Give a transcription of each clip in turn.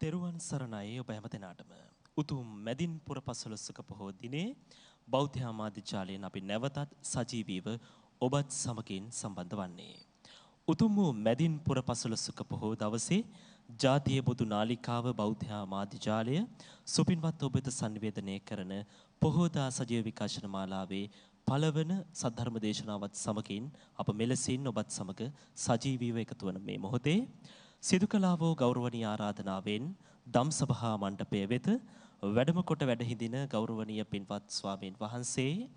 තෙරුවන් සරණයි ඔබ හැම දිනාටම. උතුම් මැදින් පුර පසළොස්වක පොහෝ දිනේ බෞද්ධ ආමාත්‍යාලයෙන් අපි නැවතත් සජීවීව ඔබත් සමගින් සම්බන්ධ වන්නේ. උතුම් වූ මැදින් පුර පසළොස්වක පොහෝ දවසේ ජාතිය බුදු නාලිකාව බෞද්ධ ආමාත්‍යාලය සුපින්වත් ඔබ වෙත සංවේදනය කරන පොහෝදා සජීව විකාශන මාලාවේ පළවන සද්ධර්ම දේශනාවත් සමගින් අප මෙලෙසින් ඔබත් සමග සජීවීව එකතු වන මේ මොහොතේ සිදු කළා වූ ගෞරවනීය ආරාධනාවෙන් ධම්සභා මණ්ඩපය වෙත වැඩම කොට වැඩ හිඳින ගෞරවනීය පින්වත් ස්වාමීන් වහන්සේ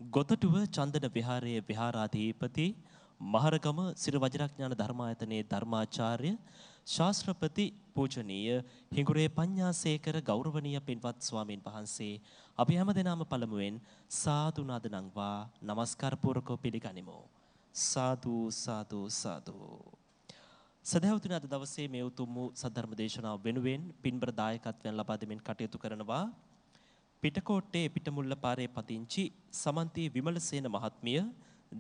ගොතටුව චන්දන විහාරයේ විහාරාධිපති මහරගම සිර වජිරඥාන ධර්මායතනයේ ධර්මාචාර්ය ශාස්ත්‍රපති පූජනීය හිඟුරේ පඤ්ඤාසේකර ගෞරවනීය පින්වත් ස්වාමීන් වහන්සේ අපි හැමදෙනාම පළමුවෙන් සාදු නාද නංවා নমස්කාර පූර්වකව පිළිගනිමු. සාදු සාදු සාදු. සදහවතුනි අද දවසේ මේ උතුම් වූ සද්ධර්ම දේශනාව වෙනුවෙන් පින්බර දායකත්වයෙන් ලබා දෙමින් කටයුතු කරනවා පිටකොට්ටේ පිටමුල්ල පාරේ පදිංචි සමන්ති විමලසේන මහත්මිය,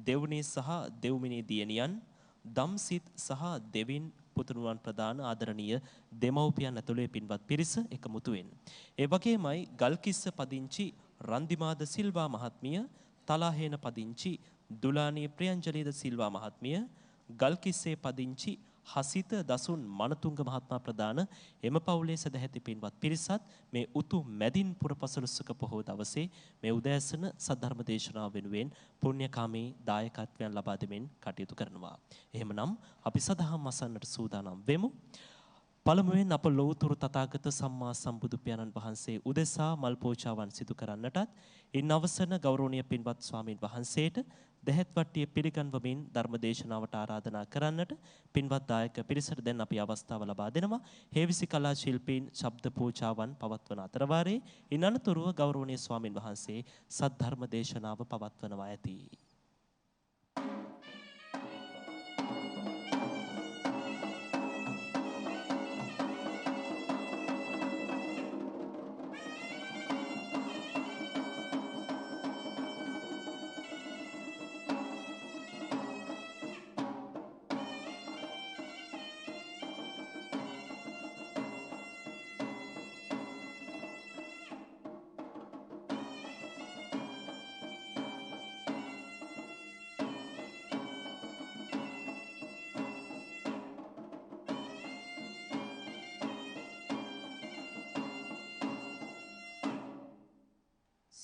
දෙවුණී සහ දෙව්මිනී දියණියන්, දම්සිත් සහ දෙවින් පුතුණුවන් ප්‍රදාන ආදරණීය දෙමව්පියන් ඇතුළේ පින්වත් පිරිස එකමුතුවෙන්. ඒ වගේමයි ගල්කිස්ස පදිංචි රන්දිමාද සිල්වා මහත්මිය, තලාහේන පදිංචි දුලානී ප්‍රියංජලීද සිල්වා මහත්මිය, ගල්කිස්සේ පදිංචි හසිත දසුන් මනතුංග මහත්මයා ප්‍රදාන එම පවුලේ සදැහැති පින්වත් පිරිසත් මේ උතුම් මැදින් පුර පසළොස්වක පොහෝ දවසේ මේ උදෑසන සද්ධර්ම දේශනාව වෙනුවෙන් පුණ්‍යකාමී දායකත්වයන් ලබා දෙමින් කටයුතු කරනවා. එහෙමනම් අපි සදහම් අසන්නට සූදානම් වෙමු. පළමුවෙන් අප ලෞතුරු තථාගත සම්මා සම්බුදු පියාණන් වහන්සේ උදෙසා මල් පූජාවන් සිදු කරන්නටත් ඉන් අවසන ගෞරවනීය පින්වත් ස්වාමින් වහන්සේට දෙහෙත් වට්ටිය පිළිගන්වමින් ධර්ම දේශනාවට ආරාධනා කරන්නට පින්වත් දායක පිරිසට දැන් අපි අවස්ථාව ලබා දෙනවා. හේවිසි කලා ශිල්පීන් ශබ්ද පූජාවන් පවත්වන අතර වාරේ ඉන් අනතුරුව ගෞරවනීය ස්වාමින් වහන්සේ සද්ධර්ම දේශනාව පවත්වනවා ඇති.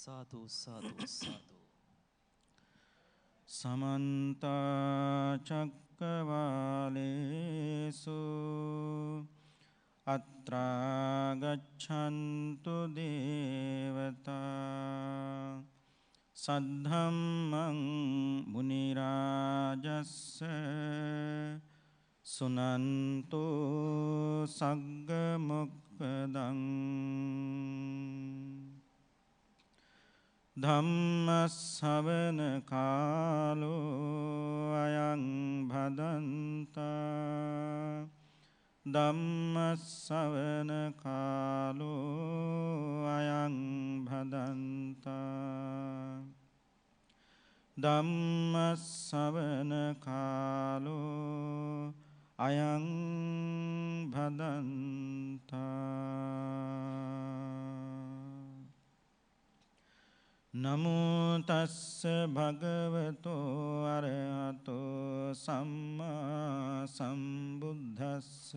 සාදු සාදු සාදු. සමන්ත චක්කවාලේසු අත්‍රා ගච්ඡන්තු දේවතා සද්ධම්මං මුනි රාජස්ස සුනන්තු සග්ග මොක්ඛදං ධම්මස්සවන කාලෝ අයං භදන්තා ධම්මස්සවන කාලෝ අයං භදන්තා ධම්මස්සවන කාලෝ අයං භදන්තා. නමෝ තස්ස භගවතෝ අරහතෝ සම්මා සම්බුද්දස්ස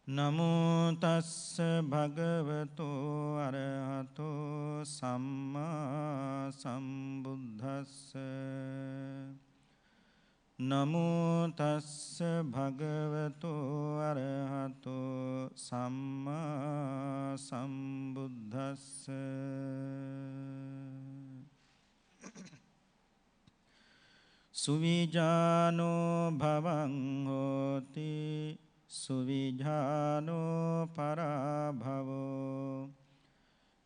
නමෝ තස්ස භගවතෝ අරහතෝ සම්මා සම්බුද්දස්ස නමෝ තස්ස භගවතෝ අරහතෝ සම්මා සම්බුද්දස්ස. සුවිජානෝ භවං හෝති සුවිජානෝ පරාභවෝ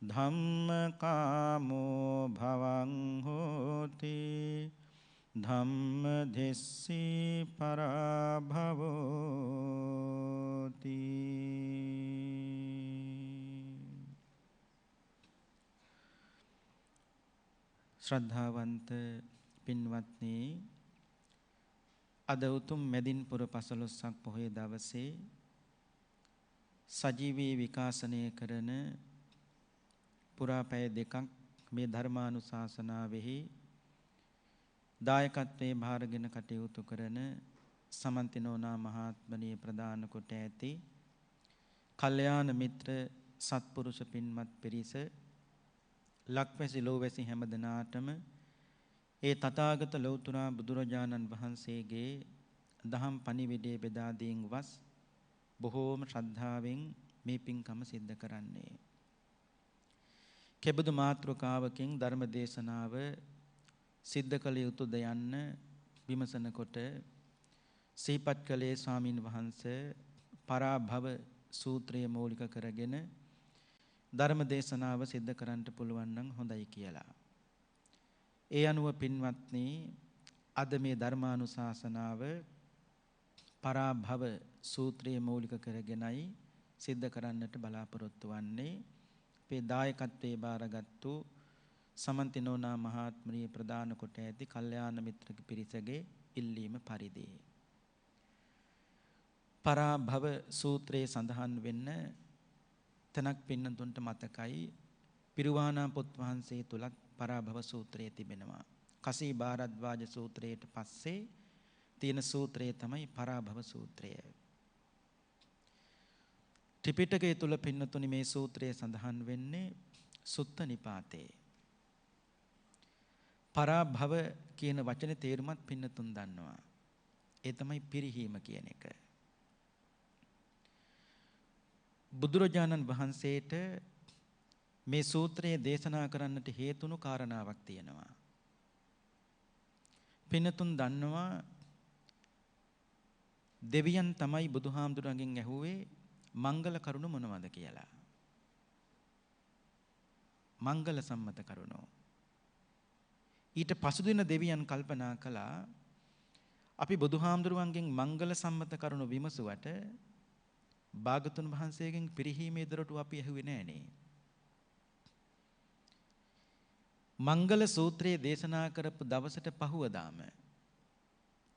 ධම්මකාමෝ භවං හෝති ධම්මදෙස්සී පරාභවෝති. ශ්‍රද්ධාවන්ත පින්වත්නි, අද උතුම් මැදින් පුර පසළොස්වක පොහොය දවසේ සජීවී විකාශනය කරන පුරා පැය දෙකක් මේ ධර්මානුශාසනාවෙහි දායකත්වයේ භාරගෙන කටයුතු කරන සමන්තිනෝනා මහත්මණිය ප්‍රදාන කොට ඇති කල්යාණ මිත්‍ර සත්පුරුෂ පින්වත් පිරිස ලක්වැසි ලෝවැසි හැම දෙනාටම ඒ තථාගත ලෞතර බුදුරජාණන් වහන්සේගේ දහම් පණිවිඩය බෙදා දීන් වස් බොහෝම ශ්‍රද්ධාවෙන් මේ පින්කම සිද්ධ කරන්නේ. කෙබඳු මාතෘකාවකින් ධර්ම දේශනාව සිද්ධ කළ යුතුද යන්න විමසන කොට සිහිපත් කළේ ස්වාමින් වහන්සේ පරාභව සූත්‍රය මූලික කරගෙන ධර්ම දේශනාව සිද්ධ කරන්නට පුළුවන් නම් හොඳයි කියලා. ඒ අනුව පින්වත්නි අද මේ ධර්මානුශාසනාව පරාභව සූත්‍රයේ මූලික කරගෙනයි සිද්ධ කරන්නට බලාපොරොත්තු වන්නේ. අපේ දායකත්වයේ බාරගත්තු සමන්තිනෝනා මහත්මණිය ප්‍රදාන කොට ඇති කල්යාණ මිත්‍ර පිරිසගේ ඉල්ලීම පරිදි පරාභව සූත්‍රයේ සඳහන් වෙන්න තනක් පින්නතුන්ට මතකයි. පිරුවානා පොත් වහන්සේ තුලත් පරාභව සූත්‍රය තිබෙනවා. කසී භාරද්වාජ සූත්‍රයට පස්සේ තියෙන සූත්‍රය තමයි පරාභව සූත්‍රය. ත්‍රිපිටකය තුල පින්නතුනි මේ සූත්‍රය සඳහන් වෙන්නේ සුත්ත නිපාතේ. පරාභව කියන වචනේ තේරුමත් පින්නතුන් දන්නවා. ඒ තමයි පිරිහීම කියන එක. බුදුරජාණන් වහන්සේට මේ සූත්‍රය දේශනා කරන්නට හේතුණු කාරණාවක් තියෙනවා. පින්නතුන් දන්නවා දෙවියන් තමයි බුදුහාමුදුරන්ගෙන් ඇහුවේ මංගල කරුණ මොනවද කියලා. මංගල සම්මත කරුණ. ඊට පසුදින දෙවියන් කල්පනා කළා අපි බුදුහාමුදුරුවන්ගෙන් මංගල සම්මත කරුණ විමසුවට භාගතුන් වහන්සේගෙන් පිරිහීමේ දොරටු අපි ඇහුවේ නෑනේ. මංගල සූත්‍රයේ දේශනා කරපු දවසට පහුවදාම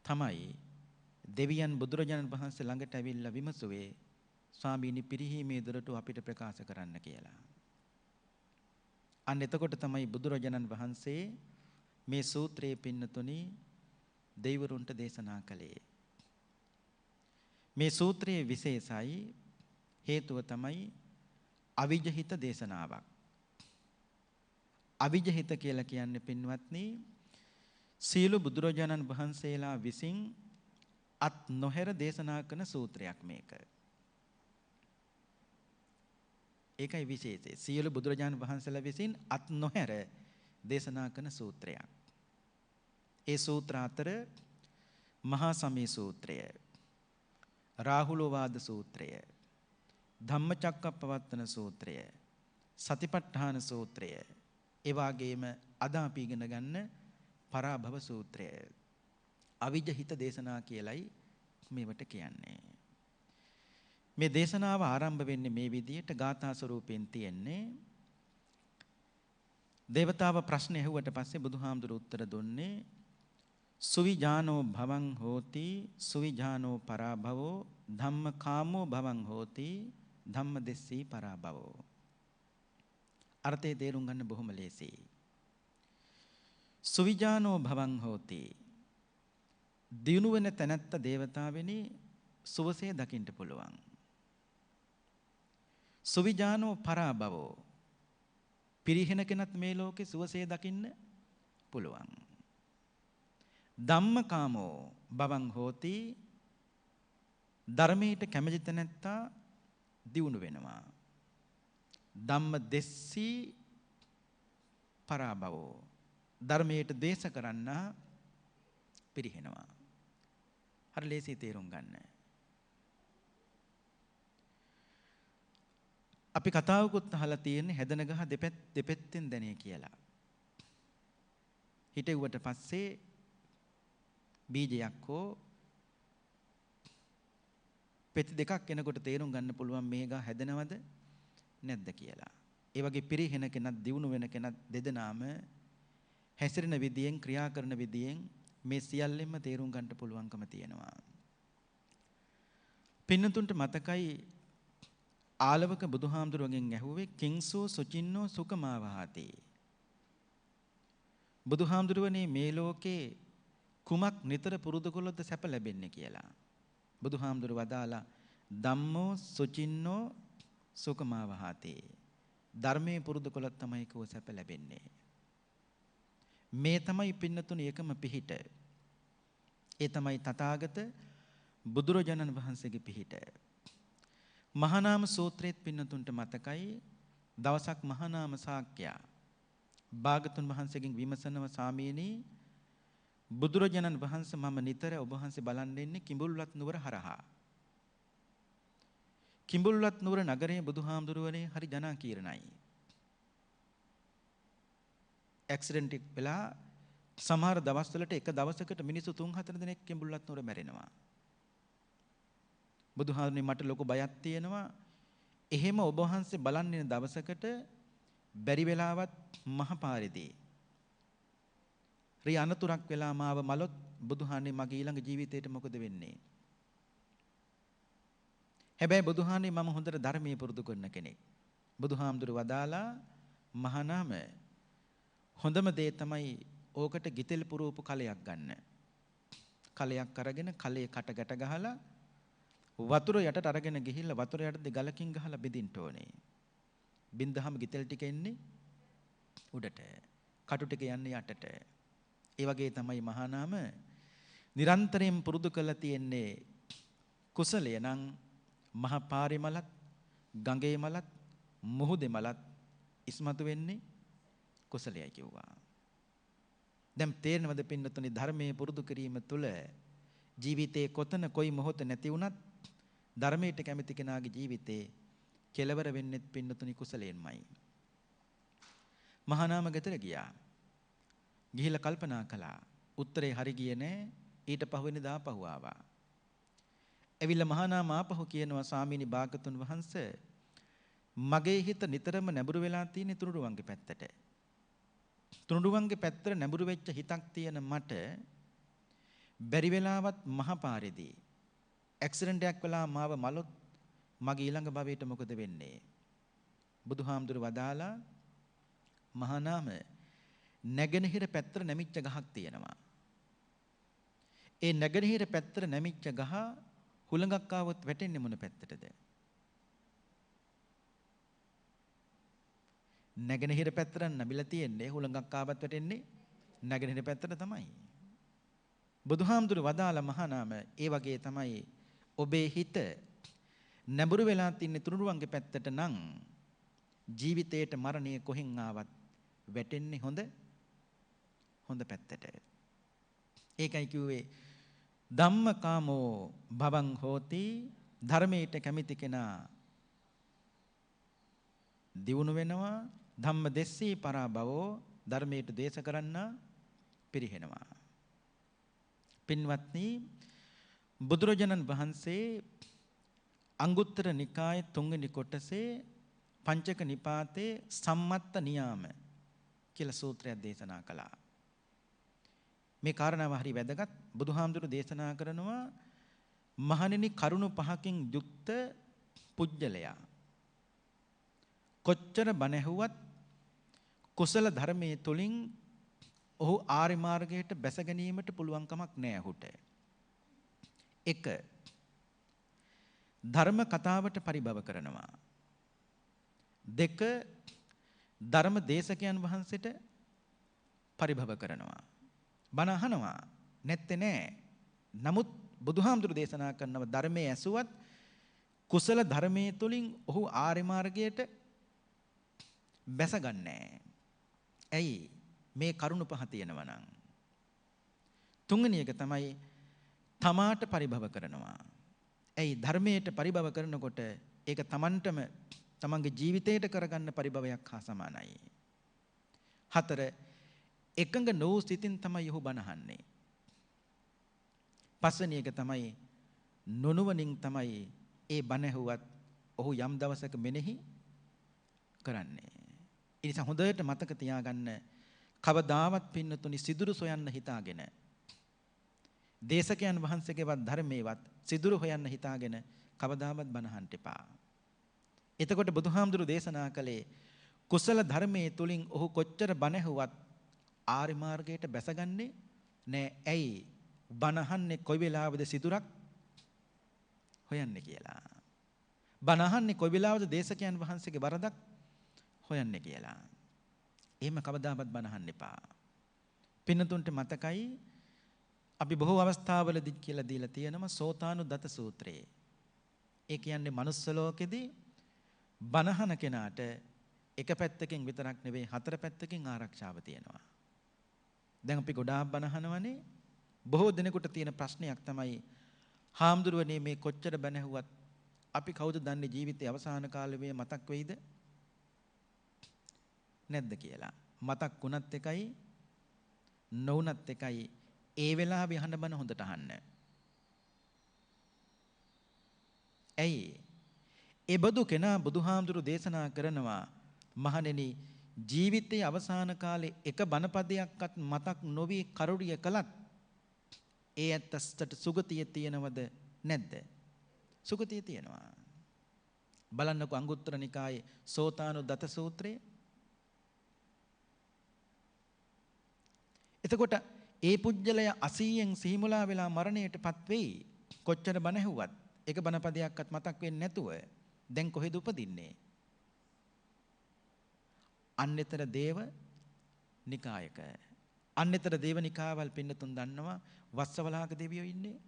තමයි දෙවියන් බුදුරජාණන් වහන්සේ ළඟට ඇවිල්ලා විමසුවේ ස්වාමීනි පිරිහීමේ දොරටු අපිට ප්‍රකාශ කරන්න කියලා. අන්න එතකොට තමයි බුදුරජාණන් වහන්සේ මේ සූත්‍රයේ පින්නතුනි දෙවිවරුන්ට දේශනා කළේ. මේ සූත්‍රයේ විශේෂයි හේතුව තමයි අවිජහිත දේශනාවක්. අවිජහිත කියලා කියන්නේ පින්වත්නි සීල බුදුරජාණන් වහන්සේලා විසින් අත් නොහැර දේශනා කරන සූත්‍රයක් මේක. ඒකයි විශේෂය. සියලු බුදුරජාණන් වහන්සේලා විසින් අත් නොහැර දේශනා කරන සූත්‍රයක්. ඒ සූත්‍ර අතර මහා සමී සූත්‍රය, රාහුලෝවාද සූත්‍රය, ධම්මචක්කප්පවත්තන සූත්‍රය, සතිපට්ඨාන සූත්‍රය, ඒ වගේම අද අපි ඉගෙන ගන්න පරාභව සූත්‍රය. අවිජහිත දේශනා කියලයි මේවට කියන්නේ. මේ දේශනාව ආරම්භ වෙන්නේ මේ විදිහට ගාථා ස්වරූපයෙන් තියෙන්නේ. දේවතාව ප්‍රශ්න ඇහුවට පස්සේ බුදුහාමුදුරු උත්තර දුන්නේ සුවිජානෝ භවං හෝති සුවිජානෝ පරාභවෝ ධම්මකාමෝ භවං හෝති ධම්මදෙස්සී පරාභවෝ. අර්ථය තේරුම් ගන්න බොහොම ලේසියි. සුවිජානෝ භවං හෝති දිනු වෙන තැනැත්ත දේවතාවෙනි සුවසේ දකින්න පුළුවන්. සුවිජානෝ පරාභවෝ පිරිහෙන කෙනත් මේ ලෝකේ සුවසේ දකින්න පුළුවන්. ධම්මකාමෝ භවං හෝති ධර්මයට කැමති තැනැත්තා දියුණු වෙනවා. ධම්මදෙස්සී පරාභවෝ ධර්මයට දේශ කරන්නා පිරිහෙනවා. හරි ලේසි තේරුම් ගන්න. අපි කතාවකුත් අහලා තියෙන්නේ හැදෙන ගහ දෙපැත්තෙන් දැනේ කියලා. හිටෙව්වට පස්සේ බීජයක් හෝ පෙති දෙකක් එනකොට තේරුම් ගන්න පුළුවන් මේ ගහ හැදෙනවද නැද්ද කියලා. ඒ වගේ පිරිහෙන කෙනත් දියුණු වෙන කෙනත් දෙදෙනාම හැසිරෙන විදියෙන් ක්‍රියා කරන විදියෙන් මේ සියල්ලෙම තේරුම් ගන්නට පුළුවන්කම තියෙනවා. පින්නතුන්ට මතකයි ආලවක බුදුහාමුදුරුවගෙන් ඇහුවේ කිංසෝ සුචින්නෝ සුකමාවහති. බුදුහාමුදුරුවනේ මේ ලෝකේ කුමක් නිතර පුරුදු කළොත්ද සැප ලැබෙන්නේ කියලා. බුදුහාමුදුරුව වදාලා ධම්මෝ සුචින්නෝ සුකමාවහති. ධර්මයේ පුරුදු කළොත් තමයි කෝ සැප ලැබෙන්නේ. මේ තමයි පින්නතුණි එකම පිහිට. ඒ තමයි තථාගත බුදුරජාණන් වහන්සේගේ පිහිට. මහානාම සූත්‍රයේත් පින්නතුන්ට මතකයි දවසක් මහානාම ශාක්‍යයා භාගතුන් වහන්සේගෙන් විමසනව සාමීනි බුදුරජාණන් වහන්සේ මම නිතර ඔබ වහන්සේ බලන් ඉන්නේ කිඹුල්වත් නුවර හරහා. කිඹුල්වත් නුවර නගරයේ බුදුහාමුදුරුවනේ හරි ජනාකීර්ණයි. ඇක්සිඩන්ට් එක වෙලා සමහර දවස්වලට එක දවසකට මිනිස්සු 3-4 දෙනෙක් කිඹුල්වත් නුවර මැරෙනවා. බුදුහාමුදුරනේ මට ලොකු බයක් තියෙනවා. එහෙම ඔබ වහන්සේ බලන් ඉන්න දවසකට බැරි වෙලාවත් මහ පාරේදී රිය අනතුරක් වෙලා මාව මලොත් බුදුහාමුදුරනේ මගේ ඊළඟ ජීවිතේට මොකද වෙන්නේ? හැබැයි බුදුහාමුදුරනේ මම හොඳට ධර්මයේ පුරුදු කරන කෙනෙක්. බුදුහාමුදුරුව වදාලා මහානාම හොඳම දේ තමයි ඕකට ගිතෙල් පුරවපු කලයක් ගන්න. කලයක් අරගෙන කලයේ කට ගැට ගහලා වතුර යටට අරගෙන ගිහිල්ලා වතුර යටදී ගලකින් ගහලා බෙදින්න ඕනේ. බින්දහම ගිතෙල් ටික එන්නේ උඩට. කටු ටික යන්නේ යටට. ඒ වගේ තමයි මහානාම නිරන්තරයෙන් පුරුදු කරලා තියෙන්නේ කුසලය නම් මහ පාරේ මලත් ගඟේ මලත් මුහුදේ මලත් ඉස්මතු වෙන්නේ කුසලයයි කිව්වා. දැන් තේරෙනවද පින්නතුනි ධර්මයේ පුරුදු කිරීම තුළ ජීවිතේ කොතන කොයි මොහොත නැති වුණත් ධර්මයට කැමති කෙනාගේ ජීවිතේ කෙලවර වෙන්නේ පින්නතුනි කුසලයෙන්මයි. මහානාම ගෙදර ගියා. ගිහිල්ලා කල්පනා කළා. උත්තරේ හරි ගියේ නෑ. ඊට පහුවෙනි දාපහුව ආවා. එවිල මහානාම ආපහු කියනවා ස්වාමීනි භාගතුන් වහන්සේ මගේ හිත නිතරම නැඹුරු වෙලා තියෙන තුනුරුවන්ගේ පැත්තට. තුනුරුවන්ගේ පැත්තට නැඹුරු වෙච්ච හිතක් තියෙන මට බැරි වෙලාවත් මහ පාරේදී ඇක්සිඩන්ට් එකක් වෙලා මාව මලොත් මගේ ඊළඟ භවයට මොකද වෙන්නේ? බුදුහාමුදුරුව වදාලා මහානාම නැගෙනහිර පැත්තට නැමිච්ච ගහක් තියෙනවා. ඒ නැගෙනහිර පැත්තට නැමිච්ච ගහ හුළඟක් ආවොත් වැටෙන්නේ මොන පැත්තටද? නැගෙනහිර පැත්තට නැමිලා තියෙන්නේ හුළඟක් ආවත් වැටෙන්නේ නැගෙනහිර පැත්තට තමයි. බුදුහාමුදුරුව වදාලා මහානාම ඒ වගේ තමයි ඔබේ හිත නැඹුරු වෙලා තින්නේ තුනුරුවන්ගේ පැත්තට නම් ජීවිතේට මරණය කොහෙන් ආවත් වැටෙන්නේ හොඳ පැත්තට. ඒකයි කිව්වේ ධම්මකාමෝ භවං හෝති ධර්මයට කැමති කෙනා දියුණු වෙනවා ධම්ම දෙස්සී පරාභවෝ ධර්මයට දේශ කරන්න පිරිහෙනවා. පින්වත්නි බුදුරජාණන් වහන්සේ අංගුත්තර නිකායේ 3 වෙනි කොටසේ පංචක නිපාතේ සම්මත්ත නියාම කියලා සූත්‍රයක් දේශනා කළා. මේ කාරණාව හරි වැදගත්. බුදුහාමුදුරු දේශනා කරනවා මහණෙනි කරුණු 5කින් යුක්ත පුජ්‍යලයා කොච්චර බණ ඇහුවත් කුසල ධර්මයේ තුලින් ඔහු ආර්ය මාර්ගයට බැස ගැනීමට පුළුවන් කමක් නැහැ ඔහුට. 1 ධර්ම කතාවට පරිභව කරනවා. 2 ධර්ම දේශකයන් වහන්සේට පරිභව කරනවා. බණ අහනවා නැත්තේ නෑ. නමුත් බුදුහාමුදුරු දේශනා කරනව ධර්මයේ ඇසුවත් කුසල ධර්මයේ තුලින් ඔහු ආර්ය මාර්ගයට බැසගන්නේ. ඇයි? මේ කරුණ 5 තියෙනවා නම්. 3 වෙනි එක තමයි තමාට පරිභව කරනවා. ඇයි? ධර්මයට පරිභව කරනකොට ඒක තමන්ටම තමන්ගේ ජීවිතයට කරගන්න පරිභවයක් හා සමානයි. 4 එකඟ නොවූ සිතින් තමයි ඔහු බණ අහන්නේ. 5 වෙනි එක තමයි නොනුවණින් තමයි ඒ බණ ඇහුවත් ඔහු යම් දවසක මෙනෙහි කරන්නේ. ඒ නිසා හොඳට මතක තියාගන්න කවදාවත් පින්නතුනි සිදුරු සොයන්න හිතාගෙන දේශකයන් වහන්සේගේවත් ධර්මයේවත් සිදුරු හොයන්න හිතාගෙන කවදාවත් බණ අහන්න එපා. එතකොට බුදුහාමුදුරු දේශනා කළේ කුසල ධර්මයේ තුලින් ඔහු කොච්චර බණ ඇහුවත් ආර්ය මාර්ගයට බැසගන්නේ නෑ. ඇයි? බණ අහන්නේ කොයි වෙලාවද සිදුරක් හොයන්නේ කියලා. බණ අහන්නේ කොයි වෙලාවද දේශකයන් වහන්සේගේ වරදක් හොයන්නේ කියලා. එහෙම කවදාවත් බණ අහන්න එපා. පින්නතුන්ට මතකයි අපි බොහෝ අවස්ථාවලදී කියලා දීලා තියෙනවා සෝතානුදත සූත්‍රයේ. ඒ කියන්නේ manuss ලෝකෙදී බණහන කෙනාට එක පැත්තකින් විතරක් නෙවෙයි හතර පැත්තකින් ආරක්ෂාව තියෙනවා. දැන් අපි ගොඩාක් බණහනවනේ. බොහෝ දිනෙකට තියෙන ප්‍රශ්නයක් තමයි හාමුදුරුවනේ මේ කොච්චර බණ ඇහුවත් අපි කවුද දන්නේ ජීවිතයේ අවසාන කාලේ මතක් වෙයිද නැද්ද කියලා. මතක් වුණත් එකයි නොවුණත් එකයි ඒ වෙලාවේ අහන්න බණ හොඳට අහන්න. ඇයි? ඒ බදු කෙනා බුදුහාමුදුරු දේශනා කරනවා මහණෙනි ජීවිතයේ අවසාන කාලේ එක බණපදයක්වත් මතක් නොවි කරුණිය කළත් ඒ ඇත්තට සුගතිය තියෙනවද නැද්ද? සුගතිය තියෙනවා. බලන්නකෝ අංගුත්තර නිකායේ සෝතානුදත සූත්‍රය. එතකොට ඒ පුජ්‍යලය 80න් සිහිමුලා වෙලා මරණයටපත් වෙයි. කොච්චර බණ ඇහුවත් එක බණපදයක්වත් මතක් වෙන්නේ නැතුව දැන් කොහෙද උපදින්නේ? අන්‍යතර දේව නිකායක. අන්‍යතර දේව නිකාවල් පින්නතුන් දන්නවා වස්සවලාක දෙවියෝ ඉන්නේ.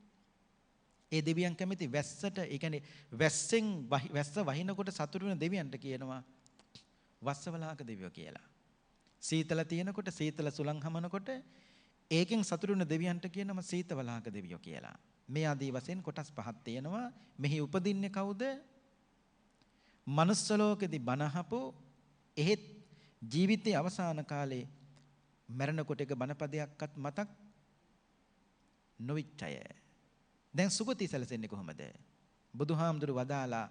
ඒ දෙවියන් කැමති වැස්සට, ඒ කියන්නේ වැස්සෙන් වැස්ස වහිනකොට සතුටු වෙන දෙවියන්ට කියනවා වස්සවලාක දෙවියෝ කියලා. සීතල තියෙනකොට සීතල සුළං හමනකොට ඒකෙන් සතුටු වෙන දෙවියන්ට කියනවා සීතවලාක දෙවියෝ කියලා. මේ ආදී වශයෙන් කොටස් පහක් තියෙනවා. මෙහි උපදින්නේ කවුද? මනුස්ස ලෝකෙදී බණහපු එහෙත් ජීවිතයේ අවසාන කාලේ මරණකොට එක බණපදයක්වත් මතක් නොවිච්චය. දැන් සුගති සැලසෙන්නේ කොහොමද? බුදුහාමුදුරු වදාලා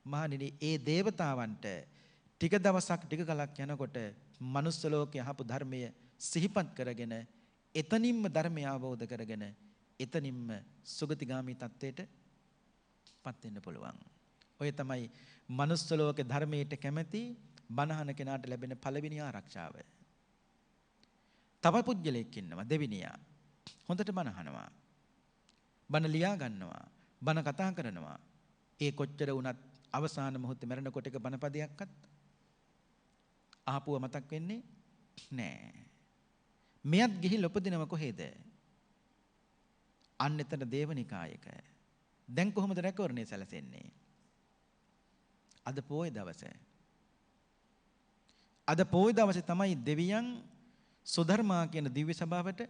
මහණෙනි ඒ දේවතාවන්ට ටික දවසක් ටික කලක් යනකොට මනුස්ස ලෝකේ අහපු ධර්මය සිහිපත් කරගෙන එතනින්ම ධර්මය අවබෝධ කරගෙන එතනින්ම සුගතිගාමී තත්වයට පත් වෙන්න පුළුවන්. ඔය තමයි මනුස්ස ලෝකේ ධර්මයට කැමැති බණහන කෙනාට ලැබෙන පළවෙනි ආරක්ෂාව. තව පුජ්‍යලයක් ඉන්නවා දෙවිනියා. හොඳට බණහනවා. බණ ලියා ගන්නවා. බණ කතා කරනවා. ඒ කොච්චර වුණත් අවසාන මොහොතේ මරණකොට එක බණපදයක්වත් ආපුව මතක් වෙන්නේ නෑ. මෙයත් ගිහිල්ලා උපදිනව කොහෙද? අන්‍යතර දේවනිකායක. දැන් කොහොමද රැකවරණය සැලසෙන්නේ? අද පොයේ දවසේ. අද පොයේ දවසේ තමයි දෙවියන් සුධර්මා කියන දිව්‍ය සභාවට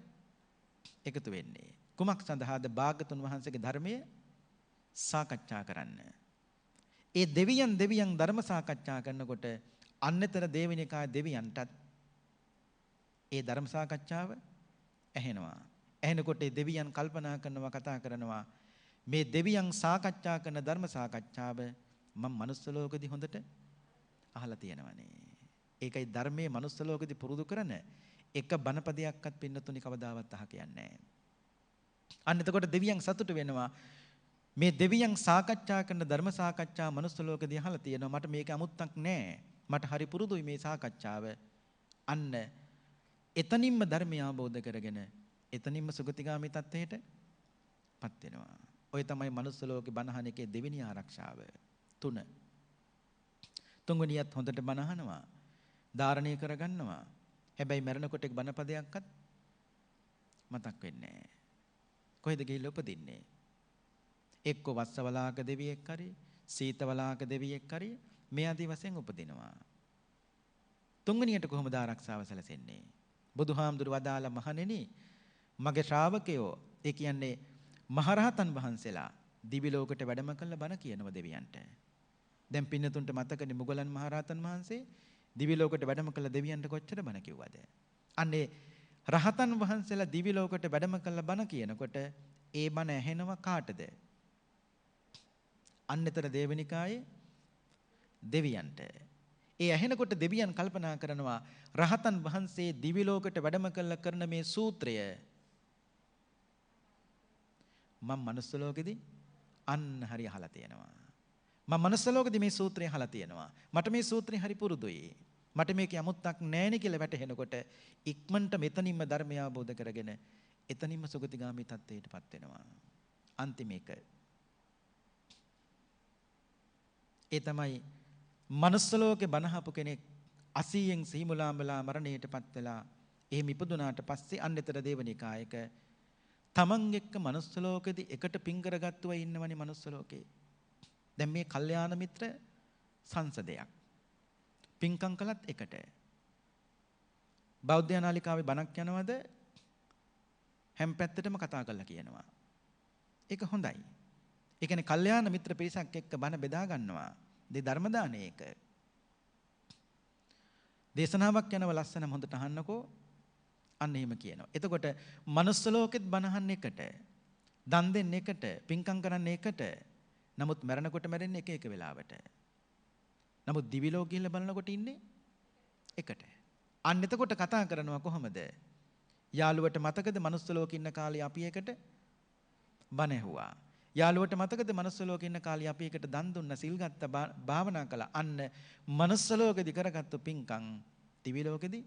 එකතු වෙන්නේ. කුමක් සඳහාද? භාගතුන් වහන්සේගේ ධර්මය සාකච්ඡා කරන්න. ඒ දෙවියන් ධර්ම සාකච්ඡා කරනකොට අන්‍යතර දේවනිකාය දෙවියන්ටත් ඒ ධර්ම සාකච්ඡාව ඇහෙනවා. ඇහෙනකොට ඒ දෙවියන් කල්පනා කරනවා, කතා කරනවා මේ දෙවියන් සාකච්ඡා කරන ධර්ම සාකච්ඡාව මම මනුස්ස ලෝකෙදී හොඳට අහලා තියෙනවනේ. ඒකයි ධර්මයේ මනුස්ස ලෝකෙදී පුරුදු කරන එක බණපදයක්වත් පින්නතුනි කවදාවත් අහ කියන්නේ නැහැ. අන්න එතකොට දෙවියන් සතුටු වෙනවා. මේ දෙවියන් සාකච්ඡා කරන ධර්ම සාකච්ඡා මනුස්ස ලෝකෙදී අහලා තියෙනවා. මට මේක අමුත්තක් නැහැ. මට හරි පුරුදුයි මේ සාකච්ඡාව. අන්න එතනින්ම ධර්මය අවබෝධ කරගෙන එතනින්ම සුගතිගාමී තත්ත්වයට පත් වෙනවා. ඔය තමයි මනුස්ස ලෝකේ බණහන එකේ දෙවෙනි ආරක්ෂාව. 3. තුන්වෙනියත් හොඳට බණහනවා. ධාරණය කරගන්නවා. හැබැයි මරණකොට එක් බණපදයක්වත් මතක් වෙන්නේ නැහැ. කොහෙද ගිහිල්ලා උපදින්නේ? එක්ක වස්සවලාක දෙවියෙක් හරි සීතවලාක දෙවියෙක් හරි මේ ආදී වශයෙන් උපදිනවා. තුන්වෙනියට කොහොමද ආරක්ෂාව සැලසෙන්නේ? බුදුහාමුදුරු වදාළ මහණෙනි මගේ ශ්‍රාවකයෝ, ඒ කියන්නේ මහරහතන් වහන්සේලා දිවි ලෝකෙට වැඩම කළ බණ කියනවා දෙවියන්ට. දැන් පින්නතුන්ට මතකනේ මුගලන් මහරහතන් වහන්සේ දිවි ලෝකෙට වැඩම කළ දෙවියන්ට කොච්චර බණ කිව්වද? අන්නේ රහතන් වහන්සේලා දිවි ලෝකෙට වැඩම කළ බණ කියනකොට ඒ බණ ඇහෙනවා කාටද? අන්‍යතර දේවනිකායේ දෙවියන්ට. ඒ ඇහෙනකොට දෙවියන් කල්පනා කරනවා රහතන් වහන්සේ දිවි ලෝකෙට වැඩම කළ කරන මේ සූත්‍රය මම මනුස්ස ලෝකෙදී අන්න හරි අහලා තියෙනවා. මම මනුස්ස ලෝකෙදී මේ සූත්‍රය අහලා තියෙනවා. මට මේ සූත්‍රය හරි පුරුදුයි. මට මේක යමුත්තක් නැහෙනි කියලා වැටහෙනකොට ඉක්මනට මෙතනින්ම ධර්මය අවබෝධ කරගෙන එතනින්ම සුගතිගාමී තත්ත්වයටපත් වෙනවා. අන්තිම එක. ඒ තමයි මනුස්ස ලෝකේ බණහපු කෙනෙක් 80න් සීමුලාඹලා මරණයටපත් වෙලා එහෙම ඉපදුනාට පස්සේ අන්‍යතර දේවනිකායක තමන් එක්ක මනුස්ස ලෝකෙදී එකට පින් කරගත්තු අය ඉන්නවනේ මනුස්ස ලෝකේ. දැන් මේ කල්යාණ මිත්‍ර සංසදයක්. පින්කම් කළත් එකට. බෞද්ධ නාලිකාවේ බණක් යනවද හැම පැත්තටම කතා කරලා කියනවා. ඒක හොඳයි. ඒ කියන්නේ කල්යාණ මිත්‍ර පිරිසක් එක්ක බණ බෙදා ගන්නවා. දේ ධර්ම දානේ ඒක. දේශනාවක් යනව ලස්සන හොඳට අහන්නකෝ. අන්න එහෙම කියනවා. එතකොට මනුස්ස ලෝකෙත් බණහන් එකට, දන් දෙන්න එකට, පින්කම් කරන්න එකට. නමුත් මරණකොට මැරෙන්නේ එක එක වෙලාවට. නමුත් දිවි ලෝකෙ ගිහිල්ලා බලනකොට ඉන්නේ එකට. අන්න එතකොට කතා කරනවා කොහමද? යාළුවට මතකද මනුස්ස ලෝකෙ ඉන්න කාලේ අපි එකට බණ ඇහුවා. යාළුවට මතකද මනුස්ස ලෝකෙ ඉන්න කාලේ අපි එකට දන් දුන්න, සිල් ගත්ත, භාවනා කළා. අන්න මනුස්ස ලෝකෙදි කරගත්තු පින්කම් දිවි ලෝකෙදි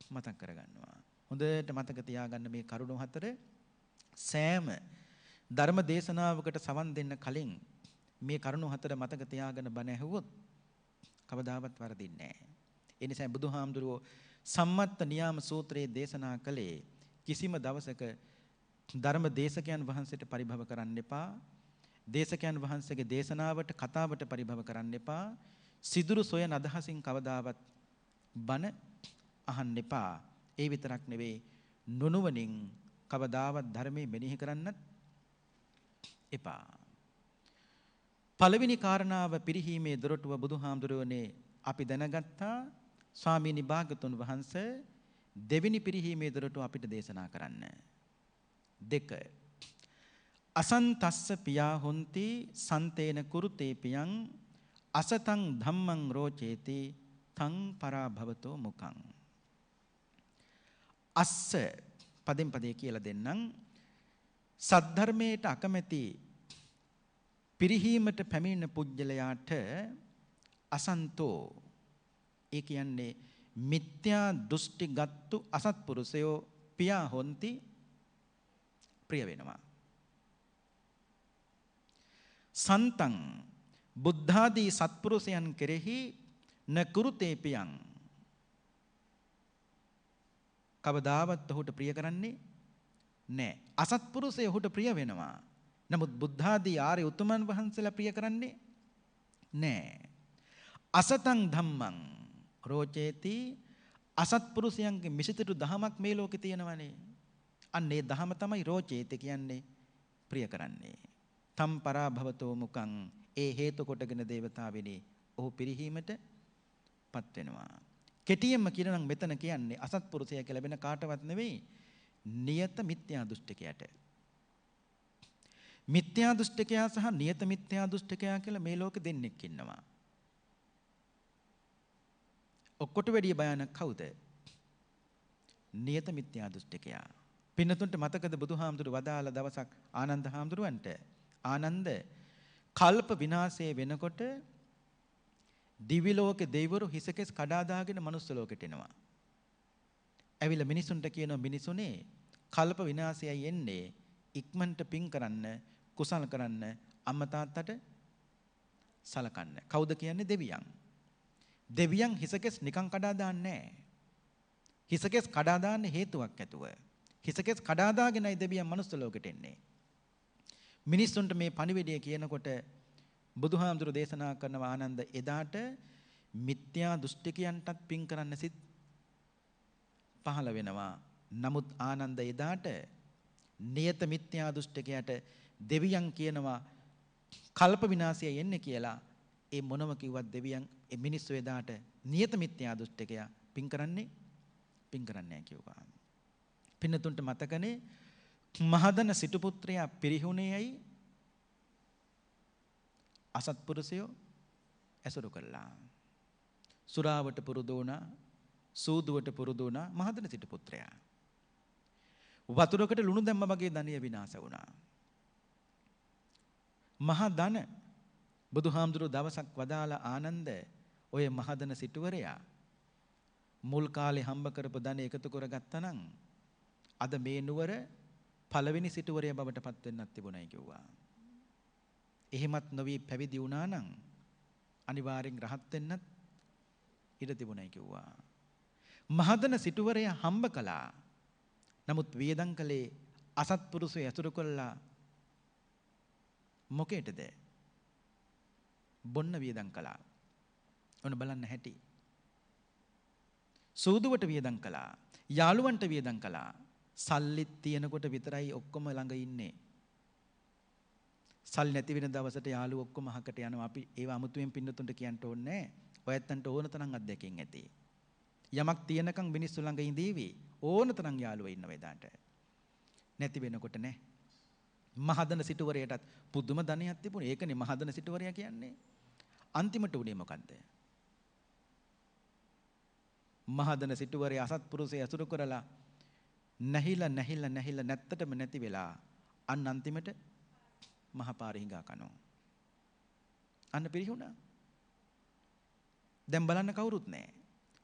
මතක් කරගන්නවා. හොඳට මතක තියාගන්න මේ කරුණු හතර සෑම ධර්ම දේශනාවකට සවන් දෙන්න කලින් මේ කරුණු හතර මතක තියාගෙන බණ ඇහුවොත් කවදාවත් වරදින්නේ නැහැ. ඒ නිසා බුදුහාමුදුරුවෝ සම්මත්ත නියාම සූත්‍රයේ දේශනා කළේ කිසිම දවසක ධර්ම දේශකයන් වහන්සේට පරිභව කරන්න එපා. දේශකයන් වහන්සේගේ දේශනාවට කතාවට පරිභව කරන්න එපා. සිදුරු සොයන අදහසින් කවදාවත් බණ අහන්න එපා. ඒ විතරක් නෙවෙයි නුනුවණින් කවදාවත් ධර්මයේ මෙනෙහි කරන්නත් එපා. පළවෙනි කාරණාව පිරිහීමේ දොරටුව බුදුහාමුදුරුවනේ අපි දැනගත්තා. ස්වාමීනි භාගතුන් වහන්සේ දෙවෙනි පිරිහීමේ දොරටුව අපිට දේශනා කරන්න. 2 අසන්තස්ස පියා හොಂತಿ සන්තේන කුරුතේ පියං අසතං ධම්මං රෝචේති තං පරාභවතෝ මුඛං. අස්ස පදෙන් පදේ කියලා දෙන්නම්. සද්ධර්මයට අකමැති පිරිහීමට පැමිණෙන පුජ්‍යලයාට අසන්තෝ ඒ කියන්නේ මිත්‍යා දෘෂ්ටි ගත්තු අසත්පුරුෂයෝ පියා හොಂತಿ ප්‍රිය වෙනවා. සන්තං බුද්ධාදී සත්පුරුෂයන් කෙරෙහි න කුරුතේ පියං කවදාවත් ඔහුට ප්‍රිය කරන්නේ නැහැ. අසත්පුරුෂය ඔහුට ප්‍රිය වෙනවා. නමුත් බුද්ධාදී ආර්ය උතුමන් වහන්සේලා ප්‍රිය කරන්නේ නැහැ. අසතං ධම්මං රෝචේති අසත්පුරුෂයන්ගේ මිසිතුරු දහමක් මේ ලෝකේ තියෙනවනේ. අන්න ඒ දහම තමයි රෝචේති කියන්නේ ප්‍රිය කරන්නේ. තම් පරාභවතෝ මුඛං ඒ හේතු කොටගෙන දේවතාවෙනි ඔහු පිරිහීමට පත් වෙනවා. කෙටියෙන්ම කියනනම් මෙතන කියන්නේ අසත්පුරුෂය කියලා වෙන කාටවත් නෙවෙයි නියත මිත්‍යා දෘෂ්ටිකයට. මිත්‍යා දෘෂ්ටිකයා සහ නියත මිත්‍යා දෘෂ්ටිකයා කියලා මේ ලෝකෙ දෙන්නෙක් ඉන්නවා. ඔක්කොට වැඩි භයානක කවුද? නියත මිත්‍යා දෘෂ්ටිකයා. පින්නතුන්ට මතකද බුදුහාමුදුරු වදාළ දවසක් ආනන්ද හාමුදුරුවන්ට ආනන්ද කල්ප විනාශය වෙනකොට දිවි ලෝකේ දෙවිවරු හිසකෙස් කඩා දාගෙන මනුස්ස ලෝකෙට එනවා. ඇවිල්ලා මිනිසුන්ට කියනවා මිනිසුනේ කල්ප විනාශයයි එන්නේ ඉක්මනට පින් කරන්න කුසල කරන්න අම්මා තාත්තට සලකන්න. කවුද කියන්නේ? දෙවියන්. දෙවියන් හිසකෙස් නිකන් කඩා දාන්නේ නැහැ. හිසකෙස් කඩා දාන්න හේතුවක් ඇතුව. හිසකෙස් කඩා දාගෙනයි දෙවියන් මනුස්ස ලෝකෙට එන්නේ. මිනිස්සුන්ට මේ පණිවිඩය කියනකොට බුදුහාමුදුරු දේශනා කරන ආනන්ද එදාට මිත්‍යා දෘෂ්ටිකයන්ටත් පින් කරන්න සිත් පහළ වෙනවා. නමුත් ආනන්ද එදාට නියත මිත්‍යා දෘෂ්ටිකයට දෙවියන් කියනවා කල්ප විනාශය එන්නේ කියලා. ඒ මොනම කිව්වත් දෙවියන් ඒ මිනිස්සු එදාට නියත මිත්‍යා දෘෂ්ටිකයා පින් කරන්නේ නැහැ කිව්වා. පින්නතුන්ට මතකනේ මහදන සිටු පුත්‍රයා පිරිහුණේයි අසත්පුරුෂයෝ ඇසුරු කළා. සුරාවට පුරුදු වුණා, සූදුවට පුරුදු වුණා මහදන සිටු පුත්‍රයා. වතුරකට ලුණු දැම්ම වගේ ධනිය විනාශ වුණා. මහදන බුදුහාමුදුරුවෝ දවසක් වදාළ ආනන්ද ඔය මහදන සිටුවරයා මුල් කාලේ හම්බ කරපු ධන එකතු කරගත්තා නම් අද මේ නුවර පළවෙනි සිටුවරයා බවට පත් වෙන්නත් තිබුණයි කිව්වා. එහෙමත් නොවි පැවිදි වුණා නම් අනිවාර්යෙන් රහත් වෙන්නත් ඉඩ තිබුණයි කිව්වා. මහදන සිටුවරයා හම්බ කළා. නමුත් වියදම් කළේ අසත්පුරුෂය ඇසුරු කළා මොකේටද? බොන්න වියදම් කළා. ඔන්න බලන්න හැටි. සූදුවට වියදම් කළා. යාළුවන්ට වියදම් කළා. සල්ලිත් තියෙනකොට විතරයි ඔක්කොම ළඟ ඉන්නේ. සල්ලි නැති වෙන දවසට යාළුවෝ ඔක්කොම අහකට යනවා. අපි ඒව අමුතුවෙන් පින්නතුන්ට කියන්න ඕනේ නැහැ. ඔයත්තන්ට ඕන තරම් අත්දැකීම් ඇති. යමක් තියෙනකන් මිනිස්සු ළඟ ඉඳීවි. ඕන තරම් යාළුවෝ ඉන්නවා එදාට. නැති වෙනකොට නෑ. මහදන සිටුවරයටත් පුදුම ධනයක් තිබුණේ. ඒකනේ මහදන සිටුවරයා කියන්නේ. අන්තිමට උනේ මොකද්ද? මහදන සිටුවරයා අසත්පුරුෂය අසුරු කරලා නැහිලා නැත්තටම නැති වෙලා අන්න අන්තිමට මහපාරේ හිඟා කනවා. අන්න පිරිහුණා. දැන් බලන්න කවුරුත් නැහැ.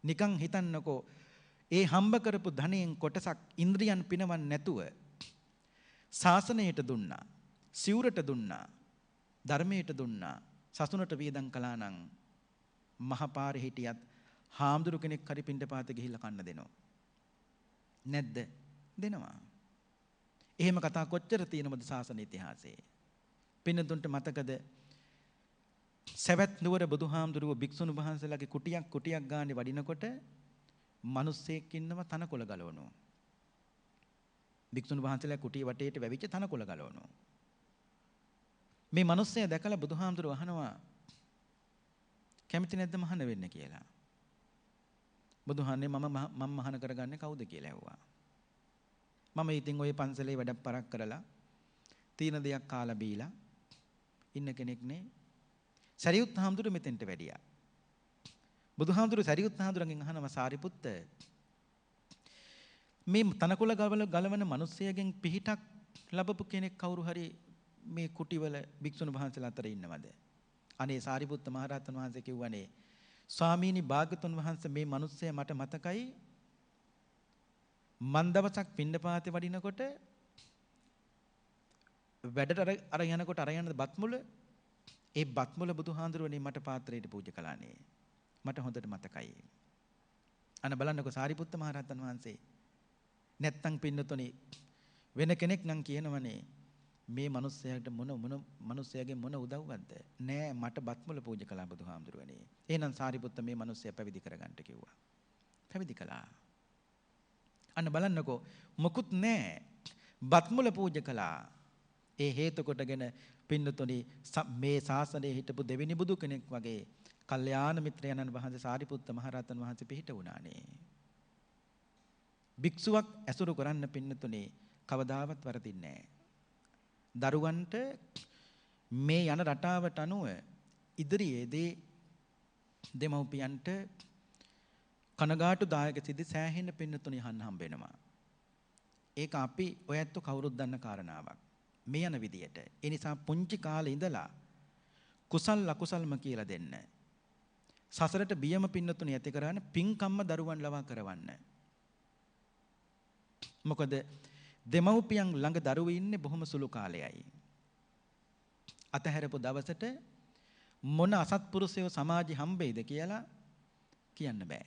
නිකන් හිතන්නකෝ ඒ හම්බ කරපු ධනයෙන් කොටසක් ඉන්ද්‍රියන් පිනවන්න නැතුව ශාසනයට දුන්නා, සිවුරට දුන්නා, ධර්මයට දුන්නා, සසුනට වියදම් කළා නම් මහපාරේ හිටියත් හාමුදුරු කෙනෙක් හරි පින්ඩපාත ගිහිල්ලා කන්න දෙනවා. නැද්ද? දෙනවා. එහෙම කතා කොච්චර තියෙනවද ශාසන ඉතිහාසයේ? පින්නතුන්ට මතකද? සවැත් නුවර බුදුහාමුදුරුවෝ භික්ෂුණු වහන්සේලාගේ කුටියක් ගානේ වඩිනකොට මිනිස්සෙක් ඉන්නව තනකොළ ගලවනවා. භික්ෂුණු වහන්සේලා කුටිය වටේට වැවිච්ච තනකොළ ගලවනවා. මේ මිනිස්සයා දැකලා බුදුහාමුදුරුවෝ අහනවා කැමති නැද්ද මහාන වෙන්න කියලා. බුදුහාන්නේ මම මහාන කරගන්නේ කවුද කියලා ඇහුවා. මම ඉතින් ওই පන්සලේ වැඩක් පරක් කරලා තීන දෙයක් කාලා බීලා ඉන්න කෙනෙක් නේ. සරියුත් හාමුදුරුවෝ මෙතෙන්ට වැඩියා. බුදුහාමුදුරුවෝ සරියුත් හාමුදුරන්ගෙන් අහනවා සාරිපුත්ත මේ තනකොළ ගලවන මිනිස්සයගෙන් පිහිටක් ලැබපු කෙනෙක් කවුරු හරි මේ කුටිවල භික්ෂුණු වහන්සේලා අතර ඉන්නවද? අනේ සාරිපුත්ත මහරහතන් වහන්සේ කිව්වනේ ස්වාමීනි භාග්‍යතුන් වහන්සේ මේ මිනිස්සයා මට මතකයි මන් දවසක් පින්ඩපාතේ වඩිනකොට වැඩට අර යනකොට අර යන බත්මුල ඒ බත්මුල බුදුහාඳුරුවනේ මට පාත්‍රයට පූජා කළානේ. මට හොඳට මතකයි. අන්න බලන්නකෝ සාරිපුත්ත මහරහතන් වහන්සේ නැත්තම් පින්නතුනි වෙන කෙනෙක් නම් කියනවනේ මේ මිනිස්සයාට මොන මිනිස්සයාගේ මොන උදව්වක්ද? නෑ මට බත්මුල පූජා කළා බුදුහාඳුරුවනේ. එහෙනම් සාරිපුත්ත මේ මිනිස්සයා පැවිදි කරගන්න කිව්වා. පැවිදි කළා. අන්න බලන්නකෝ මොකුත් නෑ බත්මුල පූජා කළා. ඒ හේතු කොටගෙන පින්නතුනි මේ ශාසනයේ හිටපු දෙවෙනි බුදු කෙනෙක් වගේ කල්යාණ මිත්‍රයන්න් වහන්සේ සාරිපුත්ත මහරහතන් වහන්සේ පිහිට වුණානේ. භික්ෂුවක් ඇසුරු කරන්න පින්නතුනි කවදාවත් වරදින්නේ නැහැ. දරුවන්ට මේ යන රටාවට අනුව ඉදිරියේදී දෙමව්පියන්ට කනගාටු දායක සිද්ධි සෑහෙන පින්නතුනි අහන්න හම්බ වෙනවා. ඒක අපි ඔයත් කවුරුත් දන්න කාරණාවක්. මේ යන විදියට. ඒ නිසා පුංචි කාලේ ඉඳලා කුසල් අකුසල්ම කියලා දෙන්න. සසරට බියම පින්නතුනි ඇති කරගෙන පින්කම්ම දරුවන් ලවා කරවන්න. මොකද දෙමව්පියන් ළඟ දරුවෝ ඉන්නේ බොහොම සුළු කාලයයි. අතහැරපු දවසට මොන අසත්පුරුෂයෝ සමාජෙ හම්බෙයිද කියලා කියන්න බෑ.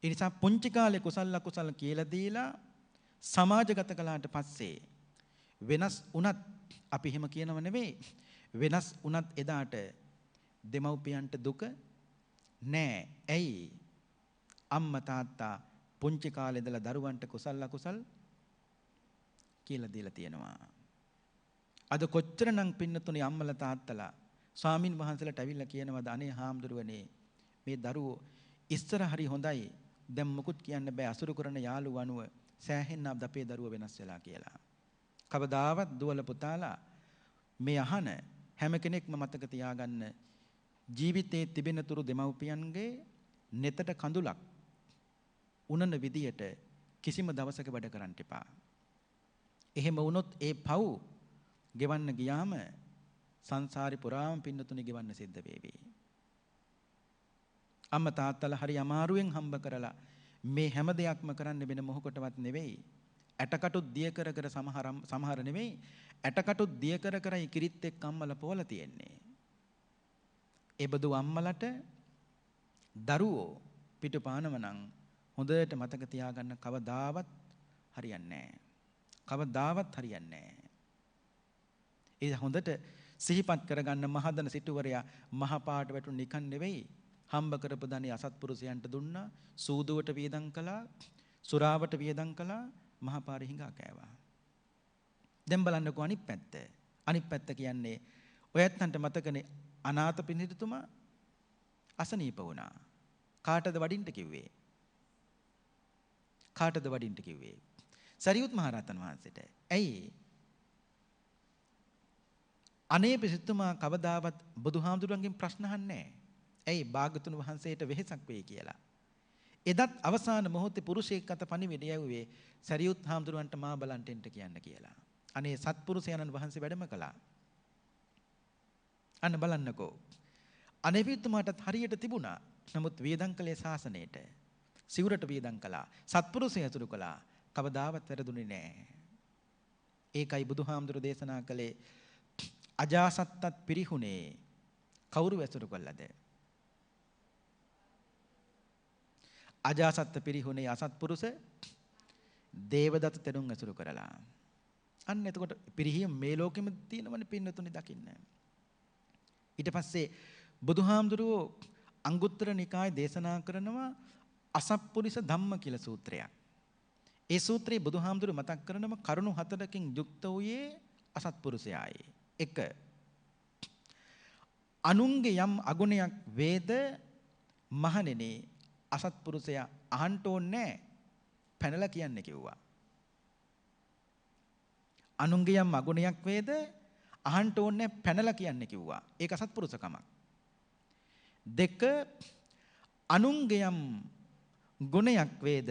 ඒ නිසා පුංචි කාලේ කුසල් අකුසල් කියලා දීලා සමාජගත කළාට පස්සේ වෙනස් වුණත් අපි එහෙම කියනව නෙවෙයි. වෙනස් වුණත් එදාට දෙමව්පියන්ට දුක නෑ. ඇයි? අම්මා තාත්තා පුංචි කාලේ ඉඳලා දරුවන්ට කුසල් අකුසල් කියලා දීලා තියෙනවා. අද කොච්චරනම් පින්නතුනේ අම්මලා තාත්තලා ස්වාමින් වහන්සේලාට ඇවිල්ලා කියනවාද අනේ හාමුදුරුවනේ මේ දරුවෝ ඉස්සර හරි හොඳයි දැන් මොකුත් කියන්න බෑ අසුරු කරන යාළුවෝ අනුව සෑහෙන්න අපේ දරුවෝ වෙනස් වෙලා කියලා. කවදාවත් දුවල පුතාලා මේ අහන හැම කෙනෙක්ම මතක තියාගන්න ජීවිතයේ තිබෙන තුරු දෙමව්පියන්ගේ නෙතට කඳුලක් උනන විදියට කිසිම දවසක වැඩ කරන්න එපා. එහෙම වුණොත් ඒ පව් ගෙවන්න ගියාම සංසාරේ පුරාම පින්නතුනි ගෙවන්න සිද්ධ වේවි. අම්මා තාත්තලා හරි අමාරුවෙන් හම්බ කරලා මේ හැම දෙයක්ම කරන්න වෙන මොහොකටවත් නෙවෙයි. ඇටකටුත් දිය කර කර සමහර නෙවෙයි. ඇටකටුත් දිය කර කරයි කිරිත් එක්ක අම්මලා පොවලා තියෙන්නේ. ඒ බදු අම්මලට දරුවෝ පිටුපානව නම් හොඳට මතක තියාගන්න කවදාවත් හරියන්නේ නැහැ. කවදාවත් හරියන්නේ නැහැ. ඒ හොඳට සිහිපත් කරගන්න මහදන සිටුවරයා මහපාට වැටුණු නිකන් නෙවෙයි. හම්බ කරපු ධනෙ අසත්පුරුෂයන්ට දුන්නා, සූදුවට වියදම් කළා, සුරාවට වියදම් කළා, මහපාරේ හිඟා කෑවා. දැන් බලන්නකෝ අනිත් පැත්ත. අනිත් පැත්ත කියන්නේ ඔයත්තන්ට මතකනේ අනාථ පිණිතුමා අසනීප වුණා. කාටද වඩින්න කිව්වේ? කාටද වඩින්න කිව්වේ? සරියුත් මහරහතන් වහන්සේට. ඇයි? අනේ පිසිතුමා කවදාවත් බුදුහාමුදුරන්ගෙන් ප්‍රශ්න අහන්නේ නැහැ. ඇයි? භාගතුන් වහන්සේට වෙහෙසක් වෙයි කියලා. එදත් අවසාන මොහොතේ පුරුෂයෙක් අත පණිවිඩය යවුවේ සරියුත් හාමුදුරන්ට මා බලන්ට එන්න කියන්න කියලා. අනේ සත්පුරුෂයන්න් වහන්සේ වැඩම කළා. අන්න බලන්නකෝ. අනේ පිසිතුමාටත් හරියට තිබුණා. නමුත් වියදම් කළේ ශාසනයට. සිවුරට වියදම් කළා. සත්පුරුෂය ඇසුරු කළා. කවදාවත් වැරදුනේ නැහැ. ඒකයි බුදුහාමුදුරු දේශනා කළේ අජාසත්තත් පිරිහුනේ කවුරු ඇසුරු කළාද? අජාසත්ත පිරිහුනේ අසත්පුරුෂ දේවදත්ත තෙරුන් ඇසුරු කරලා. අන්න එතකොට පිරිහිය මේ ලෝකෙම තියෙනවනේ පින්නතුනි දකින්න. ඊට පස්සේ බුදුහාමුදුරුවෝ අංගුත්තර නිකායේ දේශනා කරනවා අසත්පුරුෂ ධම්ම කියලා සූත්‍රයක්. ඒ සූත්‍රයේ බුදුහාමුදුරුවෝ මතක් කරනවා කරුණු 4කින් යුක්ත වූයේ අසත්පුරුෂයායි. 1. අනුන්ගේ යම් අගුණයක් වේද මහණෙනි අසත්පුරුෂයා අහන්න ඕනේ පැනලා කියන්නේ කිව්වා. අනුන්ගේ යම් අගුණයක් වේද අහන්න ඕනේ පැනලා කියන්නේ කිව්වා. ඒක අසත්පුරුෂකමක්. 2. අනුන්ගේ යම් ගුණයක් වේද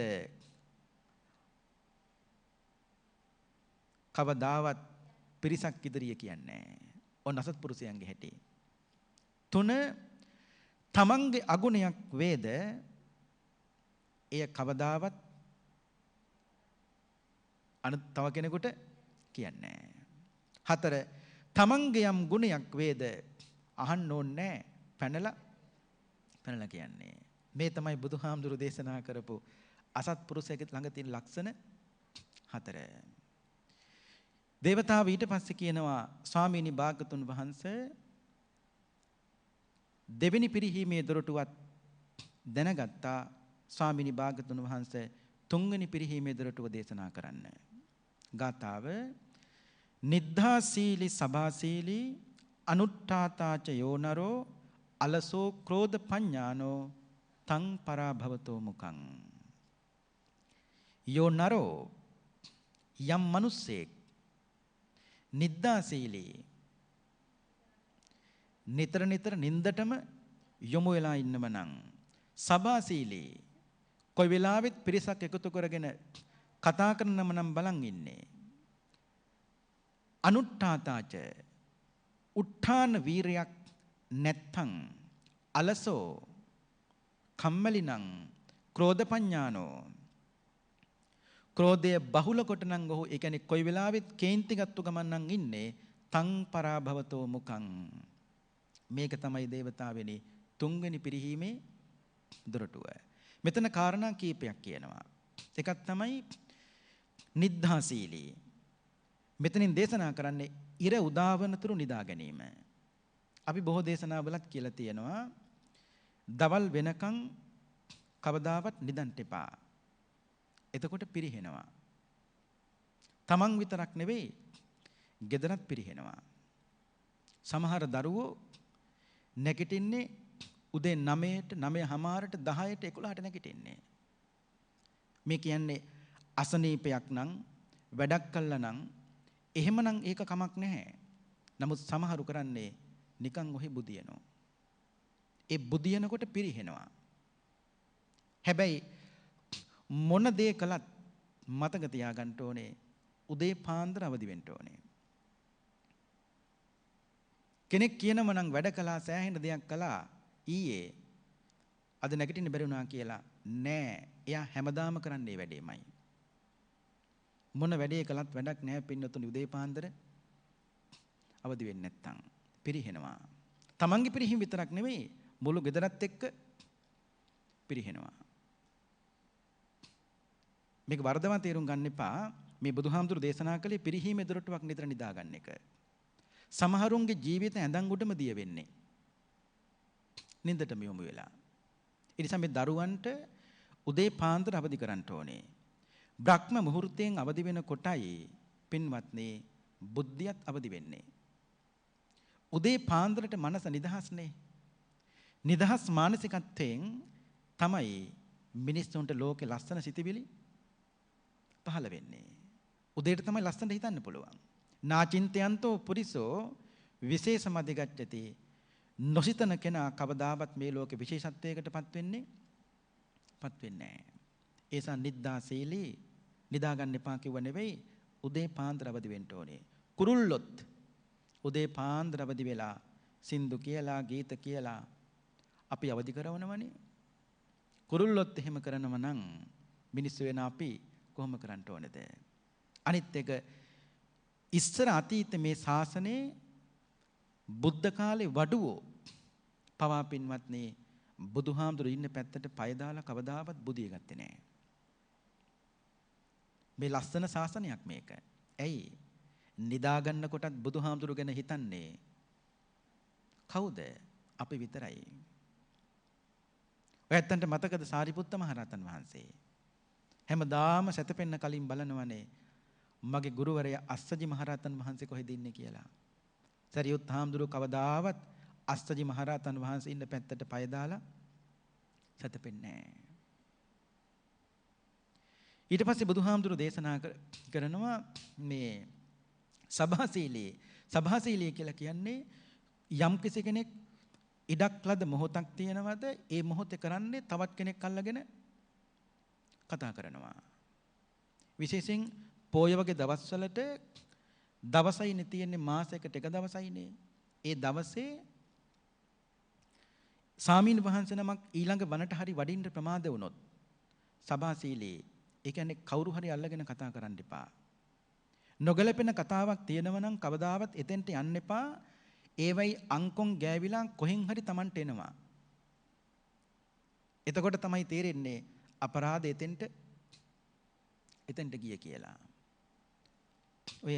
කවදාවත් පිරිසක් ඉදිරිය කියන්නේ ඔන්න අසත්පුරුෂයන්ගේ හැටි. 3. තමන්ගේ අගුණයක් වේද එය කවදාවත් අනිත් තව කෙනෙකුට කියන්නේ 4. තමන්ගේ යම් ගුණයක් වේද අහන්න ඕනේ පැනලා කියන්නේ. මේ තමයි බුදුහාමුදුරු දේශනා කරපු අසත්පුරුෂයෙක් ළඟ තියෙන ලක්ෂණ 4. දේවතාව ඊට පස්සේ කියනවා ස්වාමීනි භාගතුන් වහන්සේ දෙවෙනි පිරිහීමේ දොරටුවත් දැනගත්තා. ස්වාමීනි භාගතුන් වහන්සේ තුන්වෙනි පිරිහීමේ දොරටුව දේශනා කරන්න. ගාථාව නිද්ධාසීලි සභාසීලි අනුට්ඨාතාච යෝනරෝ අලසෝ ක්‍රෝධ පඤ්ඤානෝ තං පරාභවතෝ මුකං. යෝනරෝ යම් මිනිසෙක් නිද්දාසීලී නිතර නින්දටම යොමු වෙලා ඉන්නම නම් සභාසීලී කොයි වෙලාවෙත් පිරිසක් එකතු කරගෙන කතා කරනම නම් බලන් ඉන්නේ. අනුට්ඨාතාච උත්ථාන වීරයක් නැත්තම් අලසෝ කම්මැලි නම් ක්‍රෝධ පඤ්ඤානෝ ක්‍රෝධය බහුල කොට නම් ඔහු ඒ කියන්නේ කොයි වෙලාවෙත් කේන්ති ගත්තු ගමන් නම් ඉන්නේ තං පරාභවතෝ මුකං. මේක තමයි දේවතාවෙනි තුන්වෙනි පිරිහීමේ දොරටුව. මෙතන කාරණා කීපයක් කියනවා. එකක් තමයි නිද්ධාසීලී. මෙතනින් දේශනා කරන්නේ ඉර උදාවනතුරු නිදා ගැනීම. අපි බොහෝ දේශනාවලත් කියලා තියෙනවා දවල් වෙනකන් කවදාවත් නිදන්ට එපා. එතකොට පිරිහෙනවා. තමන් විතරක් නෙවෙයි ගෙදරත් පිරිහෙනවා. සමහර දරුවෝ නැගිටින්නේ උදේ 9ට 9:00ට 10ට 11ට නැගිටින්නේ. මේ කියන්නේ අසනීපයක් නම් වැඩක් කළා නම් එහෙමනම් ඒක කමක් නැහැ. නමුත් සමහරු කරන්නේ නිකන් ඔහි බුදියනවා. ඒ බුදියනකොට පිරිහෙනවා. හැබැයි මොන දේ කළත් මතක තියාගන්න ඕනේ උදේ පාන්දර අවදි වෙන්න ඕනේ. කෙනෙක් කියනම නම් වැඩ කළා සෑහෙන දෙයක් කළා ඊයේ අද නැගිටින්න බැරි වුණා කියලා නෑ. එයා හැමදාම කරන්නේ වැඩේමයි. මොන වැඩේ කළත් වැඩක් නෑ පින්නතුනි උදේ පාන්දර අවදි වෙන්නේ නැත්තම් පිරිහෙනවා. තමන්ගේ පිරිහීම විතරක් නෙවෙයි මුළු ගෙදරත් එක්ක පිරිහෙනවා. මේක වර්ධවා තේරුම් ගන්න එපා. මේ බුදුහාමුදුරු දේශනා කළේ පිරිහීමේ දොරටුවක් නිතර නිදා ගන්න එක. සමහරුන්ගේ ජීවිත ඇඳන් උඩම දිය වෙන්නේ. නින්දටම යොමු වෙලා. ඒ නිසා මේ දරුවන්ට උදේ පාන්දර අවදි කරන්න ඕනේ. බ්‍රහ්ම මුහුර්තයෙන් අවදි වෙන කොටයි පින්වත්නි බුද්ධියත් අවදි වෙන්නේ. උදේ පාන්දරට මනස නිදහස්නේ. නිදහස් මානසිකත්වයෙන් තමයි මිනිස්සුන්ට ලෝකේ ලස්සන සිතිවිලි පහළ වෙන්නේ. උදේට තමයි ලස්සනට හිතන්න පුළුවන්. නාචින්තයන්තෝ පුරිසෝ විශේෂමදිගච්ඡති. නොසිතන කෙනා කවදාවත් මේ ලෝකේ විශේෂත්වයකටපත් වෙන්නේ නැහැ. ඒසා නිද්දා සීලී නිදා ගන්න එපා කිව්ව නෙවෙයි උදේ පාන්දර අවදි වෙන්න ඕනේ. කුරුල්ලොත් උදේ පාන්දර අවදි වෙලා සින්දු කියලා ගීත කියලා අපි අවදි කරනවනේ. කුරුල්ලොත් එහෙම කරනව නම් මිනිස්සු වෙන අපි කොහොම කරන්න ඕනේද? අනිත් එක ඉස්සර අතීත මේ ශාසනයේ බුද්ධ කාලේ වඩුවෝ පවා පින්වත්නි බුදුහාමුදුරු ඉන්න පැත්තට පය දාලා කවදාවත් බුදිය ගත්තේ නැහැ. මේ ලස්සන ශාසනයක් මේක. ඇයි? නිදා ගන්න කොටත් බුදුහාමුදුරු ගැන හිතන්නේ කවුද? අපි විතරයි. ඔයත්තන්ට මතකද සාරිපුත්ත මහරහතන් වහන්සේ? හැමදාම සැතපෙන්න කලින් බලනවනේ මගේ ගුරුවරයා අස්සජි මහරහතන් වහන්සේ කොහෙද ඉන්නේ කියලා. සරියුත් හාමුදුරුවෝ කවදාවත් අස්සජි මහරහතන් වහන්සේ ඉන්න පැත්තට පය දාලා සැතපෙන්නේ නැහැ. ඊට පස්සේ බුදුහාමුදුරුවෝ දේශනා කරනවා මේ සභාශීලී කියලා කියන්නේ යම් කෙනෙක් ඉඩක් ලද මොහොතක් තියෙනවද ඒ මොහොතේ කරන්නේ තවත් කෙනෙක් අල්ලගෙන කතා කරනවා. විශේෂයෙන් පොය වගේ දවස්වලට දවසයිනේ තියෙන්නේ මාසයකට එක දවසයිනේ. ඒ දවසේ සාමීන් වහන්සේ නමක් ඊළඟ වනට හරි වඩින්න ප්‍රමාද වුණොත් සභාශීලී ඒ කියන්නේ කවුරු හරි අල්ලගෙන කතා කරන්න එපා. නොගැලපෙන කතාවක් තියෙනවා නම් කවදාවත් එතෙන්ට යන්න එපා. ඒවයි අංකොන් ගෑවිලා කොහෙන් හරි Tamanට එනවා. එතකොට තමයි තේරෙන්නේ අපරාධ එතෙන්ට ගිය කියලා. ඔය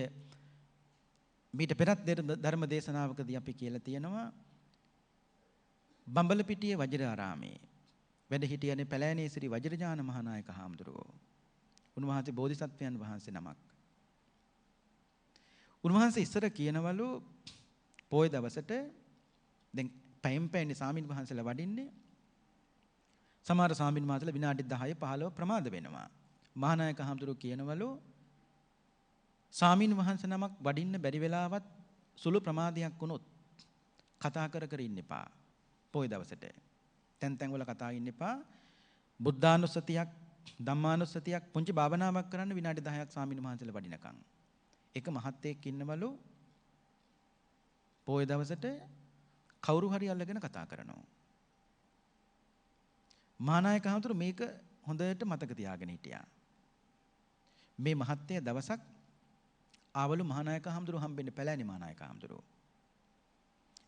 මීට පෙරත් ධර්ම දේශනාවකදී අපි කියලා තියෙනවා බඹලපිටියේ වජිරාරාමේ වැඩ හිටියනේ පැලෑනේ ශ්‍රී වජිරජාන මහානායක හාමුදුරුවෝ. උන්වහන්සේ බෝධිසත්වයන් වහන්සේ නමක්. උන්වහන්සේ ඉස්සර කියනවලු පොය දවසට දැන් පැයෙන් සාමින් වහන්සේලා වඩින්නේ සමහර සාමින් වහන්සේලා විනාඩි 10 15 ප්‍රමාද වෙනවා. මහානායක හාමුදුරුවෝ කියනවලු සාමින් වහන්සේ නමක් වඩින්න බැරි වෙලාවත් සුළු ප්‍රමාදයක් වුණොත් කතා කර ඉන්න එපා. පොය දවසට තැන් වල කතා ඉන්න එපා. බුද්ධානුස්සතියක් ධම්මානුස්සතියක් පුංචි භාවනාවක් කරන්න විනාඩි 10ක් සාමින් වහන්සේලා වඩිනකන්. එක මහත්තයෙක් ඉන්නවලු පොය දවසට කවුරු හරි අල්ලගෙන කතා කරනවා. මහානායක හාමුදුරුවෝ මේක හොඳට මතක තියාගෙන හිටියා. මේ මහත්තයා දවසක් ආවලු මහානායක හාමුදුරුවෝ හම්බෙන්නේ පැලෑනේ මහානායක හාමුදුරුවෝ.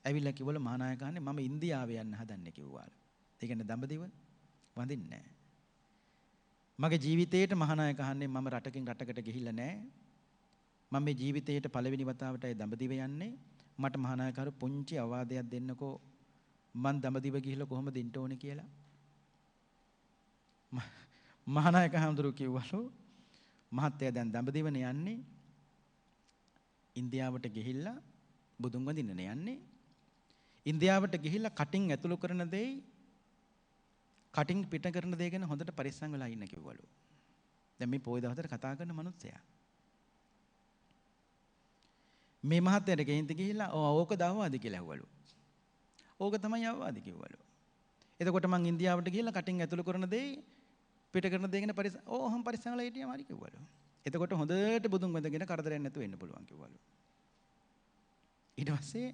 ඇවිල්ලා කිව්වලු මහානායක හාන්නේ මම ඉන්දියාවේ යන්න හදන්නේ කිව්වාලු. ඒ කියන්නේ දඹදිව වඳින්නේ නැහැ. මගේ ජීවිතේට මහානායක හාන්නේ මම රටකින් රටකට ගිහිල්ලා නැහැ. මම මේ ජීවිතේට පළවෙනි වතාවටයි දඹදිව යන්නේ. මට මහානායකරු පුංචි අවවාදයක් දෙන්නකෝ මං දඹදිව ගිහිල්ලා කොහොමද ඉන්න ඕනේ කියලා. මහානායක හාමුදුරුවෝ කිව්වලු මහත්තයා දැන් දඹදිවනේ යන්නේ ඉන්දියාවට ගිහිල්ලා බුදුන් වඳින්නනේ යන්නේ. ඉන්දියාවට ගිහිල්ලා කටින් ඇතුළු කරන දෙයි කටින් පිට කරන දේ ගැන හොඳට පරිස්සම් වෙලා ඉන්න කිව්වලු. දැන් මේ පොයි දවසට කතා කරන මිනිස්සයා මේ මහත්තයාට ගෙහින්ද ගිහිල්ලා ඕක දවවාද කියලා ඇහුවලු. ඕක තමයි අවවාද කිව්වලු. එතකොට මං ඉන්දියාවට ගිහිල්ලා කටින් ඇතුළු කරන දෙයි පිට කරන දේ ගැන ඕහම් පරිස්සම් වෙලා හිටියාම හරි කිව්වලු. එතකොට හොඳට බුදුන් වඳගෙන කරදරයක් නැතුව ඉන්න පුළුවන් කිව්වලු. ඊට පස්සේ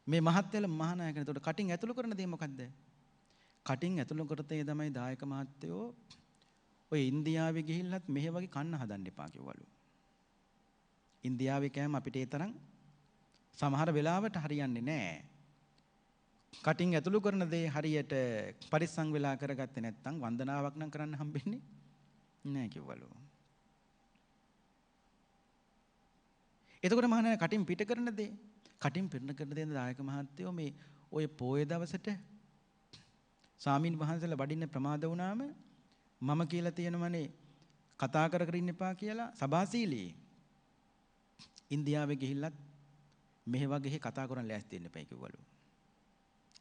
මේ මහත්යල මහානායකන එතකොට කටින් ඇතුළු කරන දේ මොකද්ද? කටින් ඇතුළු කරතේ තමයි දායක මහත්තයෝ ඔය ඉන්දියාවේ ගිහිල්ලත් මෙහෙ වගේ කන්න හදන්න එපා කිව්වලු. ඉන්දියාවේ කෑම අපිට ඒ තරම් සමහර වෙලාවට හරියන්නේ නැහැ. කටින් ඇතුළු කරන දේ හරියට පරිස්සම් වෙලා කරගත්තේ නැත්නම් වන්දනාවක් නම් කරන්න හම්බෙන්නේ නැහැ කිව්වලු. එතකොට මහානායක කටින් පිට කරන දේ කටින් පිට කරන දේ දායක මහත්තයෝ මේ ඔය පොයේ දවසට ස්වාමීන් වහන්සේලා වඩින්න ප්‍රමාද වුණාම මම කියලා තියෙනවනේ කතා කර කර ඉන්න එපා කියලා සභාශීලී ඉන්දියාවේ ගිහිල්ලත් මෙහෙ වගේ කතා කරන් ලෑස්ති වෙන්න එපා කිව්වලු.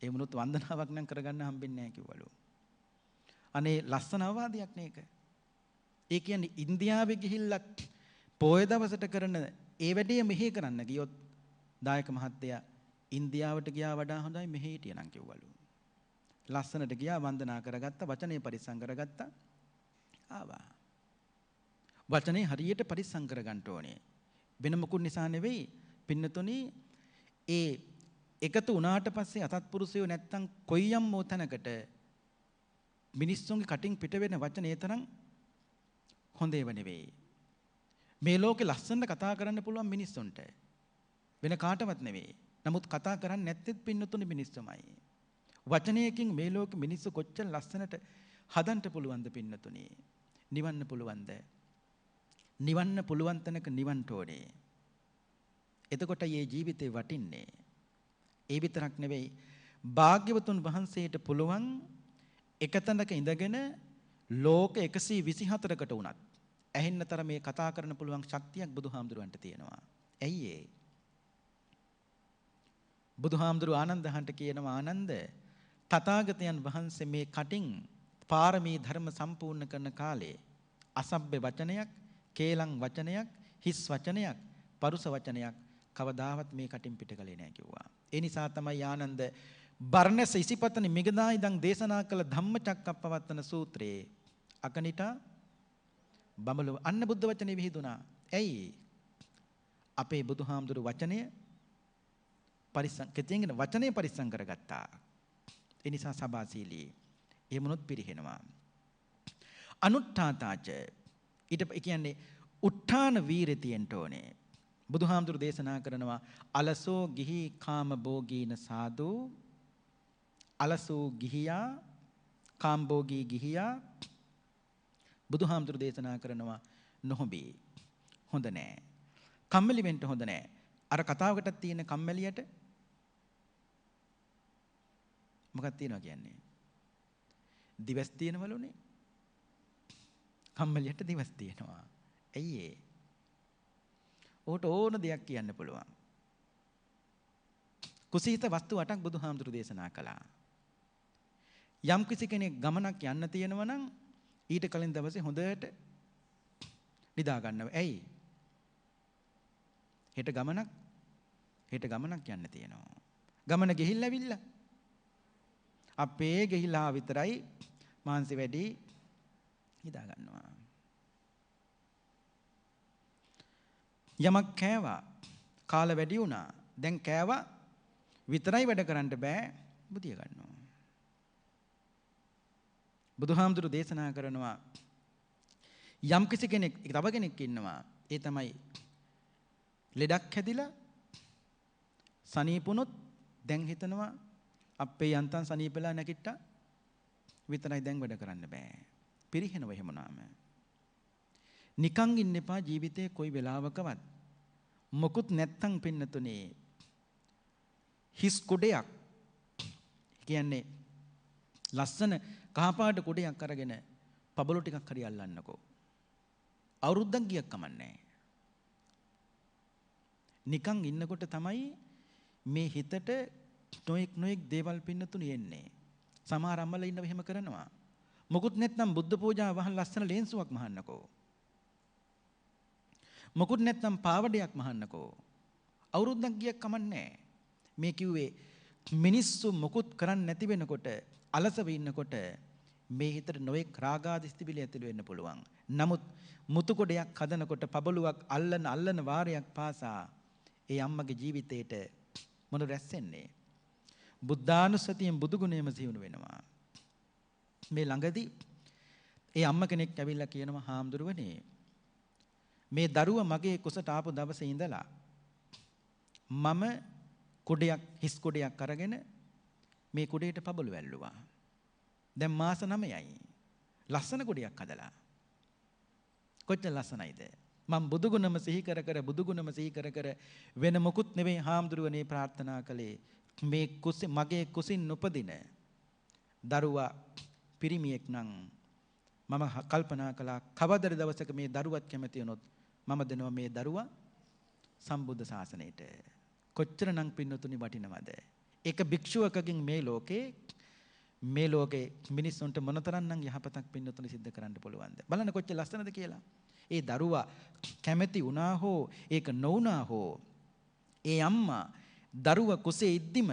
ඒ වුණොත් වන්දනාවක් නම් කරගන්න හම්බෙන්නේ නැහැ කිව්වලු. අනේ ලස්සන අවවාදයක් නේක. ඒ කියන්නේ ඉන්දියාවේ ගිහිල්ලත් පොයේ දවසට කරන ඒ වැඩේ මෙහෙ කරන්න ගියොත් දායක මහත්තයා ඉන්දියාවට ගියා වඩා හොඳයි මෙහෙ හිටියනම් කිව්වලු. ලස්සනට ගියා වන්දනා කරගත්තා වචනේ පරිස්සම් කරගත්තා ආවා. වචනේ හරියට පරිස්සම් කරගන්න ඕනේ. වෙන මොකුත් නිසා නෙවෙයි පින්නතුනි ඒ එකතු වුණාට පස්සේ අසත්පුරුෂයෝ නැත්තම් කොයියම් මොතනකට මිනිස්සුන්ගේ කටින් පිට වෙන වචන ඒ තරම් හොඳ ඒවා නෙවෙයි. මේ ලෝකේ ලස්සනට කතා කරන්න පුළුවන් මිනිස්සුන්ට වෙන කාටවත් නෙවෙයි. නමුත් කතා කරන්නේ නැත්තේත් පින්නතුනි මිනිස්සුමයි. වචනයකින් මේ ලෝකෙ මිනිස්සු කොච්චර ලස්සනට හදන්න පුළුවන්ද පින්නතුනි? නිවන්න පුළුවන්ද? නිවන්න පුළුවන් තැනක නිවන්න ඕනේ. එතකොට මේ ජීවිතේ වටින්නේ. ඒ විතරක් නෙවෙයි භාග්‍යවතුන් වහන්සේට පුළුවන් එකතැනක ඉඳගෙන ලෝක 124කට උනත් ඇහෙන්නතර මේ කතා කරන්න පුළුවන් ශක්තියක් බුදුහාමුදුරන්ට තියෙනවා. ඇයි ඒ? බුදුහාමුදුරු ආනන්දහන්ට කියනවා ආනන්ද තථාගතයන් වහන්සේ මේ කටින් පාරමී ධර්ම සම්පූර්ණ කරන කාලේ අසභ්‍ය වචනයක්, කේලම් වචනයක්, හිස් වචනයක්, පරුස වචනයක් කවදාවත් මේ කටින් පිට කළේ නැහැ කිව්වා. ඒ නිසා තමයි ආනන්ද බර්ණස ඉසිපතන මිගදා ඉඳන් දේශනා කළ ධම්මචක්කප්පවත්තන සූත්‍රයේ අකනිටා බඹලව අන්න බුද්ධ වචනේ විහිදුනා. ඇයි? අපේ බුදුහාමුදුරු වචනය පරිස්සම් කෙතෙන්ගෙන වචනේ පරිස්සම් කරගත්තා. ඒ නිසා සබාසීලී එහෙමනොත් පිරිහෙනවා. අනුත්ථාතාච ඊට කියන්නේ උත්ථාන වීරිය තියෙන්න ඕනේ. බුදුහාමුදුරු දේශනා කරනවා අලසෝ ගිහි කාම භෝගීන සාදු අලසෝ ගිහියා කාම භෝගී ගිහියා බුදුහාමුදුරු දේශනා කරනවා නොහොබී හොඳ නෑ. කම්මැලි වෙන්න හොඳ නෑ. අර කතාවකටත් තියෙන කම්මැලියට මොකක්ද තියෙනවා කියන්නේ? දිවස් තියෙනවලුනේ. කම්මැලියට දිවස් තියෙනවා. ඇයි ඒ? ඕට ඕන දෙයක් කියන්න පුළුවන්. කුසීත වස්තු 8ක් බුදුහාමුදුරු දේශනා කළා. යම් කිසි කෙනෙක් ගමනක් යන්න තියෙනවා නම් ඊට කලින් දවසේ හොඳට නිදා ගන්නවා. ඇයි? හෙට ගමනක් යන්න තියෙනවා. ගමන ගිහිල්ලා ඇවිල්ලා අපේ ගිහිලා විතරයි මාංශ වැඩි නිදා ගන්නවා. යමක් කෑවා කාල වැඩි වුණා. දැන් කෑවා විතරයි වැඩ කරන්න බෑ බුදිය ගන්නවා. බුදුහාමුදුරු දේශනා කරනවා යම් කිසි කෙනෙක් තව කෙනෙක් ඉන්නවා. ඒ තමයි ලෙඩක් හැදිලා සනීපුනොත් දැන් හිතනවා අපේ යන්තම් සනීපලා නැකිට්ටා විතරයි දැන් වැඩ කරන්න බෑ. පිරිහෙනව එහෙමනාම. නිකන් ඉන්න එපා ජීවිතේ කොයි වෙලාවකවත්. මොකුත් නැත්තම් පින්නතුනේ හිස් කුඩයක් කියන්නේ ලස්සන කහපාට කුඩයක් අරගෙන පබළු ටිකක් හරි අල්ලන්නකෝ. අවුරුද්දක් ගියක් කමන්නේ. නිකන් ඉන්නකොට තමයි මේ හිතට නොඑක් දේවල් පින්නතුනේ එන්නේ. සමහර අම්මලා ඉන්නව එහෙම කරනවා. මොකුත් නැත්නම් බුද්ධ පූජාව වහන් ලස්සන ලේන්සුවක් මහන්නකෝ. මොකුත් නැත්නම් පාවඩයක් මහන්නකෝ. අවුරුද්දක් ගියක් කමන්නේ. මේ කිව්වේ මිනිස්සු මොකුත් කරන්නේ නැති වෙනකොට අලසව ඉන්නකොට මේ හිතට නොඑක් රාගාදී ස්තිබිලි ඇතුළු වෙන්න පුළුවන්. නමුත් මුතු කොටයක් හදනකොට පබළුවක් අල්ලන වාරයක් පාසා ඒ අම්මගේ ජීවිතේට මොන රැස් වෙන්නේ? බුද්ධානුස්සතියෙන් බුදු ගුණයම සිහිනු වෙනවා. මේ ළඟදී ඒ අම්ම කෙනෙක් ඇවිල්ලා කියනවා හාමුදුරුවනේ මේ දරුවා මගේ කුසට ආපු දවසේ ඉඳලා මම කුඩයක් හිස් කුඩයක් අරගෙන මේ කුඩේට පබළු වැල්ලුවා. දැන් මාස 9යි. ලස්සන කුඩයක් හදලා. කොච්චර ලස්සනයිද? මම බුදුගුණම සිහි කර කර බුදුගුණම සිහි කර කර වෙන මොකුත් නෙවෙයි හාමුදුරුවනේ ප්‍රාර්ථනා කළේ මේ මගේ කුසින් උපදින දරුවා පිරිමියෙක් නම් මම කල්පනා කළා කවදද දවසක මේ දරුවත් කැමති වුණොත් මම දෙනවා මේ දරුවා සම්බුද්ධ ශාසනයට. කොච්චරනම් පින්නතුනි වටිනවද? එක භික්ෂුවකකින් මේ ලෝකේ මිනිස්සුන්ට මොනතරම්නම් යහපතක් පින්නතුනි සිද්ධ කරන්න පුළුවන්ද? බලන්න කොච්චර ලස්සනද කියලා. ඒ දරුවා කැමති වුණා හෝ ඒක නොවුණා හෝ ඒ අම්මා දරුවා කුසේ ඉද්දිම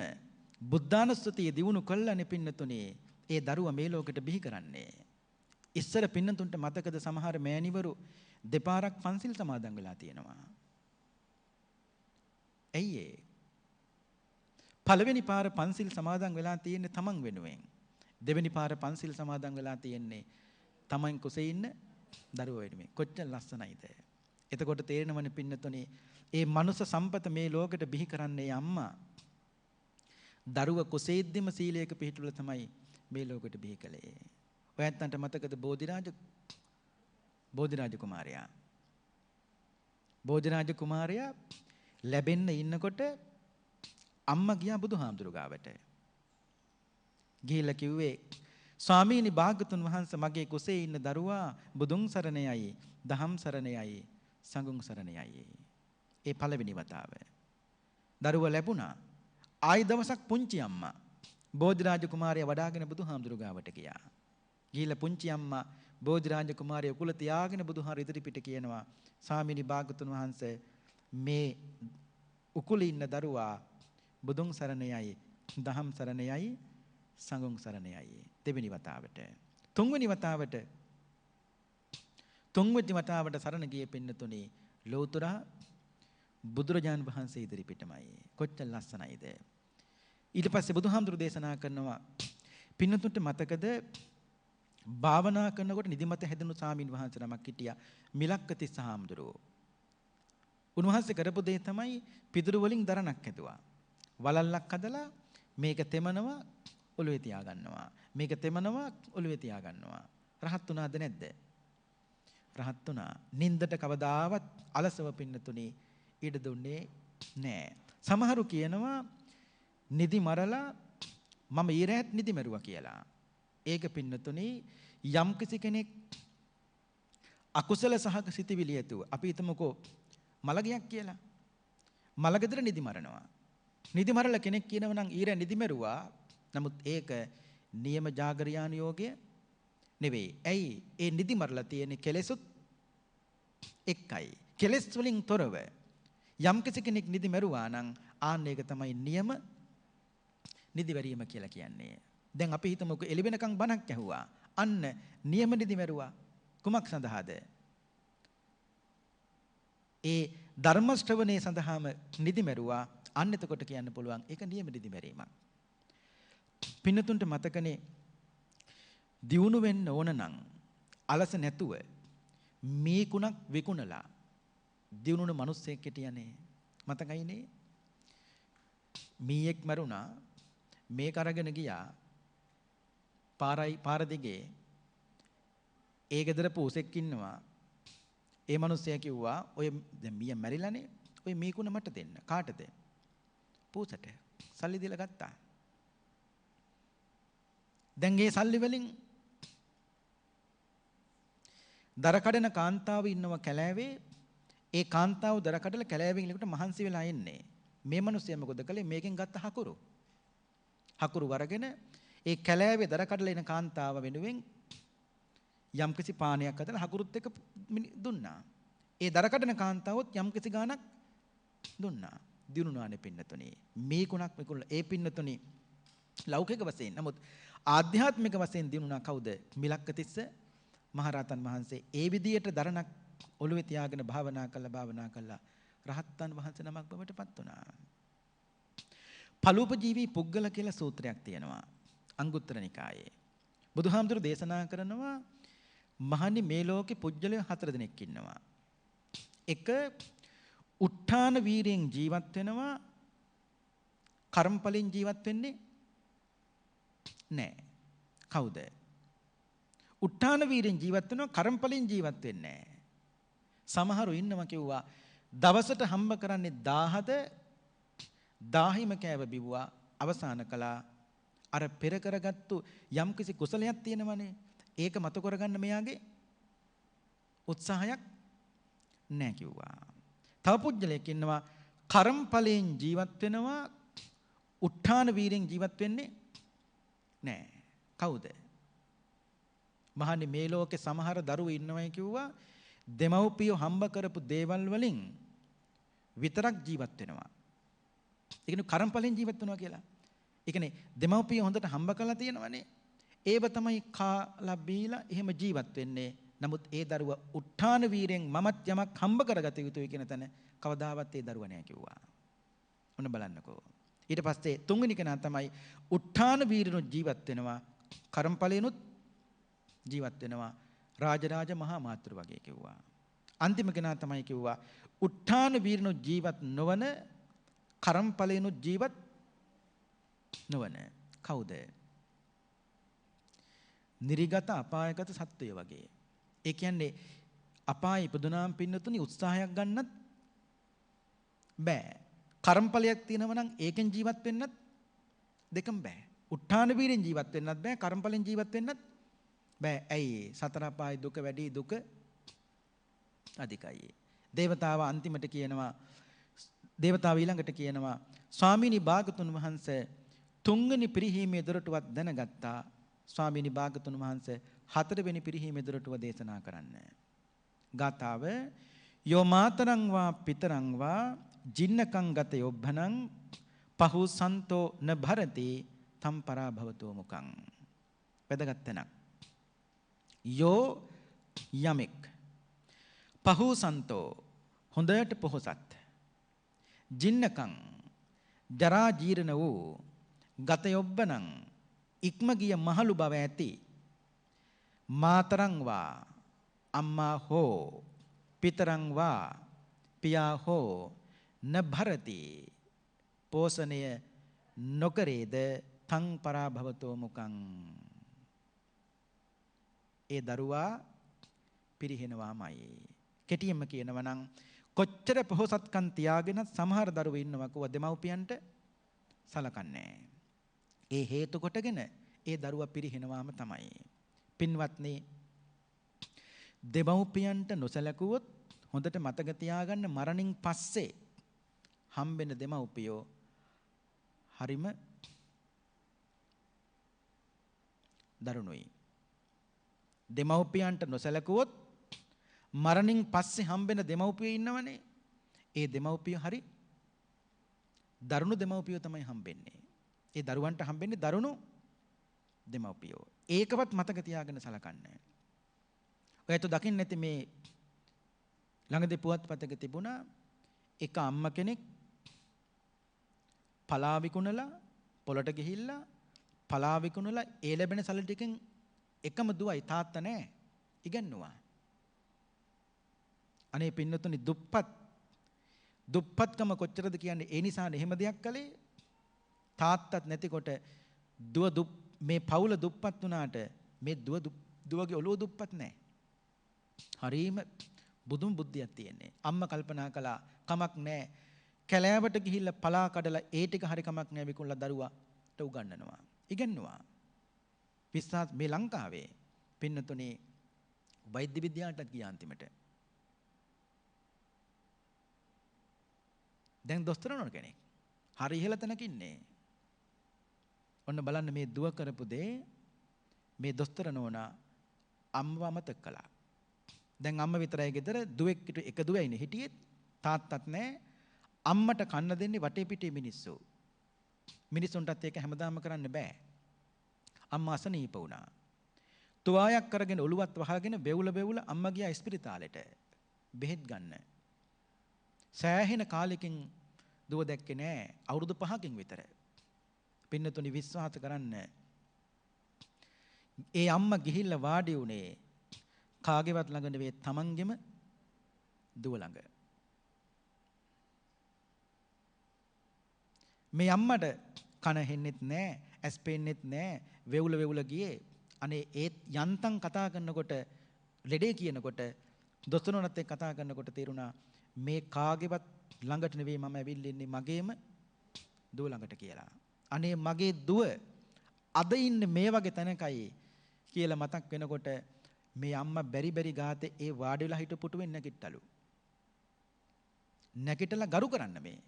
බුද්ධානුස්සතිය දිනු කළානේ පින්නතුනි. ඒ දරුවා මේ ලෝකෙට බිහි කරන්නේ. ඉස්සර පින්නතුන්ට මතකද සමහර මෑණිවරු දෙපාරක් පන්සිල් සමාදන් වෙලා තියෙනවා. ඇයි ඒ? පළවෙනි පාර පන්සිල් සමාදන් වෙලා තියෙන්නේ තමන් වෙනුවෙන්. දෙවෙනි පාර පන්සිල් සමාදන් වෙලා තියෙන්නේ තමන් කුසේ ඉන්න දරුවෝ වෙනුවෙන්. කොච්චර ලස්සනයිද? එතකොට තේරෙනවනේ පින්නතුනේ ඒ මනුස්ස සම්පත මේ ලෝකෙට බිහි කරන්නේ අම්මා. දරුවා කුසේ ඉද්දිම සීලයක පිහිටුවලා තමයි මේ ලෝකෙට බිහි කළේ. ඔයයන්ට මතකද බෝධිරාජ කුමාරයා ලැබෙන්න ඉන්නකොට අම්මා ගියා බුදුහාමුදුරු ගාවට. ගිහිල්ලා කිව්වේ ස්වාමීනි භාග්‍යතුන් වහන්සේ මගේ කුසේ ඉන්න දරුවා බුදුන් සරණයයි, දහම් සරණයයි, සංඝුන් සරණයයි. ඒ පළවෙනි වතාව. දරුවා ලැබුණා. ආයි දවසක් පුංචි අම්මා බෝධිරාජ කුමාරයා වඩාගෙන බුදුහාමුදුරු ගාවට ගියා. ගිහිල්ලා පුංචි අම්මා බෝධිරාජ කුමාරයා උකුල තියාගෙන බුදුහාර ඉදිරි පිට කියනවා ස්වාමීනි භාග්‍යතුන් වහන්සේ මේ උකුල ඉන්න දරුවා බුදුන් සරණයයි, දහම් සරණයයි, සංඝුන් සරණයයි. දෙවෙනි වතාවට. තුන්වෙනි වතාවට සරණ ගියේ පින්නතුනේ ලෝතර බුදුරජාන් වහන්සේ ඉදිරි පිටමයි. කොච්චර ලස්සනයිද? ඊට පස්සේ බුදුහාමුදුරු දේශනා කරනවා පින්නතුන්ට මතකද භාවනා කරනකොට නිදිමත හැදෙනු ස්වාමීන් වහන්සේ නමක් හිටියා මිලක්කතිස්ස හාමුදුරුවෝ. උන්වහන්සේ කරපු දේ තමයි පිදුරු වලින් දරණක් හැදුවා. වලල්ලක් හදලා මේක තෙමනවා ඔළුවේ තියා ගන්නවා. මේක තෙමනවා ඔළුවේ තියා ගන්නවා. රහත් උනාද නැද්ද? රහත් උනා. නින්දට කවදාවත් අලසව පින්නතුණි ඉඩ දුන්නේ නැහැ. සමහරු කියනවා නිදි මරලා මම ඊරෑත් නිදි මරුවා කියලා. ඒක පින්නතුණි යම් කිසි කෙනෙක් අකුසල සහග සිටිවිලි ඇතුව අපි හිතමුකෝ මලගයක් කියලා. මලගෙදර නිදි මරනවා. නිදි මරලා කෙනෙක් කියනවා නම් ඊරෑ නිදි මරුවා. නමුත් ඒක නියම ජාගරියාන යෝගය නෙවෙයි. ඇයි? ඒ නිදි මරලා තියෙන කෙලෙසුත් එක්කයි. කෙලෙස් වලින් තොරව යම් කිසි කෙනෙක් නිදි මරුවා නම් ආන්න ඒක තමයි නියම නිදි වැරීම කියලා කියන්නේ. දැන් අපි හිතමුකෝ එළි වෙනකන් බණක් ඇහුවා. අන්න නියම නිදි මරුවා. කුමක් සඳහාද? ඒ ධර්ම ශ්‍රවණයේ සඳහාම නිදි මරුවා. අන්න එතකොට කියන්න පුළුවන් ඒක නියම නිදි මරීමක්. පින්නතුන්ට මතකනේ දියුණු වෙන්න ඕන නම් අලස නැතුව මේකුණක් විකුණලා දියුණුන මිනිස්සෙක් හිටියනේ. මතකයිනේ? මීයක් මරුණා. මේක අරගෙන ගියා පාර දිගේ. ඒ ගෙදර පූසෙක් ඉන්නවා. ඒ මිනිස්සයා කිව්වා ඔය දැන් මීයා මැරිලානේ. ඔය මේකුණ මට දෙන්න. කාටද? පූසට. සල්ලි දීලා ගත්තා. දැන් ඒ සල්ලි වලින් දර කඩන කාන්තාව ඉන්නවා කැලෑවේ. ඒ කාන්තාව දර කඩලා කැලෑවෙන් ඉලකට මහන්සි වෙලා එන්නේ. මේ මිනිස්සයා මොකද කළේ? මේකෙන් ගත්ත හකුරු වරගෙන ඒ කැලෑවේ දර කඩලා එන කාන්තාව වෙනුවෙන් යම්කිසි පානයක් හදලා හකුරුත් එක්ක දුන්නා. ඒ දර කඩන කාන්තාවොත් යම්කිසි ගාණක් දුන්නා. දිනුනානේ පින්නතුනේ. මේ කුණක් මේකුණ ඒ පින්නතුනේ ලෞකික වශයෙන්. නමුත් ආධ්‍යාත්මික වශයෙන් දිනුනා කවුද? මිලක්කතිස්ස මහරහතන් වහන්සේ. ඒ විදියට දරණක් ඔළුවේ තියාගෙන භාවනා කළා රහතන් වහන්සේ නමක් බවට පත් වුණා. පලූපජීවී පුද්ගල කියලා සූත්‍රයක් තියෙනවා අංගුත්තර නිකායේ. බුදුහාමුදුරු දේශනා කරනවා මහනි මේ ලෝකේ පුජ්‍යලයෝ 4 දෙනෙක් ඉන්නවා. එක උත්ථාන වීරයෙන් ජීවත් වෙනවා කර්මඵලෙන් ජීවත් වෙන්නේ නැහැ. කවුද? උත්ථාන වීරයෙන් ජීවත් වෙනවා කර්මඵලෙන් ජීවත් වෙන්නේ නැහැ. සමහරු ඉන්නවා කිව්වා දවසට හම්බ කරන්නේ 1000ද 1000ම කෑව බිව්වා අවසාන කළා අර පෙර කරගත්තු යම්කිසි කුසලයක් තියෙනවනේ ඒක මත කරගන්න මෙයාගේ උත්සාහයක් නැහැ කිව්වා. තව පුජ්‍යලයක් ඉන්නවා කර්මඵලයෙන් ජීවත් වෙනවා උත්ථාන වීරයෙන් ජීවත් වෙන්නේ නැහැ. කවුද? මහන්නේ මේ ලෝකේ සමහර දරුවෝ ඉන්නවයි කිව්වා දෙමව්පියෝ හම්බ කරපු දේවල් වලින් විතරක් ජීවත් වෙනවා. ඒ කියන්නේ කර්මඵලෙන් ජීවත් වෙනවා කියලා. ඒ කියන්නේ දෙමව්පියෝ හොඳට හම්බ කරලා තියෙනවනේ. ඒව තමයි කාලා බීලා එහෙම ජීවත් වෙන්නේ. නමුත් ඒ දරුවා උත්ථාන වීරයෙන් මමත් යමක් හම්බ කරගත යුතුයි කියන තැන කවදාවත් ඒ දරුවා නෑ කිව්වා. ඔන්න බලන්නකෝ. ඊට පස්සේ තුන්වෙනි කෙනා තමයි උත්ථාන වීරනුත් ජීවත් වෙනවා කර්මඵලෙනුත් ජීවත් වෙනවා රාජරාජ මහා මාතෘ වගේ කිව්වා. අන්තිම කෙනා තමයි කිව්වා උත්ථාන වීරනුත් ජීවත් නොවන කර්මඵලෙනුත් ජීවත් නොවන කවුද? නිරිගත අපායගත සත්වය වගේ. ඒ කියන්නේ අපාය ඉපදුනාම පින්නතුනි උත්සාහයක් ගන්නත් බෑ. කර්මඵලයක් තියෙනවා නම් ඒකෙන් ජීවත් වෙන්නත් දෙකම බෑ. උත්ථාන වීරෙන් ජීවත් වෙන්නත් බෑ කර්මඵලෙන් ජීවත් වෙන්නත් බෑ. ඇයි? සතර අපාය දුක වැඩි දුක අධිකයි. දේවතාව අන්තිමට කියනවා දේවතාව ඊළඟට කියනවා ස්වාමීනි භාගතුන් වහන්සේ තුන්වෙනි පිරිහීමේ දොරටුවක් දැනගත්තා. ස්වාමීනි භාගතුන් වහන්සේ හතරවෙනි පිරිහීමේ දොරටුව දේශනා කරන්න. ගාතාව යෝ මාතරං වා පිතරං වා ජින්නකං ගත යොබ්බනං පහු සන්තෝ න භරති තම් පරාභවතෝ මුකං. වැදගත් තැනක්. යෝ යමෙක් පහු සන්තෝ හොඳට පොහොසත් ජින්නකං ජරා ජීර්ණ වූ ගත යොබ්බනං ඉක්ම ගිය මහලු බව ඇති මාතරං වා අම්මා හෝ පිතරං වා පියා හෝ න භරති පෝෂණය නොකරේද තං පරාභවතෝ මුකං. ඒ දරුවා පිරිහෙනවාමයි. කෙටියෙන්ම කියනවා නම් කොච්චර පොහොසත්කම් තියාගෙන සමහර දරුවෝ ඉන්නවා කව දෙමව්පියන්ට සලකන්නේ. ඒ හේතු කොටගෙන ඒ දරුවා පිරිහෙනවාම තමයි. පින්වත්නි දෙමව්පියන්ට නොසලකුවොත් හොඳට මතක තියාගන්න මරණින් පස්සේ හම්බෙන දෙමව්පියෝ හරිම දරුණුයි. දෙමව්පියන්ට නොසලකුවොත් මරණින් පස්සේ හම්බෙන දෙමව්පියෝ ඉන්නවනේ. ඒ දෙමව්පියෝ හරි දරුණු දෙමව්පියෝ තමයි හම්බෙන්නේ. ඒ දරුවන්ට හම්බෙන්නේ දරුණු දෙමව්පියෝ. ඒකවත් මතක තියාගෙන සලකන්න. ඔයත් දකින්න නැති මේ ළඟදී පුවත්පතක තිබුණා එක අම්ම කෙනෙක් පලා විකුණලා පොළට ගිහිල්ලා පලා විකුණලා ඒ ලැබෙන සල්ලි ටිකෙන් එකම දුවයි තාත්තා නැහැ ඉගෙනුවා. අනේ පින්නතුනි දුප්පත්කම කොච්චරද කියන්නේ ඒ නිසානේ එහෙම දෙයක් කළේ. තාත්තත් නැතිකොට මේ පවුල දුප්පත් වුණාට මේ දුවගේ ඔළුව දුප්පත් නැහැ. හරීම බුදුන් බුද්ධියක් තියෙන්නේ. අම්මා කල්පනා කළා කමක් නැහැ. කැලෑවට ගිහිල්ලා පලා කඩලා ඒ ටික හරි කමක් නැහැ විකුණලා දරුවාට උගන්වනවා. ඉගෙනුවා. විශ්වාස මේ ලංකාවේ පින්නතුනේ වෛද්‍ය විද්‍යාවටත් ගියා අන්තිමට. දැන් දොස්තර නෝන කෙනෙක්. හරි ඉහළ තැනක ඉන්නේ. ඔන්න බලන්න මේ දුව කරපු දේ මේ දොස්තර නෝනා අම්මව අමතක කළා. දැන් අම්ම විතරයි ගෙදර දුවෙක් එක දුවයිනේ හිටියෙත් තාත්තත් නැහැ. අම්මට කන්න දෙන්නේ වටේ පිටේ මිනිස්සු. මිනිස්සුන්ටත් ඒක හැමදාම කරන්න බෑ. අම්මා අසනීප වුණා. තුවායක් කරගෙන ඔළුවත් වහගෙන බෙවුල අම්මා ගියා ස්පිරිතාලෙට බෙහෙත් ගන්න. සෑහෙන කාලෙකින් දුව දැක්කේ නෑ. අවුරුදු 5කින් විතර. පින්නතුනි විශ්වාස කරන්න. ඒ අම්මා ගිහිල්ලා වාඩි උනේ කාගේවත් ළඟ නෙවෙයි තමන්ගෙම දුව ළඟ. මේ අම්මට කන හෙන්නෙත් නැහැ, ඇස් පේන්නෙත් නැහැ, වෙවුල ගියේ. අනේ ඒත් යන්තම් කතා කරනකොට ලෙඩේ කියනකොට දොස්තරණත් එක්ක කතා කරනකොට තේරුණා මේ කාගේවත් ළඟට නෙවෙයි මම ඇවිල්ලා ඉන්නේ මගේම දුව ළඟට කියලා. අනේ මගේ දුව අද ඉන්නේ මේ වගේ තැනකයි කියලා මතක් වෙනකොට මේ අම්මා බැරි ගාතේ ඒ වාඩි වෙලා හිටපු පුටුවෙන් නැගිට්ටලු. නැගිටලා ගරු කරන්න මේ.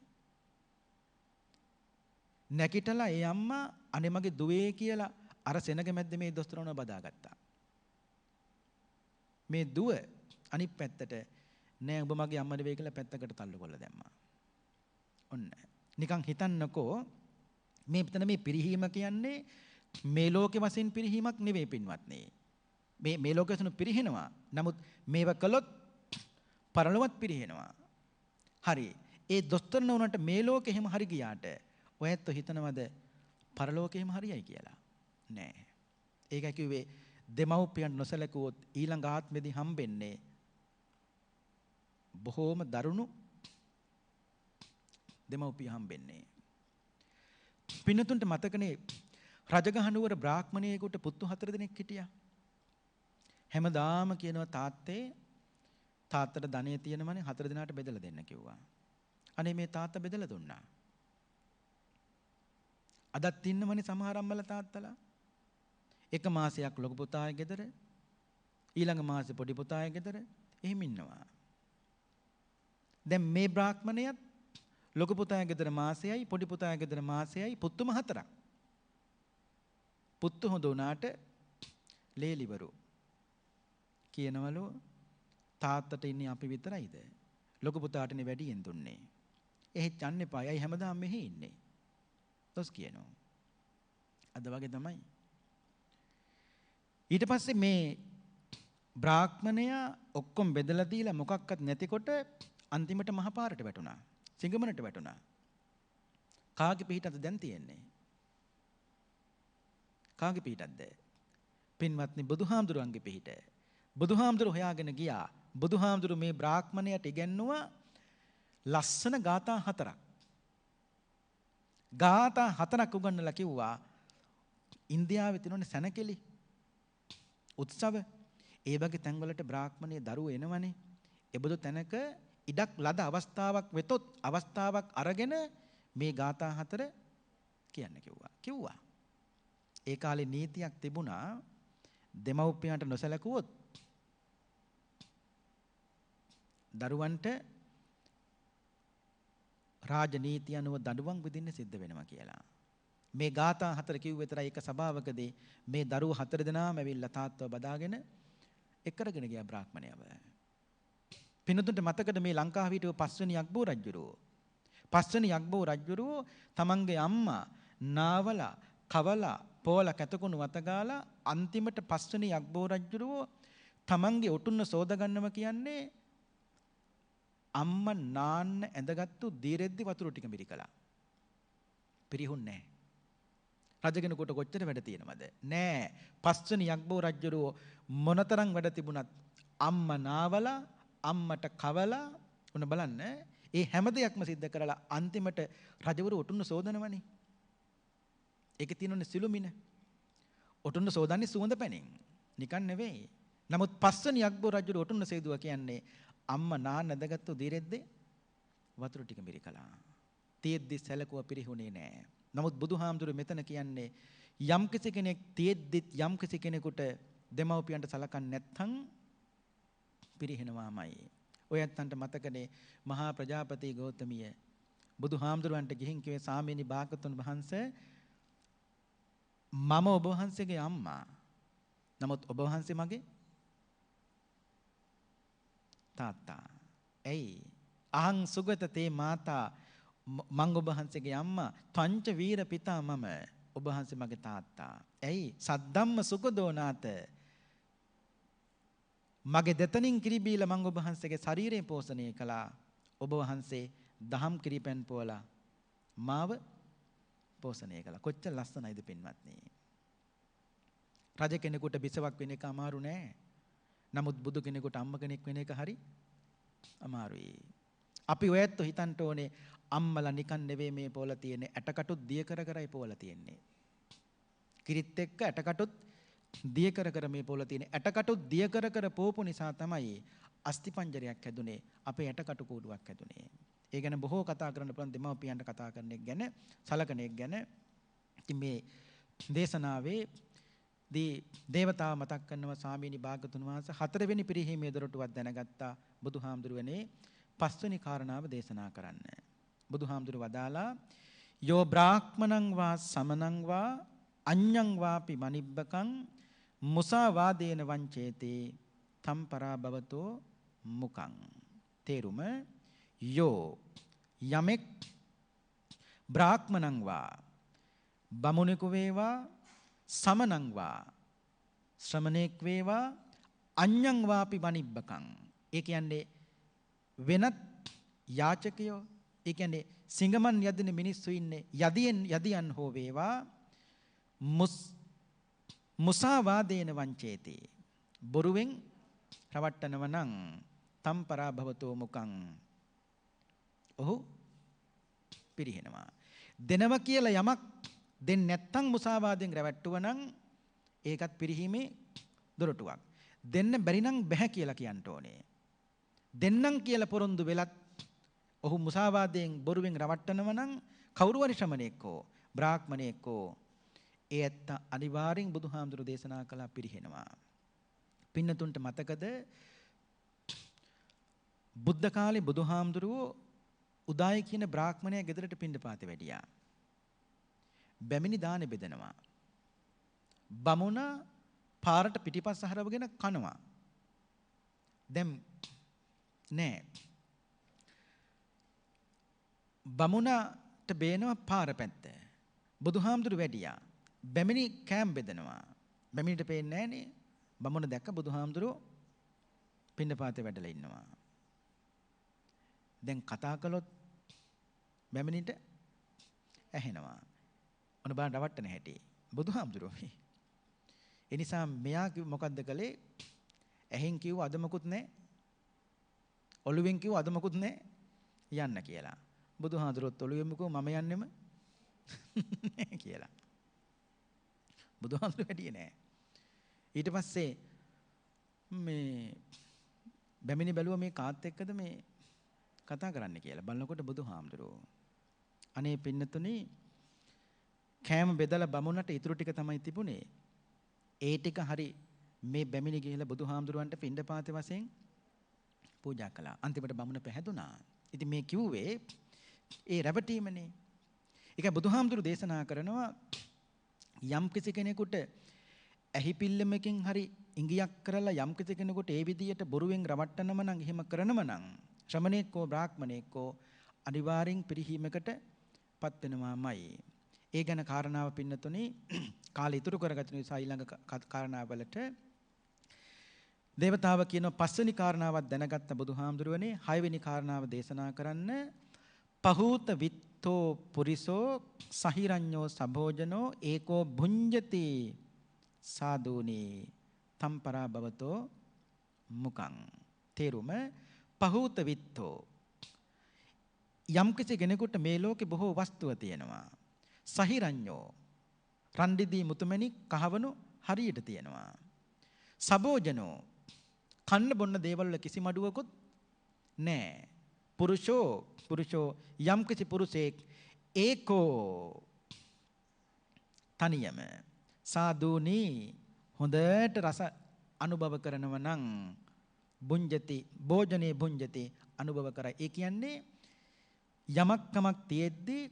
නැගිටලා ඒ අම්මා අනේ මගේ දුවේ කියලා අර සෙනග මැද්දේ මේ දොස්තරණව බදාගත්තා. මේ දුව අනිත් පැත්තට නෑ ඔබ මගේ අම්මා නෙවෙයි කියලා පැත්තකට තල්ලු කරලා දැම්මා. ඔන්න. නිකන් හිතන්නකෝ මේ පිටන මේ පිරිහීම කියන්නේ මේ ලෝකේ වශයෙන් පිරිහීමක් නෙවෙයි පින්වත්නි. මේ ලෝකේ වශයෙන් පිරිහෙනවා. නමුත් මේව කළොත් පරලොවත් පිරිහෙනවා. හරි. ඒ දොස්තරණ උනට මේ ලෝකෙ හැම හරි ගියාට ඔයත් හිතනවද පරලෝකෙ හැම හරියයි කියලා? නෑ. ඒක කිව්වේ දෙමව්පියන් නොසලකුවොත් ඊළඟ ආත්මෙදී හම්බෙන්නේ බොහෝම දරුණු දෙමව්පිය හම්බෙන්නේ. පින්නතුන්ට මතකනේ රජගහ නුවර බ්‍රාහ්මණයෙකුට පුතු 4 දෙනෙක් හිටියා. හැමදාම කියනවා තාත්තට ධනෙ තියෙනවනේ 4 දෙනාට බෙදලා දෙන්න කිව්වා. අනේ මේ තාත්තා බෙදලා දුන්නා. අදත් ඉන්නවනේ සමහර අම්මලා තාත්තලා. එක මාසයක් ලොකු පුතාගේ ගෙදර ඊළඟ මාසේ පොඩි පුතාගේ ගෙදර එහෙම ඉන්නවා. දැන් මේ බ්‍රාහ්මණයත් ලොකු පුතාගේ ගෙදර මාසෙයි පොඩි පුතාගේ ගෙදර මාසෙයි පුතුම 4ක්. පුතු හොඳ උනාට ලේලිවරු කියනවලු තාත්තට ඉන්නේ අපි විතරයිද? ලොකු පුතාටනේ වැඩියෙන් දුන්නේ. එහෙත් යන්න එපා. අය හැමදාම මෙහි ඉන්නේ. දොස් කියනවා. අද වගේ තමයි. ඊට පස්සේ මේ බ්‍රාහ්මණයා ඔක්කොම බෙදලා දීලා මොකක්වත් නැතිකොට අන්තිමට මහපාරට වැටුණා. සිඟමනට වැටුණා. කාගේ පිහිටද දැන් තියෙන්නේ? කාගේ පිහිටක්ද? පින්වත්නි බුදුහාමුදුරන්ගේ පිහිට. බුදුහාමුදුර හොයාගෙන ගියා. බුදුහාමුදුර මේ බ්‍රාහ්මණයට ඉගැන්නුවා ලස්සන ගාථා 4ක්. ගාථා 4ක් උගන්වලා කිව්වා ඉන්දියාවේ තියෙන සැනකෙලි උත්සව ඒ වගේ තැන්වලට බ්‍රාහ්මණයේ දරුවෝ එනවනේ. ඒබඳු තැනක ඉඩක් ලද අවස්ථාවක් වෙතොත් අවස්ථාවක් අරගෙන මේ ගාථා 4 කියන්න කිව්වා. ඒ කාලේ නීතියක් තිබුණා දෙමව්පියන්ට නොසලකුවොත් දරුවන්ට රාජනීතිය අනුව දඬුවම් විඳින්න සිද්ධ වෙනවා කියලා. මේ ගාථා 4 කිව්ව විතරයි එක සභාවකදී මේ දරුවෝ 4 දෙනාම ඇවිල්ලා තාත්තව බදාගෙන එක්කරගෙන ගියා බ්‍රාහ්මණයව. පින්නතුන්ට මතකද මේ ලංකාවේ හිටපු 5 වෙනි යක්බෝ රජුරෝ? 5 වෙනි යක්බෝ රජුරෝ තමන්ගේ අම්මා නාවලා කවලා පෝලා කැතකුණු වතගාලා අන්තිමට 5 වෙනි යක්බෝ රජුරෝ තමන්ගේ ඔටුන්න සෝද ගන්නව කියන්නේ අම්මා නාන්න ඇඳගත්තු දීරෙද්දි වතුර ටික මිරිකලා. පිරිහුන්නේ නැහැ. රජගෙනෙකුට කොච්චර වැඩ තියෙනවද? නෑ. 5 වෙනි යක්බෝ රජුරෝ මොනතරම් වැඩ තිබුණත් අම්මා නාවලා අම්මට කවලා උන බලන්න ඒ හැම දෙයක්ම සිද්ධ කරලා අන්තිමට රජවරු ඔටුන්න සෝදනවනේ. ඒකේ තියෙනුනේ සිළුමින. ඔටුන්න සෝදන්නේ සුවඳ පැනින්. නිකන් නෙවෙයි. නමුත් 5 වෙනි යක්බෝ රජුරෝ ඔටුන්න සේදුවා කියන්නේ අම්මා නාන්න ඇඳගත්තු දීරෙද්දේ වතුර ටික මිරිකලා. තියෙද්දි සැලකුව පිරිහුනේ නෑ. නමුත් බුදුහාමුදුරුවෝ මෙතන කියන්නේ යම් කෙනෙක් තියෙද්දිත් යම් කෙනෙකුට දෙමව්පියන්ට සලකන්නේ නැත්නම් පිරිහෙනවාමයි. ඔයත්තන්ට මතකනේ මහා ප්‍රජාපති ගෞතමිය බුදුහාමුදුරුවන්ට ගිහින් කිව්වේ සාමීනි භාගතුන් වහන්සේ මම ඔබ වහන්සේගේ අම්මා. නමුත් ඔබ වහන්සේ මගේ තාත්තා. ඇයි? අහං සුගත තේ මාතා මං ඔබ වහන්සේගේ අම්මා පංච වීර පිතා මම ඔබ වහන්සේ මගේ තාත්තා. ඇයි? සද්දම්ම සුගදෝනාත මගේ දෙතනින් කිරිබීල මං ඔබ වහන්සේගේ ශරීරය පෝෂණය කළා. ඔබ වහන්සේ දහම් කිරිපැන් පොවලා මාව පෝෂණය කළා. කොච්චර ලස්සනයිද පින්වත්නි. රජ කෙනෙකුට බිසවක් වෙන එක අමාරු නෑ. නමුත් බුදු කෙනෙකුට අම්ම කෙනෙක් වෙන එක හරි අමාරුයි. අපි ඔයත් හිතන්න ඕනේ අම්මලා නිකන් නෙවෙයි මේ පොළ තියෙන්නේ. ඇටකටුත් දිය කර කරයි පොළ තියෙන්නේ. කිරිත් එක්ක ඇටකටුත් දිය කර කර මේ පොළ තියෙන්නේ. ඇටකටුත් දිය කර කර පෝපු නිසා තමයි අස්තිපංජරයක් හැදුනේ. අපේ ඇටකටු කූඩුවක් හැදුනේ. ඒ ගැන බොහෝ කතා කරන්න පුළුවන් දෙමව්පියන්ට කතා කරන එක ගැන සලකන එක ගැන. ඉතින් මේ දේශනාවේ දේවතාව මතක් කරනවා ස්වාමීනි භාගතුන් වහන්සේ 4 වෙනි පිරිහීමේ දොරටුවක් දැනගත්තා බුදුහාමුදුරුවනේ 5 වෙනි කාරණාව දේශනා කරන්න. බුදුහාමුදුරුව වදාලා යෝ බ්‍රාහ්මණං වා සමනං වා අඤ්ඤං වාපි මනිබ්බකං මුසාවාදේන වංචේතේ තම්පරා භවතෝ මුකං. තේරුම යෝ යමෙක් බ්‍රාහ්මණං වා බමුණෙකු වේවා සමනං වා ශ්‍රමණෙක් වේවා අඤ්ඤං වාපි මනිබ්බකං. ඒ කියන්නේ වෙනත් යාචකයෝ, ඒ කියන්නේ සිංගමන් යදින මිනිස්සු ඉන්නේ යදියන් හෝ වේවා මුසාවාදේන වංචේති. බොරුවෙන් රවට්ටනව නම් තම්පරා භවතෝ මුකං. ඔහු පිරිහෙනවා. දෙනව කියලා යමක් දෙන්නේ නැත්නම් මුසාවාදයෙන් රැවට්ටුව නම් ඒකත් පිරිහීමේ දොරටුවක්. දෙන්න බැරි නම් බෑ කියලා කියන්න ඕනේ. දෙන්නම් කියලා පොරොන්දු වෙලත් ඔහු මුසාවාදයෙන් බොරුවෙන් රවට්ටනව නම් කවුරු හරි ශ්‍රමණෙක් හෝ බ්‍රාහ්මණයෙක් හෝ ඒ ඇත්ත අනිවාර්යෙන් බුදුහාමුදුරු දේශනා කළා පිරිහෙනවා. පින්නතුන්ට මතකද බුද්ධ කාලේ බුදුහාමුදුරුවෝ උදාය කියන බ්‍රාහ්මණයා ගෙදරට පිණ්ඩපාතේ වැඩියා. බැමිණි දානෙ බෙදනවා. බමුණ පාරට පිටිපස්ස හරවගෙන කනවා. දැන් නෑ. බමුණට බේනවා පාර පැත්ත. බුදුහාමුදුරු වැඩියා. බැමිණි කෑම් බෙදනවා. බැමිණිට පේන්නේ නෑනේ. බමුණ දැක්ක බුදුහාමුදුරු පිණ්ඩපාතේ වැඩලා ඉන්නවා. දැන් කතා කළොත් බැමිණිට ඇහෙනවා. ඔන්න බලන්න රවට්ටන හැටි. බුදුහාමුදුරුවෝ. ඒ නිසා මෙයා මොකද්ද කළේ? ඇහෙන් කිව්ව අද මොකුත් නැහැ. ඔළුවෙන් කිව්ව අද මොකුත් නැහැ යන්න කියලා. බුදුහාමුදුරුවෝ ඔළුවෙන්ම කිව්ව මම යන්නෙම කියලා. බුදුහාමුදුරුවෝ වැඩියේ නැහැ. ඊට පස්සේ මේ බැමිණි බැලුවා මේ කාත් එක්කද මේ කතා කරන්න කියලා. බලනකොට බුදුහාමුදුරුවෝ අනේ පින්නතුනේ කෑම බෙදලා බමුණට ඉතුරු ටික තමයි තිබුණේ. ඒ ටික හරි මේ බැමිණි ගිහිලා බුදුහාමුදුරුවන්ට පිණ්ඩපාතේ වශයෙන් පූජා කළා. අන්තිමට බමුණ පැහැදුනා. ඉතින් මේ කිව්වේ ඒ රැවටීමනේ. ඒක බුදුහාමුදුරු දේශනා කරනවා යම් කිසි කෙනෙකුට ඇහි පිල්ලමකින් හරි ඉඟියක් කරලා යම් කිසි කෙනෙකුට ඒ විදියට බොරුවෙන් රවට්ටනම නම් එහෙම කරනම නම් ශ්‍රමණේකෝ බ්‍රාහ්මණේකෝ අනිවාර්යෙන් පිරිහීමකට පත් වෙනවාමයි. ඒ ගැන කාරණාව පින්නතුනේ කාලය ඉතුරු කරගත නිසා ඊළඟ කාරණාවලට දේවතාව කියනවා 5 වෙනි කාරණාවක් දැනගත්ත බුදුහාමුදුරුවනේ 6 වෙනි කාරණාව දේශනා කරන්න පහූත විත්තෝ පුරිසෝ සහිරඤ්ඤෝ සභෝජනෝ ඒකෝ භුඤ්ජති සාදූනි තම්පරා භවතෝ මුකං. තේරුම පහූත විත්තෝ යම් කිසි කෙනෙකුට මේ ලෝකේ බොහෝ වස්තුව තියෙනවා. සහිරඤ්ඤෝ රන්දිදී මුතුමැණික් කහවණු හරියට තියෙනවා. සබෝජනෝ කන්න බොන්න දේවල් වල කිසි මඩුවකුත් නැහැ. පුරුෂෝ යම් කිසි පුරුෂයෙක් ඒකෝ තනියම සාදූනි හොඳට රස අනුභව කරනව නම් බුඤ්ජති භෝජනේ බුඤ්ජති අනුභව කරයි. ඒ කියන්නේ යමක් කමක් තියෙද්දී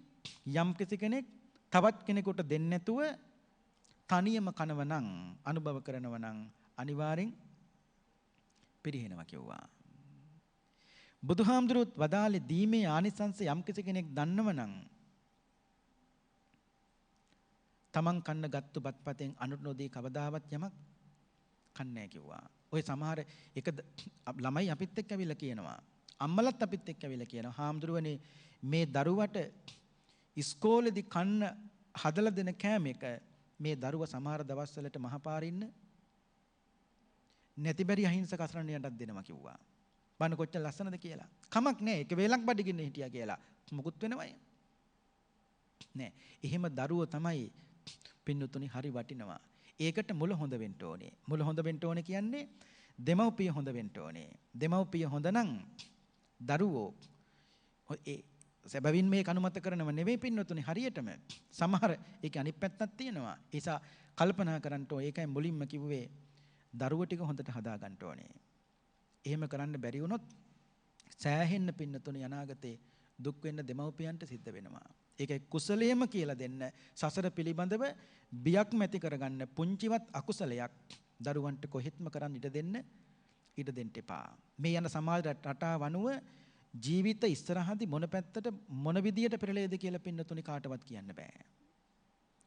යම් කිසි කෙනෙක් තවත් කෙනෙකුට දෙන්නේ නැතුව තනියම කනව නම් අනුභව කරනව නම් අනිවාර්යෙන් පිරිහෙනවා කිව්වා. බුදුහාමුදුරුවෝ වදාළේ දීමේ ආනිසංස යම් කිසි කෙනෙක් දන්නව නම් තමන් කන්න ගත්තු බත්පතෙන් අනුර නොදී කවදාවත් යමක් කන්නේ නැහැ කිව්වා. ඔය සමහර එක ළමයි අපිත් එක්ක ඇවිල්ලා කියනවා අම්මලත් අපිත් එක්ක ඇවිල්ලා කියනවා හාමුදුරුවනේ මේ දරුවට ඉස්කෝලේදී කන්න හදලා දෙන කෑම එක මේ දරුවා සමහර දවස්වලට මහපාරින්න නැති බැරි අහිංසක අසරණයන්ටත් දෙනවා කිව්වා. බන්න කොච්චර ලස්සනද කියලා. කමක් නෑ. ඒක වේලක් බඩගින්න හිටියා කියලා. මුකුත් වෙනවයි. නෑ. එහෙම දරුවෝ තමයි පින්නතුනි හරි වටිනවා. ඒකට මුල හොඳ වෙන්න ඕනේ. මුල හොඳ වෙන්න ඕනේ කියන්නේ දෙමව්පිය හොඳ වෙන්න ඕනේ. දෙමව්පිය හොඳ නම් දරුවෝ ඒ සැබවින් මේක අනුමත කරනව නෙවෙයි පින්නතුනි හරියටම. සමහර ඒක අනිත් පැත්තක් තියෙනවා. ඒ නිසා කල්පනා කරන්න ඕනේ. ඒකයි මුලින්ම කිව්වේ දරුවෝ ටික හොඳට හදා ගන්න ඕනේ. එහෙම කරන්න බැරි වුණොත් සෑහෙන්න පින්නතුනි අනාගතේ දුක් වෙන්න දෙමව්පියන්ට සිද්ධ වෙනවා. ඒකයි කුසලයේම කියලා දෙන්න සසර පිළිබඳව බියක් මැති කරගන්න පුංචිවත් අකුසලයක් දරුවන්ට කොහෙත්ම කරන්න ඉඩ දෙන්න එපා. මේ යන සමාජ රටාව අනුව ජීවිත ඉස්සරහදී මොන පැත්තට මොන විදියට පෙරලෙයිද කියලා පින්නතුනි කාටවත් කියන්න බෑ.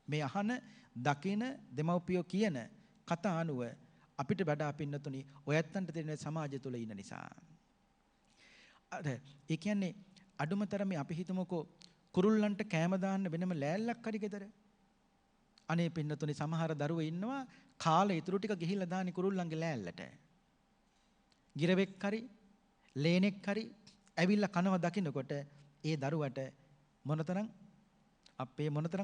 මේ අහන දකින දෙමව්පියෝ කියන කතා අනුව අපිට වඩා පින්නතුනි ඔයත්තන්ට තියෙන සමාජය තුල ඉන්න නිසා. අර ඒ කියන්නේ අඩුම තරමේ අපි හිතමුකෝ කුරුල්ලන්ට කෑම දාන්න වෙනම ලෑල්ලක් හරි ගෙදර. අනේ පින්නතුනි සමහර දරුවෝ ඉන්නවා කාලේ ඉතුරු ටික ගිහිල්ලා දානි කුරුල්ලන්ගේ ලෑල්ලට. ගිරවෙක් හරි ලේනෙක් හරි ඇවිල්ලා කනවා දකින්නකොට ඒ දරුවට මොනතරම්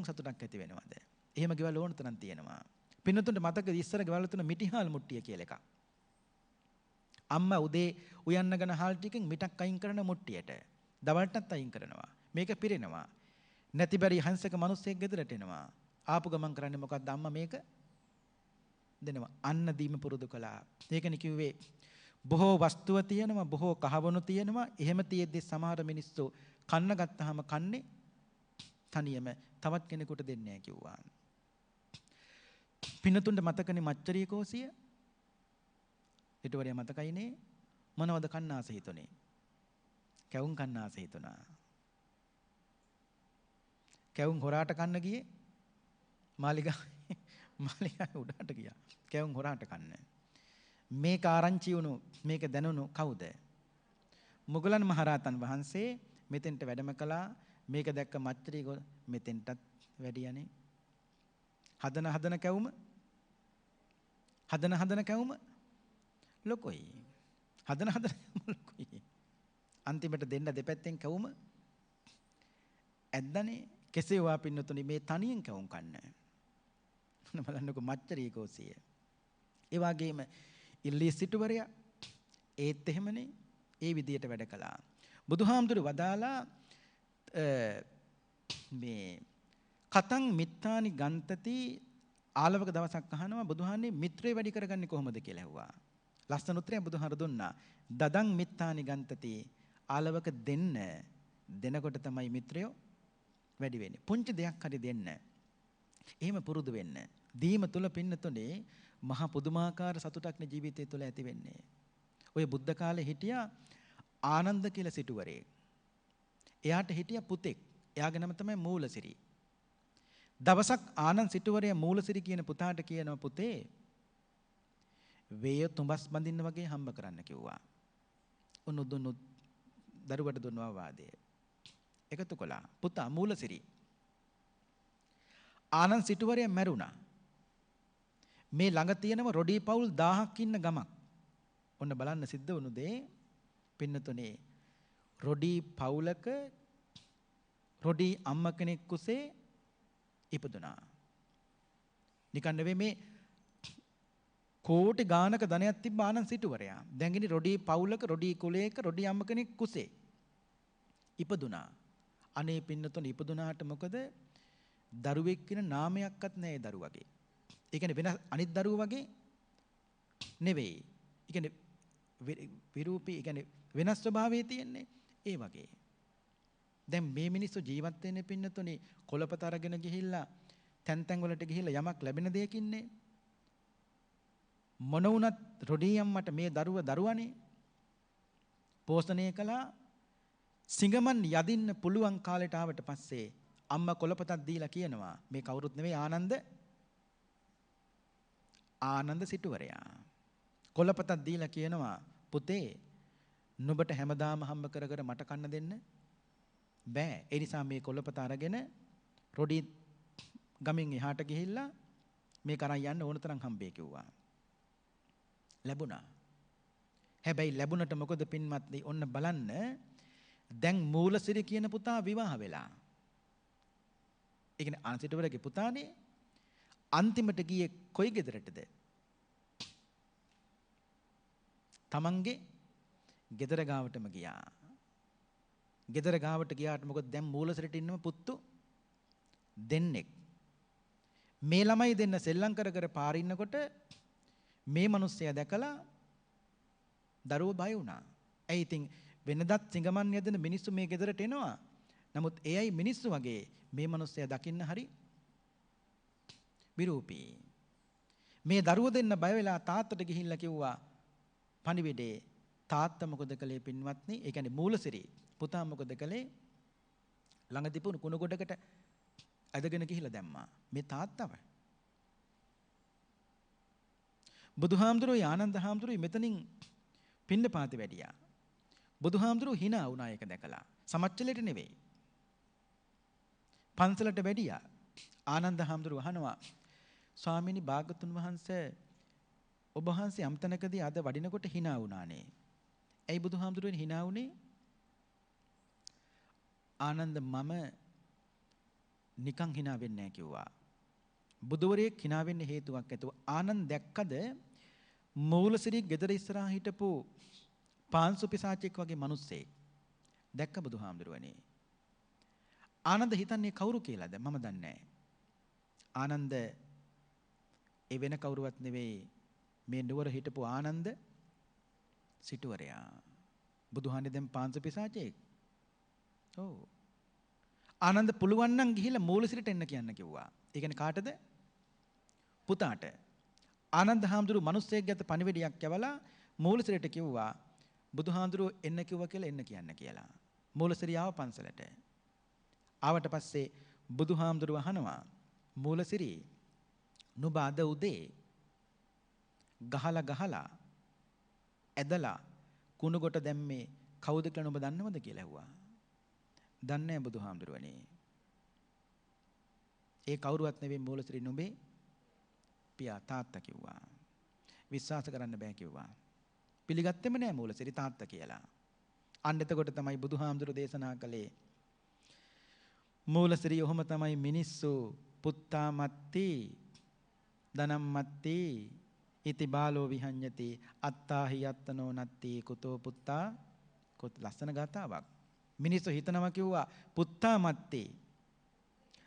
සතුටක් ඇති වෙනවද? එහෙම ගෙවල් ඕන තරම් තියෙනවා. පින්නතුන්ට මතකද ඉස්සර ගෙවල් තුන මිටිහාල් මුට්ටිය කියලා එකක්. අම්මා උදේ උයන්නගෙන හාල් ටිකෙන් මිටක් අයින් කරන මුට්ටියට දවල්ටත් අයින් කරනවා. මේක පිරෙනවා. නැති බැරි හංසක මිනිස්සෙක් ගෙදරට එනවා. ආපු ගමන් කරන්නේ මොකක්ද අම්මා මේක දෙනවා. අන්න දීම පුරුදු කළා. ඒකනේ කිව්වේ බොහෝ වස්තුව තියෙනවා, බොහෝ කහවණු තියෙනවා. එහෙම තියෙද්දි සමහර මිනිස්සු කන්න ගත්තාම කන්නේ තනියම තවත් කෙනෙකුට දෙන්නේ නැහැ කිව්වා. පින්නතුන්ට මතකනේ මච්චරිය කෝසිය? ඊට වඩා මතකයිනේ මොනවද කන්න ආස හිතුනේ? කැවුම් කන්න ආස හිතුණා. කැවුම් හොරාට කන්න ගියේ මාලිගාවේ උඩට ගියා. කැවුම් හොරාට කන්න. මේක ආරංචි වුණු මේක දැනුණු කවුද? මුගලන් මහරහතන් වහන්සේ මෙතෙන්ට වැඩම කළා. මේක දැක්ක මච්චරිය මෙතෙන්ටත් වැඩියනේ. හදන කැවුම ලොකෝයි. හදන ලොකෝයි. අන්තිමට දෙන්න දෙපැත්තෙන් කැවුම ඇද්දනේ. කෙසේ වා පින්නතුනි මේ තනියෙන් කැවුම් කන්න. බලන්නකො මච්චරිය කෝසිය. ඒ වගේම ඉල්ලී සිටුවරයා ඒත් එහෙමනේ ඒ විදියට වැඩ කළා. බුදුහාමුදුරු වදාලා මේ කතං මිත්තානි ගන්තති ආලවක දවසක් අහනවා බුදුහාන්නේ මිත්‍රේ වැඩි කරගන්නේ කොහොමද කියලා ඇහුවා. ලස්සන උත්තරයක් බුදුහාර දුන්නා. දදං මිත්තානි ගන්තති ආලවක දෙනකොට තමයි මිත්‍රයෝ වැඩි වෙන්නේ. පුංචි දෙයක් හරි දෙන්න. එහෙම පුරුදු වෙන්න. දීම තුල පින්නතුනේ මහා පුදුමාකාර සතුටක් නේ ජීවිතය තුළ ඇති වෙන්නේ. ඔය බුද්ධ කාලේ හිටියා ආනන්ද කියලා සිටුවරයෙක්. එයාට හිටියා පුතෙක්. එයාගේ නම තමයි මූලසිරි. දවසක් ආනන්ද සිටුවරයා මූලසිරි කියන පුතාට කියනවා පුතේ වේය තුඹස් බඳින්න වගේ හම්බ කරන්න කිව්වා. උණු දරුවට දුන්නා වාදය. එකතු කළා. පුතා මූලසිරි. ආනන්ද සිටුවරයා මැරුණා. මේ ළඟ තියෙනව රොඩී පවුල් 1000ක් ඉන්න ගමක්. ඔන්න බලන්න සිද්ධ වුණු දේ පින්නතුනේ රොඩී පවුලක රොඩී අම්ම කෙනෙක් කුසේ ඉපදුනා. නිකන් නෙවෙයි මේ කෝටි ගානක ධනයක් තිබ්බ ආනන්ද සිටුවරයා. දැන්ගිනි රොඩී පවුලක රොඩී කුලයක රොඩී අම්ම කෙනෙක් කුසේ ඉපදුනා. අනේ පින්නතුනේ ඉපදුනාට මොකද දරුවෙක් කියන නාමයක්වත් නැහැ ඒ දරුවගේ. ඒ කියන්නේ වෙන අනිත් දරුවෝ වගේ නෙවෙයි. ඒ කියන්නේ විරූපී ඒ කියන්නේ වෙනස් ස්වභාවයේ තියෙන්නේ ඒ වගේ. දැන් මේ මිනිස්සු ජීවත් වෙන්නේ පින්නතුනේ කොළපත අරගෙන ගිහිල්ලා තැන් වලට ගිහිල්ලා යමක් ලැබෙන දෙයකින්නේ. මොන වුණත් රොඩී අම්මට මේ දරුවනේ පෝෂණය කළා. සිඟමන් යදින්න පුළුවන් කාලයට ආවට පස්සේ අම්මා කොළපතක් දීලා කියනවා මේ කවුරුත් නෙවෙයි ආනන්ද සිටුවරයා. කොළපතක් දීලා කියනවා පුතේ නුඹට හැමදාම හම්බ කර මට කන්න දෙන්න බෑ. ඒ නිසා මේ කොළපත අරගෙන රොඩි ගමින් එහාට ගිහිල්ලා මේක අරන් යන්න ඕන තරම් හම්බේ කිව්වා. ලැබුණා. හැබැයි ලැබුණට මොකද පින්වත්නි ඔන්න බලන්න දැන් මූලසිරි කියන පුතා විවාහ වෙලා. ඒ කියන්නේ අන්සිටවලගේ පුතානේ අන්තිමට ගියේ කොයි ගෙදරටද? තමන්ගේ ගෙදර ගාවටම ගියා. ගෙදර ගාවට ගියාට මොකද දැන් මූලසිරට ඉන්නම පුත්තු දෙන්නෙක්. මේ ළමයි දෙන්න සෙල්ලම් කර කර පාරේ ඉන්නකොට මේ මිනිස්සයා දැකලා දරුවෝ බය වුණා. ඇයි ඉතින් වෙනදත් සිඟමන් යදෙන මිනිස්සු මේ ගෙදරට එනවා. නමුත් එයයි මිනිස්සු වගේ මේ මිනිස්සයා දකින්න හරි විරූපී. මේ දරුවෝ දෙන්න බය වෙලා තාත්තට ගිහිල්ලා කිව්වා පණිවිඩේ තාත්තා මොකද කළේ පින්වත්නි? ඒ කියන්නේ මූලසිරි පුතා මොකද කළේ? ළඟ තිබුණු කුණ ගොඩකට අදගෙන ගිහිල්ලා දැම්මා. මේ තාත්තව. බුදුහාමුදුරුවෝ ආනන්ද හාමුදුරුවෝ මෙතනින් පින්නපාතේ වැඩියා. බුදුහාමුදුරුවෝ hina වුණා ඒක දැකලා. සමච්චලයට නෙවෙයි. පන්සලට වැඩියා. ආනන්ද හාමුදුරුවෝ අහනවා ස්වාමීනි භාගතුන් වහන්සේ ඔබ වහන්සේ යම් තැනකදී අද වඩිනකොට hina වුණානේ. ඇයි බුදුහාමුදුරුවෝ hina වුණේ? ආනන්ද මම නිකන් hina වෙන්නේ නැහැ කිව්වා. බුදුවරයෙක් hina වෙන්න හේතුවක් ඇතුව ආනන්ද දැක්කද මූලසිරි ගෙදර ඉස්සරහා හිටපු පාන්සු පිසාචෙක් වගේ මිනිස්සෙක් දැක්ක බුදුහාමුදුරුවනේ. ආනන්ද හිතන්නේ කවුරු කියලාද? මම දන්නේ නැහැ. ආනන්ද ඒ වෙන කවුරුවත් නෙවෙයි මේ නුවර හිටපු ආනන්ද සිටුවරයා. බුදුහාන්නේ දැන් පාන්සු පිසාචෙක්. ඔව්. ආනන්ද පුළුවන් නම් ගිහිල්ලා මූලසිරට එන්න කියන්න කිව්වා. ඒ කියන්නේ කාටද? පුතාට. ආනන්ද හාමුදුරුවෝ මිනිස්සෙක් ගැත පණිවිඩයක් යවලා මූලසිරට කිව්වා බුදුහාමුදුරුවෝ එන්න කිව්වා කියලා එන්න කියන්න කියලා. මූලසිරිය ආව පන්සලට. ආවට පස්සේ බුදුහාමුදුරුවෝ අහනවා මූලසිරි නුඹ අද උදේ ගහලා ඇදලා කුණු කොට දැම්මේ කවුද කියලා නුඹ දන්නවද කියලා ඇහුවා. දන්නේ නැහැ බුදුහාමුදුරුවනේ. ඒ කවුරුවත් නෙවෙයි මූලසිරි නුඹේ පියා තාත්තා කිව්වා. විශ්වාස කරන්න බෑ කිව්වා. පිළිගත්තෙම නෑ මූලසිරි තාත්තා කියලා. අන්න එතකොට තමයි බුදුහාමුදුරුවෝ දේශනා කළේ මූලසිරි ඔහොම තමයි මිනිස්සු පුත්තා මත්ති ධනම් මත්ති ඉති බාලෝ විහඤ්ඤති අත්තාහි යත්තනෝ නත්ති කුතෝ පුත්තා කොත් ලස්සන ගාතාවක්. මිනිස්සු හිතනවා කිව්වා පුත්තා මත්ති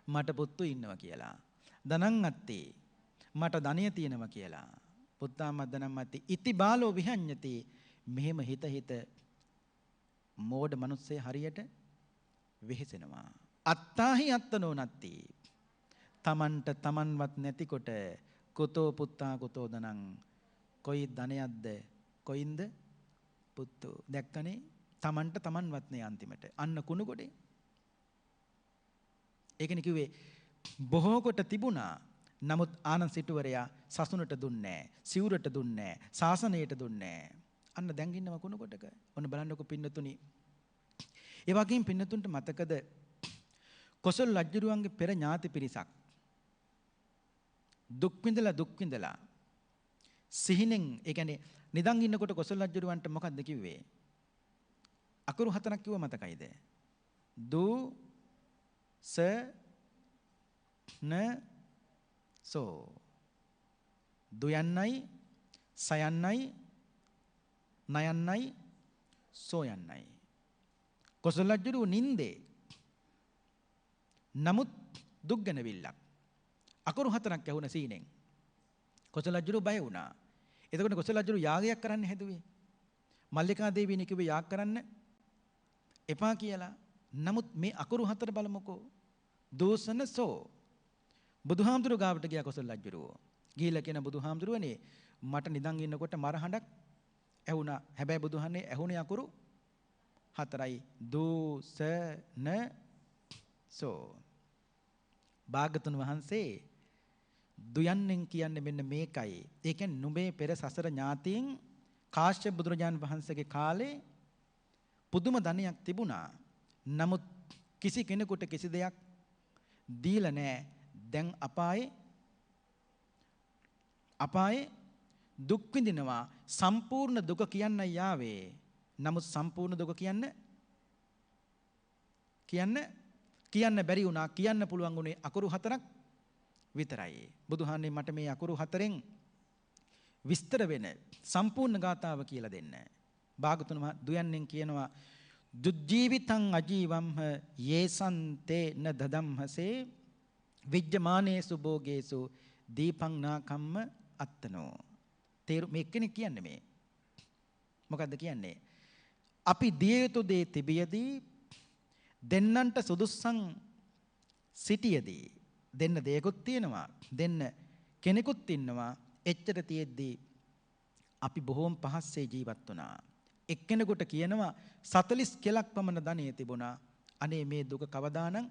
මට පුතු ඉන්නවා කියලා. ධනං අත්ති මට ධනිය තියෙනවා කියලා. පුත්තා මද්දනම් මත්ති ඉති බාලෝ විහඤ්ඤති මෙහෙම හිත මෝඩ මිනිස්සේ හරියට වෙහෙසෙනවා. අත්තාහි යත්තනෝ නත්ති තමන්ට තමන්වත් නැතිකොට කුතෝ පුත්තා කුතෝ ධනං කොයි ධනයක්ද කොයින්ද පුතු දැක්කනේ තමන්ට තමන්වත් නේ අන්තිමට අන්න කුණු කොටේ. ඒකනේ කිව්වේ බොහෝ කොට තිබුණා නමුත් ආනන්ද සිටුවරයා සසුනට දුන්නේ නැහැ සිවුරට දුන්නේ නැහැ ශාසනයට දුන්නේ නැහැ. අන්න දැන් ඉන්නව කුණු කොටක. ඔන්න බලන්නකො පින්නතුනි. ඒ වගේම පින්නතුන්ට මතකද කොසල් රජුරුවන්ගේ පෙර ඥාති පිරිසක් දුක් විඳලා සිහිනෙන් ඒ කියන්නේ නිදන් ඉන්නකොට කොසල් රජුරුවන්ට මොකද්ද කිව්වේ? අකුරු හතරක් කිව්ව මතකයිද? දු ස න සෝ දුයන්නයි සයන්නයි නයන්නයි සෝයන්නයි. කොසල් රජුරුව නින්දේ නමුත් දුක් ගැනවිල්ලක් අකුරු හතරක් ඇහුණ සීනෙන් කොසල් රජුරුව බය වුණා. එතකොට කොසල් රජුරුව යාගයක් කරන්න හැදුවේ. මල්ලිකා දේවියනි කිව්වේ යාග කරන්න එපා කියලා. නමුත් මේ අකුරු හතර බලමුකෝ. දෝසන සෝ බුදුහාමුදුරුව ගාවට ගියා කොසල් රජුරුව. ගිහිල්ලා කියන බුදුහාමුදුරුවනේ මට නිදන් ඉන්නකොට මර හඬක් ඇහුණා. හැබැයි බුදුහාන්නේ ඇහුනේ අකුරු හතරයි. දෝසන සෝ භාගතුන් වහන්සේ දුයන්නෙන් කියන්නේ මෙන්න මේකයි. ඒ කියන්නේ නුඹේ පෙර සසර ඥාතීන් කාශ්‍යප බුදුරජාණන් වහන්සේගේ කාලේ පුදුම ධනයක් තිබුණා. නමුත් කිසි කෙනෙකුට කිසි දෙයක් දීලා නැහැ. දැන් අපායේ දුක් විඳිනවා. සම්පූර්ණ දුක කියන්න යාවේ. නමුත් සම්පූර්ණ දුක කියන්න බැරි වුණා. කියන්න පුළුවන් උනේ අකුරු 4ක් විතරයි. බුදුහාන්නේ මට මේ අකුරු 4න් විස්තර වෙන සම්පූර්ණ ගාථාව කියලා දෙන්න. භාගතුන් දුයන්නෙන් කියනවා දුජ්ජීවිතං අජීවම්හ යේසන්තේ න දදම්හසේ විජ්ජමානේසු භෝගේසු දීපං නාකම්ම අත්තනෝ. මේ කෙනෙක් කියන්නේ මේ මොකද්ද කියන්නේ? අපි දිය යුතු දේ තිබියදී දෙන්නන්ට සුදුස්සන් සිටියදී දෙන්න දෙයක්ත් තියෙනවා, දෙන්න කෙනෙකුත් ඉන්නවා. එච්චර තියෙද්දී අපි බොහෝම පහස්සේ ජීවත් වුණා. එක්කෙනෙකුට කියනවා 40 කෙලක් පමණ ධනෙ තිබුණා. අනේ මේ දුක කවදානම්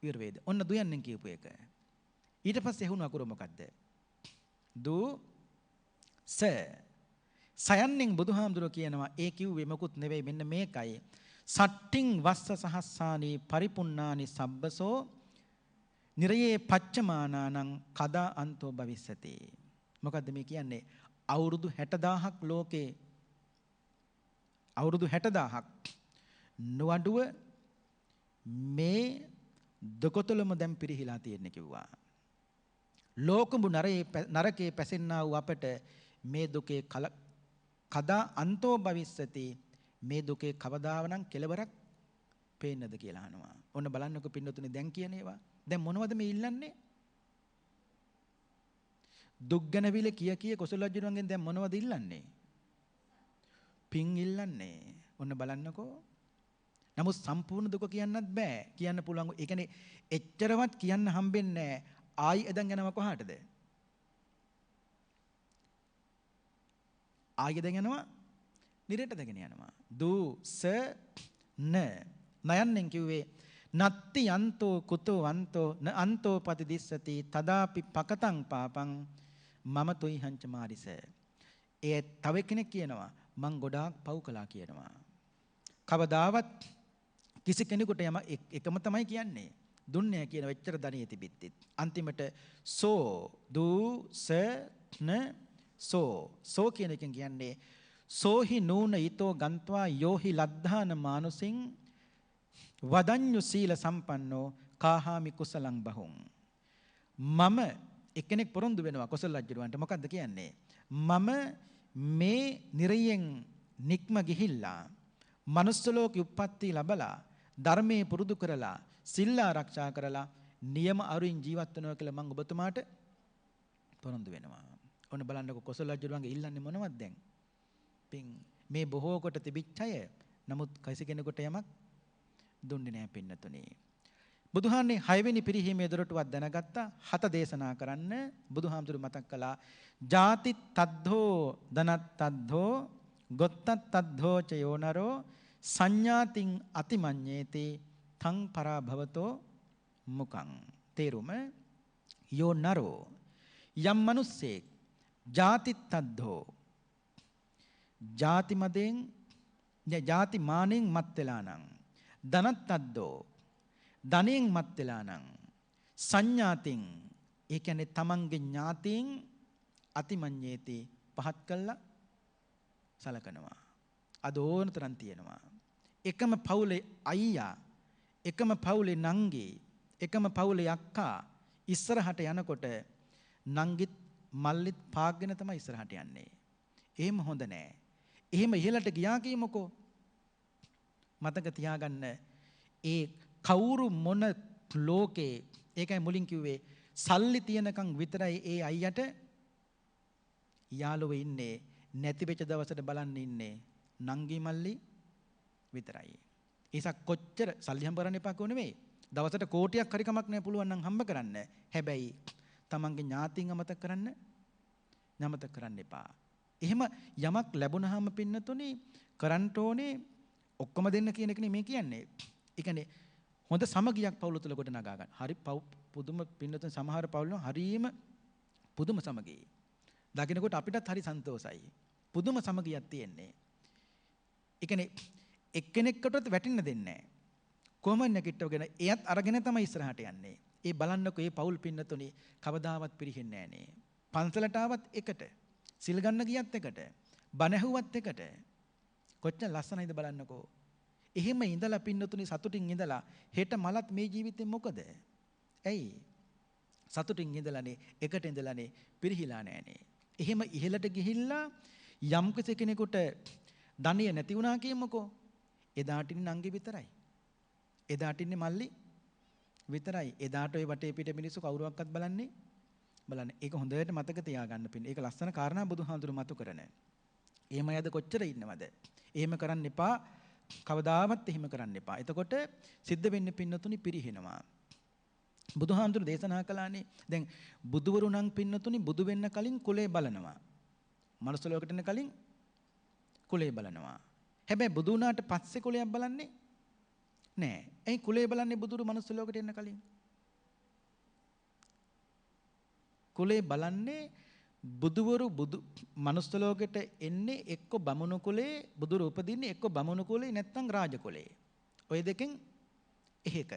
ඉවර වේද? ඔන්න දුයන්නෙන් කියපු එක. ඊට පස්සේ එහුණු අකුර මොකද්ද? සයන්නෙන් බුදුහාමුදුරුවෝ කියනවා ඒ කිව්වේ මොකුත් නෙවෙයි, මෙන්න මේකයි. සට්ටිං වස්ස සහස්සානි පරිපුන්නානි සබ්බසෝ නිරයේ පච්චමානානං කදා අන්තෝ භවිස්සති. මොකද්ද මේ කියන්නේ? අවුරුදු 60000ක් ලෝකේ අවුරුදු 60000ක් නොඅඩුව මේ දුකතලම දැන් පිරිහිලා තියෙන්නේ කිව්වා. ලෝකඹු නරකේ පැසෙන්නා වූ අපට මේ දුකේ කදා අන්තෝ භවිස්සති, මේ දුකේ කවදාවනම් කෙලවරක් පේන්නද කියලා අහනවා. ඔන්න බලන්නකො පින්නතුනේ දැන් කියන ඒවා. දැන් මොනවද මේ ඉල්ලන්නේ? දුක් ගැනවිල කිය කොසල් රජුණන්ගෙන් දැන් මොනවද ඉල්ලන්නේ? පින් ඉල්ලන්නේ. ඔන්න බලන්නකෝ. නමුත් සම්පූර්ණ දුක කියන්නත් බෑ. කියන්න පුළුවන්. ඒ කියන්නේ එච්චරවත් කියන්න හම්බෙන්නේ නෑ. ආයි එදන් යනවා කොහාටද? ආයි එදන් යනවා නිරේට දගෙන යනවා. නයන්නෙන් කිව්වේ නත්ති යන්තෝ කුතෝ වන්තෝ න අන්තෝ පතිදිස්සති තදාපි පකතං පාපං මම තුයි හංච මාරිස. ඒ තව කෙනෙක් කියනවා මං ගොඩාක් පව් කළා කියනවා. කවදාවත් කිසි කෙනෙකුට යම එකම තමයි කියන්නේ. දුන්නේ කියන වෙච්චර ධනිය තිබිද්දිත් අන්තිමට සෝ කියන එකෙන් කියන්නේ සෝහි නූන ඊතෝ ගන්්වා යෝහි ලද්ධාන මානුසින් වදඤ්ඤු සීල සම්පන්නෝ කාහාමි කුසලං බහුං. මම එක්කෙනෙක් පොරොන්දු වෙනවා කොසල් රජුවන්ට. මොකද්ද කියන්නේ? මම මේ නිරයෙන් නික්ම ගිහිල්ලා මනුස්ස ලෝකෙ උප්පත්ති ලැබලා ධර්මයේ පුරුදු කරලා සිල් ආරක්ෂා කරලා නියම අරුයින් ජීවත් වෙනවා කියලා මම ඔබතුමාට පොරොන්දු වෙනවා. ඔන්න බලන්නකො කොසල් රජුවන්ගේ ඉල්ලන්නේ මොනවද දැන්? පින්. මේ බොහෝ කොට තිබිච්ච අය. නමුත් කයිස කෙනෙකුට යමක් දුන්නේ නැහැ පින්නතුනේ. බුදුහාන්නේ 6 වෙනි පිරිහීමේ දොරටුවක් දැනගත්තා. 7 දේශනා කරන්න බුදුහාමුදුරු මතක් කළා. ජාති තද්ධෝ ධනත් තද්ධෝ ගොත්තත් තද්ධෝ ච යෝනරෝ සංඥාතින් අතිමඤ්ඤේති තං පරාභවතෝ මුකං. තේරුම යෝනරෝ යම් මිනිස්සෙක් ජාති තද්ධෝ ජාති මදෙන් ජාති මානෙන් මත් වෙලා නම් ධනත් තද්දෝ ධනෙන් මත් වෙලා නම් සංඥාතින් ඒ කියන්නේ තමන්ගේ ඥාතීන් අතිමඤ්ඤේති පහත් කළා සලකනවා. අද ඕනතරම් තියෙනවා. එකම පවුලේ අයියා, එකම පවුලේ නංගි, එකම පවුලේ අක්කා ඉස්සරහට යනකොට නංගිත් මල්ලිත් පාගගෙන තමයි ඉස්සරහට යන්නේ. එහෙම හොඳ නෑ. එහෙම ඉහළට ගියා කියමුකෝ. මතක තියාගන්න ඒ කවුරු මොන ලෝකේ, ඒකයි මුලින් කිව්වේ සල්ලි තියනකම් විතරයි ඒ අයියට යාළුවෝ ඉන්නේ. නැති වෙච්ච දවසට බලන්න ඉන්නේ නංගි මල්ලි විතරයි. ඒසක් කොච්චර සල්ලි හම්බ කරන්න එපා කො නෙමෙයි. දවසට කෝටියක් හරි කමක් නැහැ, පුළුවන් නම් හම්බ කරන්න. හැබැයි තමන්ගේ ඥාතීන් අමතක කරන්න එපා. එහෙම යමක් ලැබුණාම පින්නතුනේ කරන්න ඕනේ ඔක්කොම දෙන්න කියන එක නෙමෙයි කියන්නේ. ඒ කියන්නේ හොඳ සමගියක් පවුල තුල කොට නගා ගන්න. හරි පුදුම පින්නතුනේ සමහර පවුල් වල හරීම පුදුම සමගියි. දකින්නකොට අපිටත් හරි සන්තෝසයි. පුදුම සමගියක් තියෙන්නේ. ඒ කියන්නේ එක්කෙනෙක්ටවත් වැටෙන්න දෙන්නේ නැහැ. කොහොම නැගිටවගෙන එයත් අරගෙන තමයි ඉස්සරහට යන්නේ. ඒ බලන්නකෝ මේ පෞල් පින්නතුනි කවදාවත් පිරිහෙන්නේ නැහනේ. පන්සලට ආවත් එකට, සිල් ගන්න ගියත් එකට, බණ ඇහුවත් එකට. කොච්චර ලස්සනයිද බලන්නකෝ. එහෙම ඉඳලා පින්නතුනි සතුටින් ඉඳලා හෙට මලත් මේ ජීවිතේ මොකද? ඇයි? සතුටින් ඉඳලානේ එකට ඉඳලානේ පිරිහිලා නැහනේ. එහෙම ඉහළට ගිහිල්ලා යම් කෙනෙකුට ධනිය නැති වුණා කියමුකෝ. එදාට ඉන්නේ නංගි විතරයි. එදාට ඉන්නේ මල්ලි විතරයි. එදාට ওই වටේ පිට මිනිස්සු කවුරුවක්වත් බලන්නේ. ඒක හොඳට මතක තියාගන්න පින්න. ඒක ලස්සන කාරණා බුදුහාඳුරු මතු කරන. එහෙම යද කොච්චර ඉන්නවද? එහෙම කරන්න එපා. කවදාවත් එහෙම කරන්න එපා. එතකොට සිද්ධ වෙන්නේ පින්නතුනි පිරිහිනවා. බුදුහාඳුරු දේශනා කළානේ. දැන් බුදුවරු නම් පින්නතුනි බුදු වෙන්න කලින් කුලේ බලනවා. මනුස්ස ලෝකෙට එන්න කලින් කුලේ බලනවා. හැබැයි බුදු වුණාට පස්සේ කුලයක් බලන්නේ නෑ. ඇයි කුලේ බලන්නේ බුදුරු මනුස්ස ලෝකෙට එන්න කලින්? කුලේ බලන්නේ බුදුවරු මනුස්ස ලෝකෙට එන්නේ එක්ක බමුණු කුලේ, බුදුරු උපදින්නේ එක්ක බමුණු කුලේ නැත්නම් රාජ කුලේ. ඔය දෙකෙන් එකක.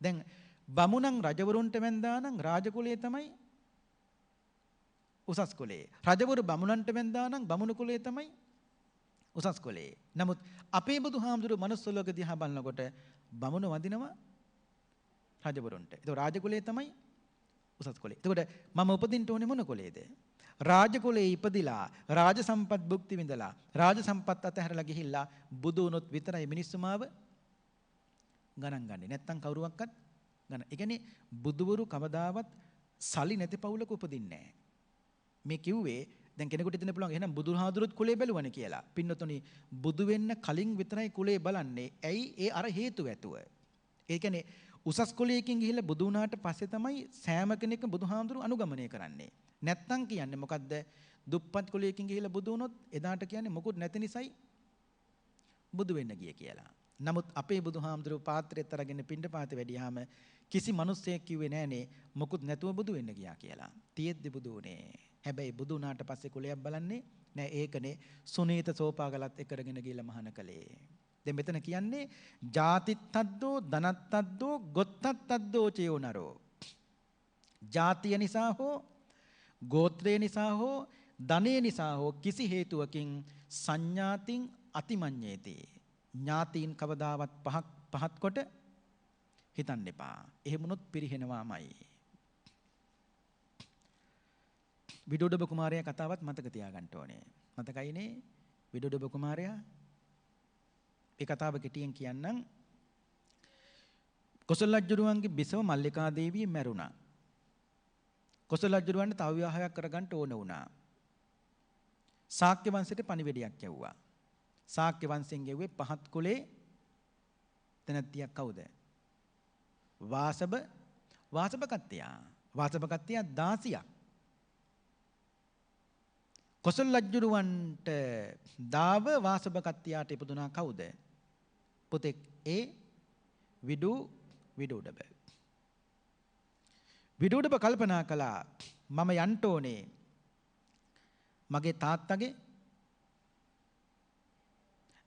දැන් බමුණන් රජවරුන්ට වැඳා නම් රාජ කුලේ තමයි උසස් කුලේ. රජවරු බමුණන්ට වැඳා නම් බමුණු කුලේ තමයි උසස් කුලේ. නමුත් අපේ බුදුහාමුදුරු මනුස්ස ලෝක දිහා බලනකොට බමුණු වඳිනවා රජවරුන්ට. ඒක රාජ කුලේ තමයි උසස් කුලේ. එතකොට මම උපදින්න ඕනේ මොන කුලේද? රාජ කුලේ ඉපදිලා රාජ සම්පත් භුක්ති විඳලා රාජ සම්පත් අතහැරලා ගිහිල්ලා බුදු වුණොත් විතරයි මිනිස්සු මාව ගණන් ගන්නේ. නැත්තම් කවුරුවක්වත් ගණන්. ඒ කියන්නේ බුදුවරු කවදාවත් සලි නැති පවුලක උපදින්නේ නැහැ. මේ කිව්වේ දැන් කෙනෙකුට හිතන්න පුළුවන් එහෙනම් බුදුහාඳුරුත් කුලේ බැලුවනේ කියලා. පින්නතුනි බුදු වෙන්න කලින් විතරයි කුලේ බලන්නේ. ඇයි? ඒ අර හේතුව ඇතුව. ඒ කියන්නේ උසස් කුලයකින් ගිහිල්ලා බුදු වුණාට පස්සේ තමයි සෑම කෙනෙක්ම බුදුහාඳුරු අනුගමනය කරන්නේ. නැත්තම් කියන්නේ මොකද්ද? දුප්පත් කුලයකින් ගිහිල්ලා බුදු වුණොත් එදාට කියන්නේ මොකුත් නැති නිසායි බුදු වෙන්න ගියේ කියලා. නමුත් අපේ බුදුහාමුදුරු පාත්‍රයත් අරගෙන පිණ්ඩපාතේ වැඩියාම කිසි මිනිස්සෙක් කිව්වේ නෑනේ මොකුත් නැතුව බුදු වෙන්න ගියා කියලා. තියෙද්දි බුදු වුණේ. හැබැයි බුදු වුණාට පස්සේ කුලයක් බලන්නේ නෑ. ඒකනේ සුනීත සෝපාගලත් එකරගෙන ගිහලා මහාන කලේ. දැන් මෙතන කියන්නේ ජාතිත්තද්දෝ ධනත්තද්දෝ ගොත්තත්තද්දෝ චයෝනරෝ. ජාතිය නිසා හෝ ගෝත්‍රය නිසා හෝ ධනය නිසා හෝ කිසි හේතුවකින් සංඥාතින් අතිමඤ්ඤේති. ඥාතීන් කවදාවත් පහත් කොට හිතන්න එපා. එහෙමුනොත් පිරිහෙනවාමයි. විඩෝඩබ කුමාරයා කතාවත් මතක තියාගන්න ඕනේ. මතකයිනේ විඩෝඩබ කුමාරයා? ඒ කතාව කෙටියෙන් කියන්නම්. කොසල් රජුරුවන්ගේ බිසව මල්ලිකා දේවිය මැරුණා. කොසල් රජුරුවන්ට තව විවාහයක් කරගන්න ඕන වුණා. ශාක්‍ය වංශයට පණිවිඩයක් යවුවා. ශාක්‍ය වංශයෙන් ගෙව්වේ පහත් කුලේ තැනැත්තියක් කවුද? වාසබකත්තියා. වාසබකත්තියා 16ක්. කොසල් රජුරුවන්ට දාව වාසබකත්තියාට ඉපදුනා කවුද? පුතෙක් ඒ විඩෝඩබ. විඩෝඩබ කල්පනා කළා මම යන්න ඕනේ මගේ තාත්තගේ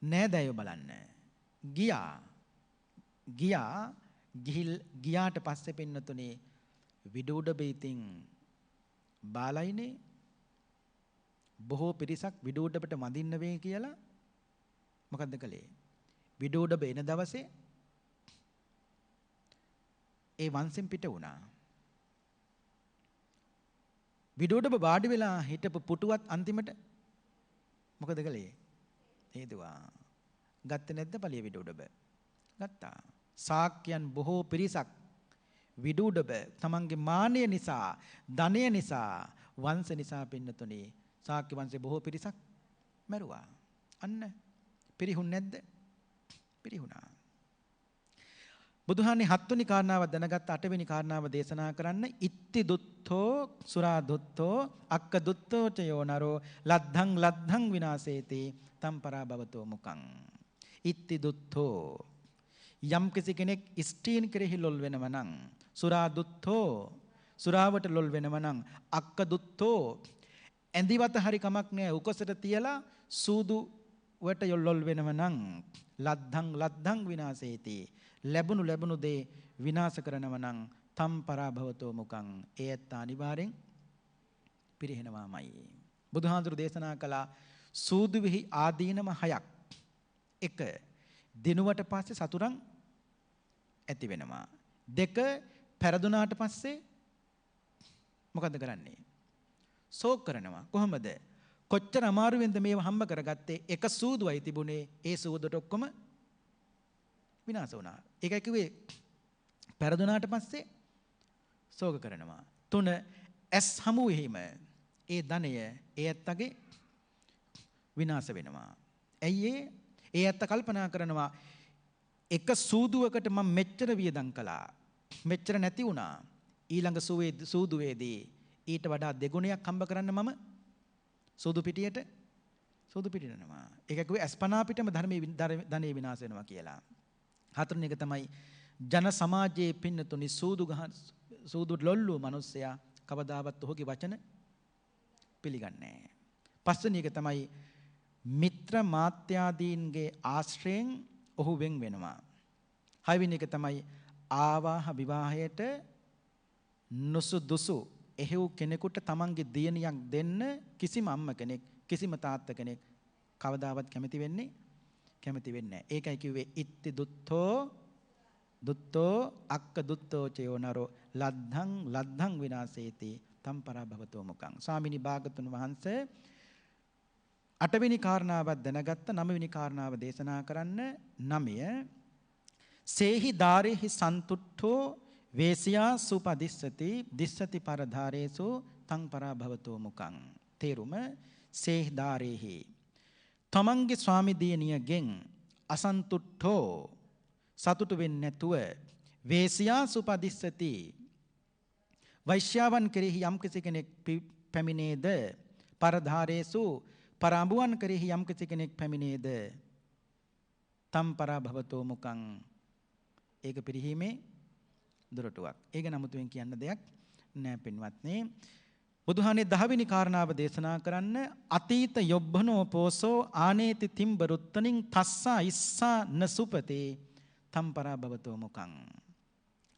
නෑදෑයෝ බලන්න. ගියාට පස්සේ පින්නතුනේ විඩෝඩබ ඉතින් බාලයිනේ බොහෝ පිරිසක් විඩෝඩබට වඳින්න වෙයි කියලා මොකද්ද කළේ? විඩෝඩබ එන දවසේ ඒ වංශෙන් පිට වුණා. විඩෝඩබ වාඩි වෙලා හිටපු පුටුවත් අන්තිමට මොකද කළේ? හේතුවා. ගත්තේ නැද්ද පළිය විඩෝඩබ? ගත්තා. ශාක්‍යයන් බොහෝ පිරිසක් විඩෝඩබ තමන්ගේ මානය නිසා, ධනය නිසා, වංශ නිසා පින්නතුනේ ශාක්‍ය වංශේ බොහෝ පිරිසක් මැරුවා. අන්න පිරිහුන්නේ නැද්ද? පිරිහුණා. බුදුහාමි 7 වෙනි කාරණාව දැනගත්ත 8 වෙනි කාරණාව දේශනා කරන්න ඉත්ති දුත්තෝ සුරා දුත්තෝ අක්ක දුත්තෝ චයෝ නරෝ ලද්ධං විනාසේති තම්පරා භවතෝ මුකං. ඉත්ති දුත්තෝ යම් කෙනෙක් ස්ත්‍රීන් කෙරෙහි ලොල් වෙනව නම්, සුරා දුත්තෝ සුරාවට ලොල් වෙනව නම්, අක්ක දුත්තෝ ඇඳිවත හරි කමක් නෑ උකසට තියලා සූදු වට ලොල් වෙනව නම්, ලද්ධං විනාසේති ලැබුණු දේ විනාශ කරනව නම් තම් පරාභවතෝ මුකං ඒත් අනිවාර්යෙන් පිරිහෙනවාමයි. බුදුහාඳුරු දේශනා කළා සූදුවෙහි ආදීනම 6ක්. 1 දිනුවට පස්සේ සතුරන් ඇති වෙනවා. 2 පෙරදුනාට පස්සේ මොකද කරන්නේ? ශෝක කරනවා. කොහොමද? කොච්චර අමාරුවෙන්ද මේව හම්බ කරගත්තේ? එක සූදුවයි තිබුණේ. ඒ සූදුවට ඔක්කොම විනාශ වුණා. ඒකයි කිව්වේ පෙරදුනාට පස්සේ ශෝක කරනවා. 3 ඇස් හමුවෙහිම ඒ ධනය ඒ ඇත්තගේ විනාශ වෙනවා. ඇයි ඒ ඇත්ත කල්පනා කරනවා එක සූදුවකට මම මෙච්චර වියදම් කළා. මෙච්චර නැති වුණා. ඊළඟ සූදුවේදී ඊට වඩා දෙගුණයක් හම්බ කරන්න මම සූදු පිටිනවා. ඒක කිව්වේ අස්පනා පිටම ධනෙ විනාශ වෙනවා කියලා. හතරවෙනි එක තමයි ජන සමාජයේ පින්නතුනි සූදු ලොල්ලු මිනිස්සයා කවදාවත් ඔහුගේ වචන පිළිගන්නේ නැහැ. පස්වෙනි එක තමයි මිත්‍ර මාත්‍යාදීන්ගේ ආශ්‍රයෙන් ඔහු වෙන් වෙනවා. හයවෙනි එක තමයි ආවාහ විවාහයට නුසුදුසු එහෙව් කෙනෙකුට තමන්ගේ දියණියක් දෙන්න කිසිම අම්ම කෙනෙක් කිසිම තාත්තා කෙනෙක් කවදාවත් කැමති වෙන්නේ නැහැ. ඒකයි කිව්වේ ඉත්ති දුත්තෝ අක්ක දුත්තෝ චයෝ නරෝ ලද්ධං විනාශේති තම් පරාභවතෝ මුකං. ස්වාමිනී භාගතුන් වහන්සේ 8 වෙනි කාරණාවක් දැනගත්ත 9 වෙනි කාරණාව දේශනා කරන්න 9 සේහි දාරේහි සන්තුට්ඨෝ වේසියා සුපදිස්සති දිස්සති පරධාරේසු තං පරාභවතෝ මුකං. තේරුම සේහි දාරේහි තමන්ගේ ස්වාමි දියණියගෙන් අසන්තුට්ඨෝ සතුටු වෙන්නේ නැතුව වේසියා සුපදිස්සති වෛශ්‍යාවන් කෙරෙහි යම් කෙනෙක් පැමිණේද පරධාරේසු පරාඹුවන් කෙරෙහි යම් කෙනෙක් පැමිණේද තම් පරාභවතෝ මුකං. ඒක පිරිහීමේ දොරටුවක්. ඒක නමුතුවෙන් කියන්න දෙයක් නෑ පින්වත්නි. බුදුහානේ 10 වෙනි කාරණාව දේශනා කරන්න අතීත යොබ්බනෝ පෝසෝ ආනේති තිම්බරුත්තනින් තස්සා ඉස්සා නසුපතේ තම් පරාභවතෝ මුකං.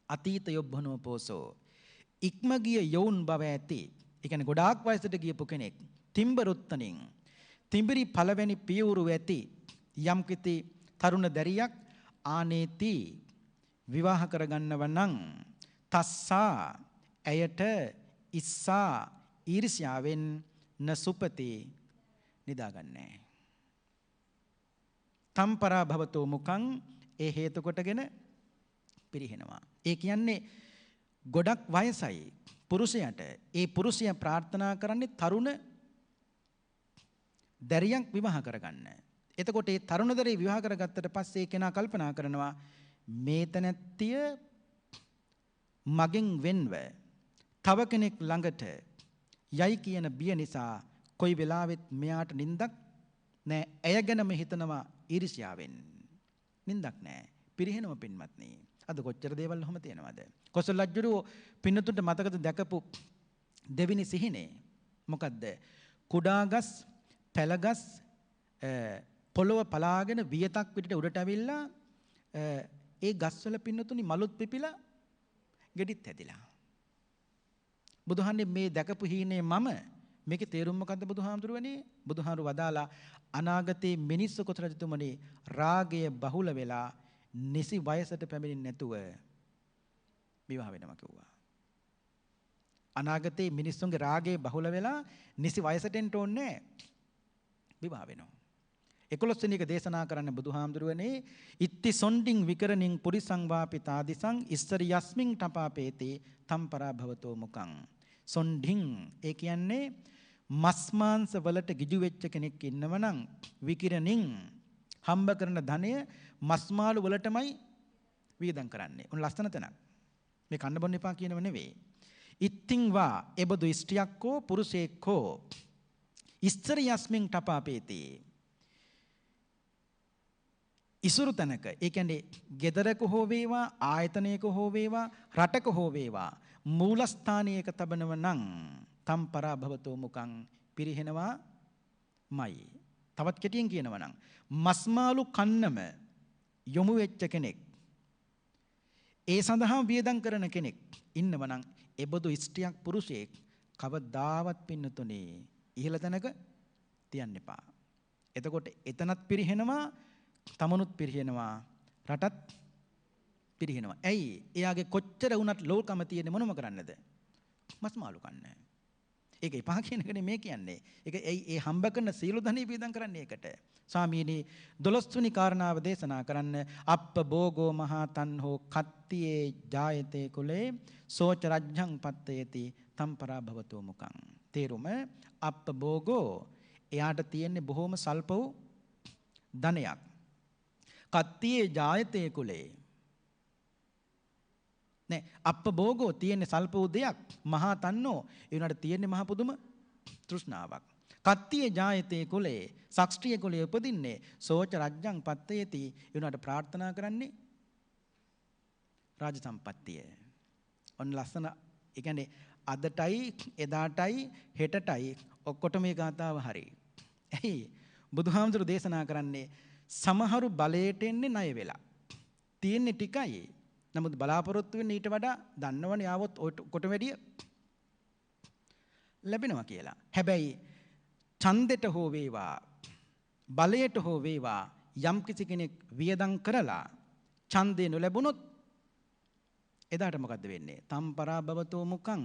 අතීත යොබ්බනෝ පෝසෝ ඉක්ම ගිය යෝන් බව ඇති. ඒ කියන්නේ ගොඩාක් වයසට ගියපු කෙනෙක්. තිම්බරුත්තනින් තිඹිරි පළවෙනි පියවරු ඇති යම් කිසි තරුණ දැරියක් ආනේති විවාහ කරගන්නව නම් තස්සා ඇයට ඉස්සා ඊර්ෂ්‍යාවෙන් නසුපති නිදාගන්නේ. තම්පරා භවතෝ මුකං ඒ හේතු කොටගෙන පිරිහෙනවා. ඒ කියන්නේ ගොඩක් වයසයි පුරුෂයාට. ඒ පුරුෂයා ප්‍රාර්ථනා කරන්නේ තරුණ දැරියක් විවාහ කරගන්න. එතකොට ඒ තරුණ දැරිය විවාහ කරගත්තට පස්සේ ඒ කෙනා කල්පනා කරනවා මේ තැනැත්තිය මගෙන් වෙන්ව තව කෙනෙක් ළඟට යයි කියන බිය නිසා කොයි වෙලාවෙත් මෙයාට නින්දක් නෑ. ඇය ගැනම හිතනවා ඊර්ෂ්‍යාවෙන්. නින්දක් නෑ. පිරිහෙනව පින්වත්නි. අද කොච්චර දේවල් ඔහොම තියෙනවද? කොසල් රජුරෝ පින්නතුන්ට මතකද දැකපු දෙවිනි සිහිනේ මොකද්ද? කුඩාගස් පැලගස් පොළොව පලාගෙන වියතක් විදිහට උඩට ඇවිල්ලා ඒ ගස්වල පින්නතුනි මලුත් පිපිලා ගෙඩිත් හැදිලා. බුදුහාන්නේ මේ දැකපු හීනේ මම මේකේ තේරුම මොකද්ද බුදුහාමුදුරුවනේ? බුදුහාමුදුරු වදාලා අනාගතයේ මිනිස්සු කොතර රජතුමනි රාගය බහුල වෙලා නිසි වයසට පැමිණෙන්නේ නැතුව විවාහ වෙනවා කිව්වා. අනාගතයේ මිනිස්සුන්ගේ රාගය බහුල වෙලා නිසි වයසට එන්න ඕනේ විවාහ වෙනවා. 11 වෙනි එක දේශනා කරන්න බුදුහාමුදුරුවනේ ඉත්ති සොණ්ඩින් විකරණින් පුරිසං වාපිතාදිසං ඉස්සරි යස්මින් තපාපේති තම්පරා භවතෝ මුකං. සොණ්ඩින් ඒ කියන්නේ මස් මාංශ වලට ගිජු වෙච්ච කෙනෙක් ඉන්නවනම් විකිරණින් හම්බ කරන ධනය මස් මාළු වලටමයි වියදම් කරන්නේ. උන් ලස්සන තැනක්. මේ කන්න බොන්න එපා කියනව නෙවෙයි. ඉත්තිං වා එබදු ස්ත්‍රියක්කෝ පුරුෂයෙක්කෝ ඉස්සරි යස්මින් තපාපේති ඉසුරු තැනක ඒ කියන්නේ ගෙදරක හෝ වේවා ආයතනයක හෝ වේවා රටක හෝ වේවා මූලස්ථානයක තබනව නම් තම්පරා භවතෝ මුකං පිරිහෙනවා මයි. තවත් කෙටියෙන් කියනවා නම් මස්මාළු කන්නම යොමු වෙච්ච කෙනෙක් ඒ සඳහා වියදම් කරන කෙනෙක් ඉන්නවනම් එබඳු ස්ත්‍රියක් පුරුෂයෙක් කවදාවත් පින්නතුනේ ඉහළ තැනක තියන්න එපා. එතකොට එතනත් පිරිහෙනවා, තමනුත් පිරිහෙනවා, රටත් පිරිහෙනවා. ඇයි? එයාගේ කොච්චර වුණත් ලෝකම තියෙන්නේ මොනම කරන්නද? මස් මාළු කන්න. ඒක එපා කියන එකනේ මේ කියන්නේ. ඒක ඒ හම්බ කරන සීල ධනෙ වියදම් කරන්නේ ඒකට. ස්වාමීනි 12 වෙනි කාරණාව දේශනා කරන්න අප්ප භෝගෝ මහා තන්හෝ කත්තියේ ජායතේ කුලේ සෝච රජ්ජං පත්තයති තම්පරා භවතෝ මුකං. තේරුම අප්ප භෝගෝ එයාට තියෙන්නේ බොහොම සල්ප වූ ධනයක්. කත්තියේ ජායතේ කුලේ නේ අප්ප භෝගෝ තියෙන්නේ සල්ප වූ දෙයක්. මහා තන්නෝ ඒ උනාට තියෙන්නේ මහ පුදුම තෘෂ්ණාවක්. කත්තියේ ජායතේ කුලේ ශාස්ත්‍රීය කුලයේ උපදින්නේ සෝච රජ්ජං පත්තයති ඒ උනාට ප්‍රාර්ථනා කරන්නේ රාජ සම්පත්තිය. ඔන්න ලස්සන ඒ කියන්නේ අදටයි එදාටයි හෙටටයි ඔක්කොට මේ ගාතාව හරි. ඇයි බුදුහාමුදුරු දේශනා කරන්නේ සමහරු බලයට එන්නේ ණය වෙලා. තියෙන්නේ ටිකයි. නමුත් බලාපොරොත්තු වෙන්නේ ඊට වඩා දන්නවනේ ආවොත් කොට වැඩිය ලැබෙනවා කියලා. හැබැයි ඡන්දෙට හෝ වේවා බලයට හෝ වේවා යම් කිසි කෙනෙක් වියදම් කරලා ඡන්දේ නොලැබුණොත් එදාට මොකද්ද වෙන්නේ? තම්පරා භවතෝ මුකං.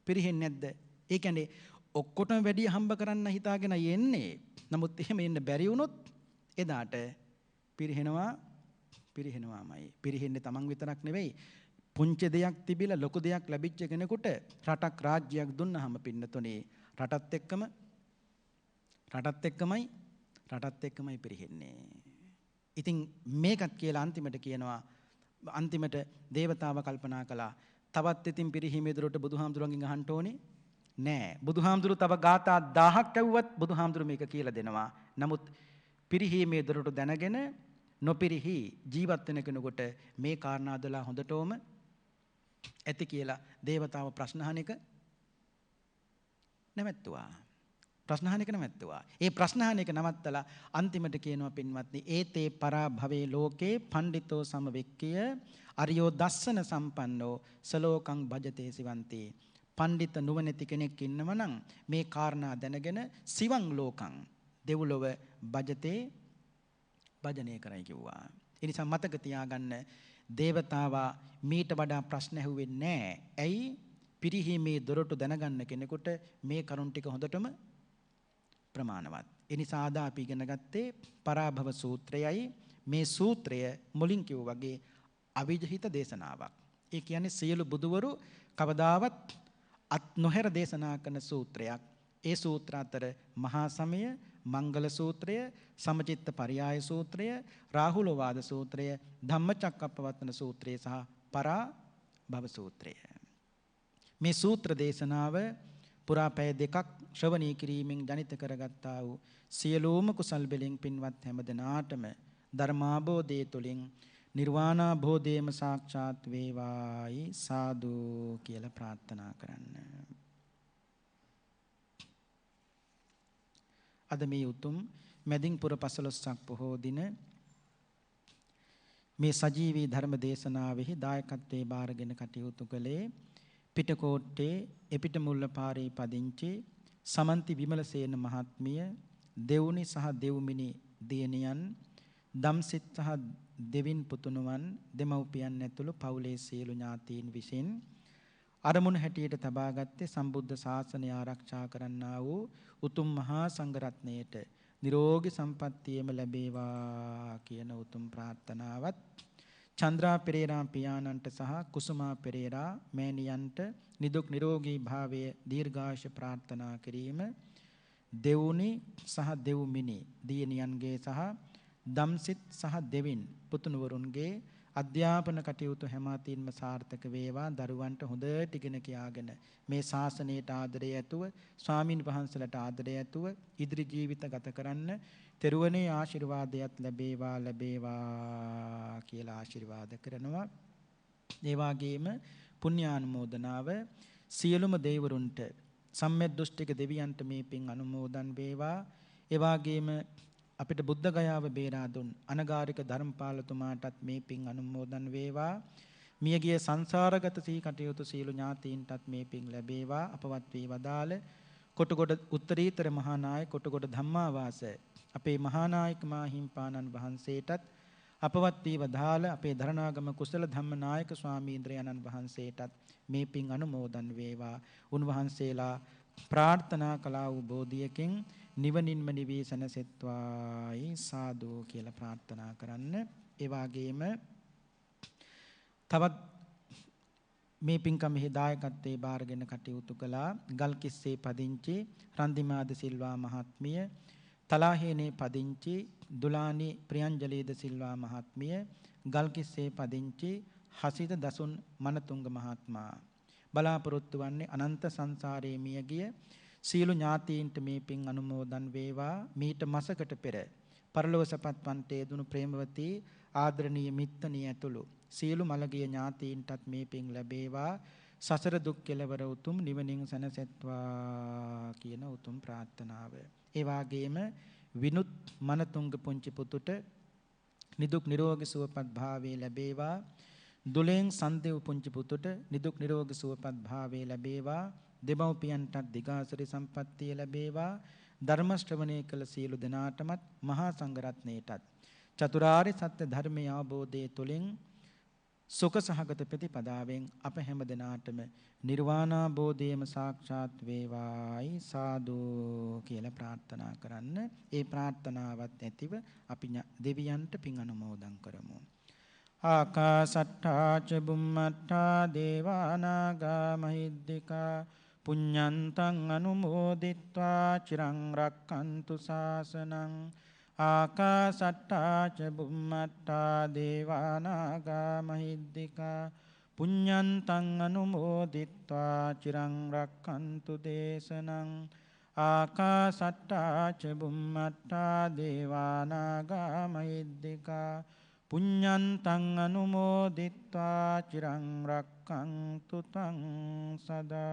පිරෙන්නේ නැද්ද? ඒ කියන්නේ ඔක්කොටම වැඩි හම්බ කරන්න හිතාගෙන යන්නේ. නමුත් එහෙම එන්න බැරි වුණොත් එදාට පිරිහෙනවාමයි. පිරිහෙන්නේ තමන් විතරක් නෙවෙයි. පුංචි දෙයක් තිබිලා ලොකු දෙයක් ලැබිච්ච කෙනෙකුට රටක් රාජ්‍යයක් දුන්නාම පින්නතොනේ රටත් එක්කමයි පිරිහෙන්නේ. ඉතින් මේකත් කියලා අන්තිමට දේවතාව කල්පනා කළා තවත් ඉතින් පිරිහීමේ දොරට බුදුහාමුදුරන්ගෙන් අහන්න ඕනේ නෑ. බුදුහාමුදුරු තව ගාථා 1000ක් ඇව්වත් බුදුහාමුදුරු මේක කියලා දෙනවා. නමුත් පිරිහීමේ දොරට දැනගෙන නොපිරිහි ජීවත් වෙන කෙනෙකුට මේ කාරණාදලා හොඳටම ඇති කියලා දේවතාව ප්‍රශ්න අහන එක නැවැත්තුවා. ඒ ප්‍රශ්න අහන එක නවත්තලා අන්තිමට කියනවා පින්වත්නි ඒතේ පරා භවේ ලෝකේ පණ්ඩිතෝ සමවෙක්කිය අරියෝ දස්සන සම්පන්නෝ සලෝකං භජතේ සිවන්ති. පණ්ඩිත නුවණැති කෙනෙක් ඉන්නවනම් මේ කාරණා දැනගෙන සිවං ලෝකං දෙව්ලොව භජනය කරයි කිව්වා. ඒ නිසා මතක තියාගන්න දේවතාවා මීට වඩා ප්‍රශ්න ඇහුවේ නැහැ. ඇයි? පිරිහීමේ දොරටු දැනගන්න කෙනෙකුට මේ කරුණ ටික හොඳටම ප්‍රමාණවත්. ඒ නිසා ආද අපි ඉගෙන ගත්තේ පරාභව සූත්‍රයයි. මේ සූත්‍රය මුලින් කිව්වා වගේ අවිජහිත දේශනාවක්. ඒ කියන්නේ සියලු බුදුවරු කවදාවත් අත් නොහැර දේශනා කරන සූත්‍රයක්. ඒ සූත්‍ර අතර මහා සමය, මංගල සූත්‍රය, සමචිත්ත පරියාය සූත්‍රය, රාහුල වාද සූත්‍රය, ධම්මචක්කප්පවත්තන සූත්‍රය සහ පරාභව සූත්‍රය. මේ සූත්‍ර දේශනාව පුරා පැය 2ක් ශ්‍රවණී කිරීමෙන් ජනිත කරගත්තා වූ සියලුම කුසල් බෙලින් පින්වත් හැම දෙනාටම ධර්මාභෝධය තුළින් නිර්වාණාභෝධයම සාක්ෂාත් වේවායි සාදු කියලා ප්‍රාර්ථනා කරන්න. අද මේ උතුම් මැදින්පුර 15ක් පොහෝ දින මේ සජීවී ධර්ම දේශනාවෙහි දායකත්වයේ බාරගෙන කටයුතු කළේ පිටකොට්ටේ එපිටමුල්ල පාරේ පදිංචි සමන්ති විමලසේන මහත්මිය, දෙවුනි සහ දෙව්මිනි දියණියන්, දම්සිත් සහ දෙවින් පුතුණුවන්, දෙමව්පියන් ඇතුළු පවුලේ සියලු ඥාතීන් විසින් අරමුණ හැටියට තබාගත්තේ සම්බුද්ධ ශාසනය ආරක්ෂා කරන්නා වූ උතුම් මහා සංඝරත්නයට නිරෝගී සම්පන්නියම ලැබේවා කියන උතුම් ප්‍රාර්ථනාවත් චන්ද්‍රා පෙරේරා පියාණන්ට සහ කුසුමා පෙරේරා මෑණියන්ට නිදුක් නිරෝගී භාවය දීර්ඝාෂ ප්‍රාර්ථනා කිරීම, දෙවුනි සහ දෙව්මිනි දියණියන්ගේ සහ දම්සිත් සහ දෙවින් පුතුණුවරුන්ගේ අධ්‍යාපන කටයුතු හැම අතින්ම සාර්ථක වේවා. දරුවන්ට හොඳට ඉගෙන කියාගෙන මේ ශාසනයට ආදරය ඇතුව, ස්වාමින් වහන්සේලාට ආදරය ඇතුව ඉදිරි ජීවිත ගත කරන්න තෙරුවනේ ආශිර්වාදයක් ලැබේවා කියලා ආශිර්වාද කරනවා. ඒ වගේම පුණ්‍යානුමෝදනාව සියලුම දෙවිවරුන්ට, සම්‍යක් දෘෂ්ටික දෙවියන්ට මේ පින් අනුමෝදන් වේවා. ඒ වගේම අපිට බුද්ධ ගයාව බේරා දුන් අනගාരിക ධර්මපාලතුමාටත් මේ පින් අනුමෝදන් වේවා. මියගිය සංසාරගත සී කටයුතු සීල ඥාතීන්ටත් මේ පින් ලැබේවා. අපවත් වී වදාළ කොටගොඩ උත්තරීතර මහා නායක කොටගොඩ ධම්මාවාස අපේ මහා නායක මාහිම්පාණන් වහන්සේටත් අපවත් වී වදාළ අපේ දරණාගම කුසල ධම්මනායක ස්වාමීන්ද්‍රයන්න් වහන්සේටත් මේ පින් අනුමෝදන් වේවා. උන්වහන්සේලා ප්‍රාර්ථනා කළා වූ බෝධියකින් නිවනින්ම නිවී සැනසෙත්වායි සාදු කියලා ප්‍රාර්ථනා කරන්න. ඒ වගේම තවත් මේ පින්කමෙහි දායකත්වයේ බාරගෙන කටයුතු කළා ගල්කිස්සේ පදිංචි රන්දිමාද සිල්වා මහත්මිය, තලාහේනේ පදිංචි දුලානි ප්‍රියංජලීද සිල්වා මහත්මිය, ගල්කිස්සේ පදිංචි හසිත දසුන් මනතුංග මහත්මයා. බලාපොරොත්තු වන්නේ අනන්ත සංසාරයේ මියගිය සීල ඥාතීන්ට මේ පින් අනුමෝදන් වේවා. මීට මාසකට පෙර පරලොව සපත් වන්ටේ දුණු ප්‍රේමවතී ආදරණීය මිත්තණිය ඇතුළු සීල මළගිය ඥාතීන්ටත් මේ පින් ලැබේවා. සසර දුක් කෙලවර උතුම් නිවනින් සැනසෙත්වා කියන උතුම් ප්‍රාර්ථනාව. ඒ වගේම විනුත් මනතුංග පුංචි පුතුට නිදුක් නිරෝගී සුවපත් භාවයේ ලැබේවා. දුලෙන් සන්දේව පුංචි පුතුට නිදුක් නිරෝගී සුවපත් භාවයේ ලැබේවා. දෙමව්පියන්ටත් දිගාසරි සම්පත්තිය ලැබේවා. ධර්ම ශ්‍රවණය කළ සියලු දෙනාටමත් මහා සංඝරත්නයටත් චතුරාර්ය සත්‍ය ධර්මයේ අවබෝධයේ තුලින් සුඛ සහගත ප්‍රතිපදාවෙන් අප හැම දෙනාටම නිර්වාණාබෝධයම සාක්ෂාත් වේවායි සාදු කියලා ප්‍රාර්ථනා කරන්න. ඒ ප්‍රාර්ථනාවත් ඇතිව අපි දෙවියන්ට පින් අනුමෝදන් කරමු. ආකාසට්ඨා ච බුම්මට්ඨා දේවානාගා මහිද්దికා පුඤ්ඤන්තං අනුමෝදිත්වා චිරං රක්ඛන්තු ශාසනං. ආකාසට්ඨා ච බුම්මට්ඨා දේවානාගා මහිද්దికා පුඤ්ඤන්තං අනුමෝදිත්වා චිරං රක්ඛන්තු දේශනං. ආකාසට්ඨා ච බුම්මට්ඨා දේවානාගා මහිද්దికා පුඤ්ඤන්තං අනුමෝදිත්වා චිරං රක්ඛන්තු තං සදා.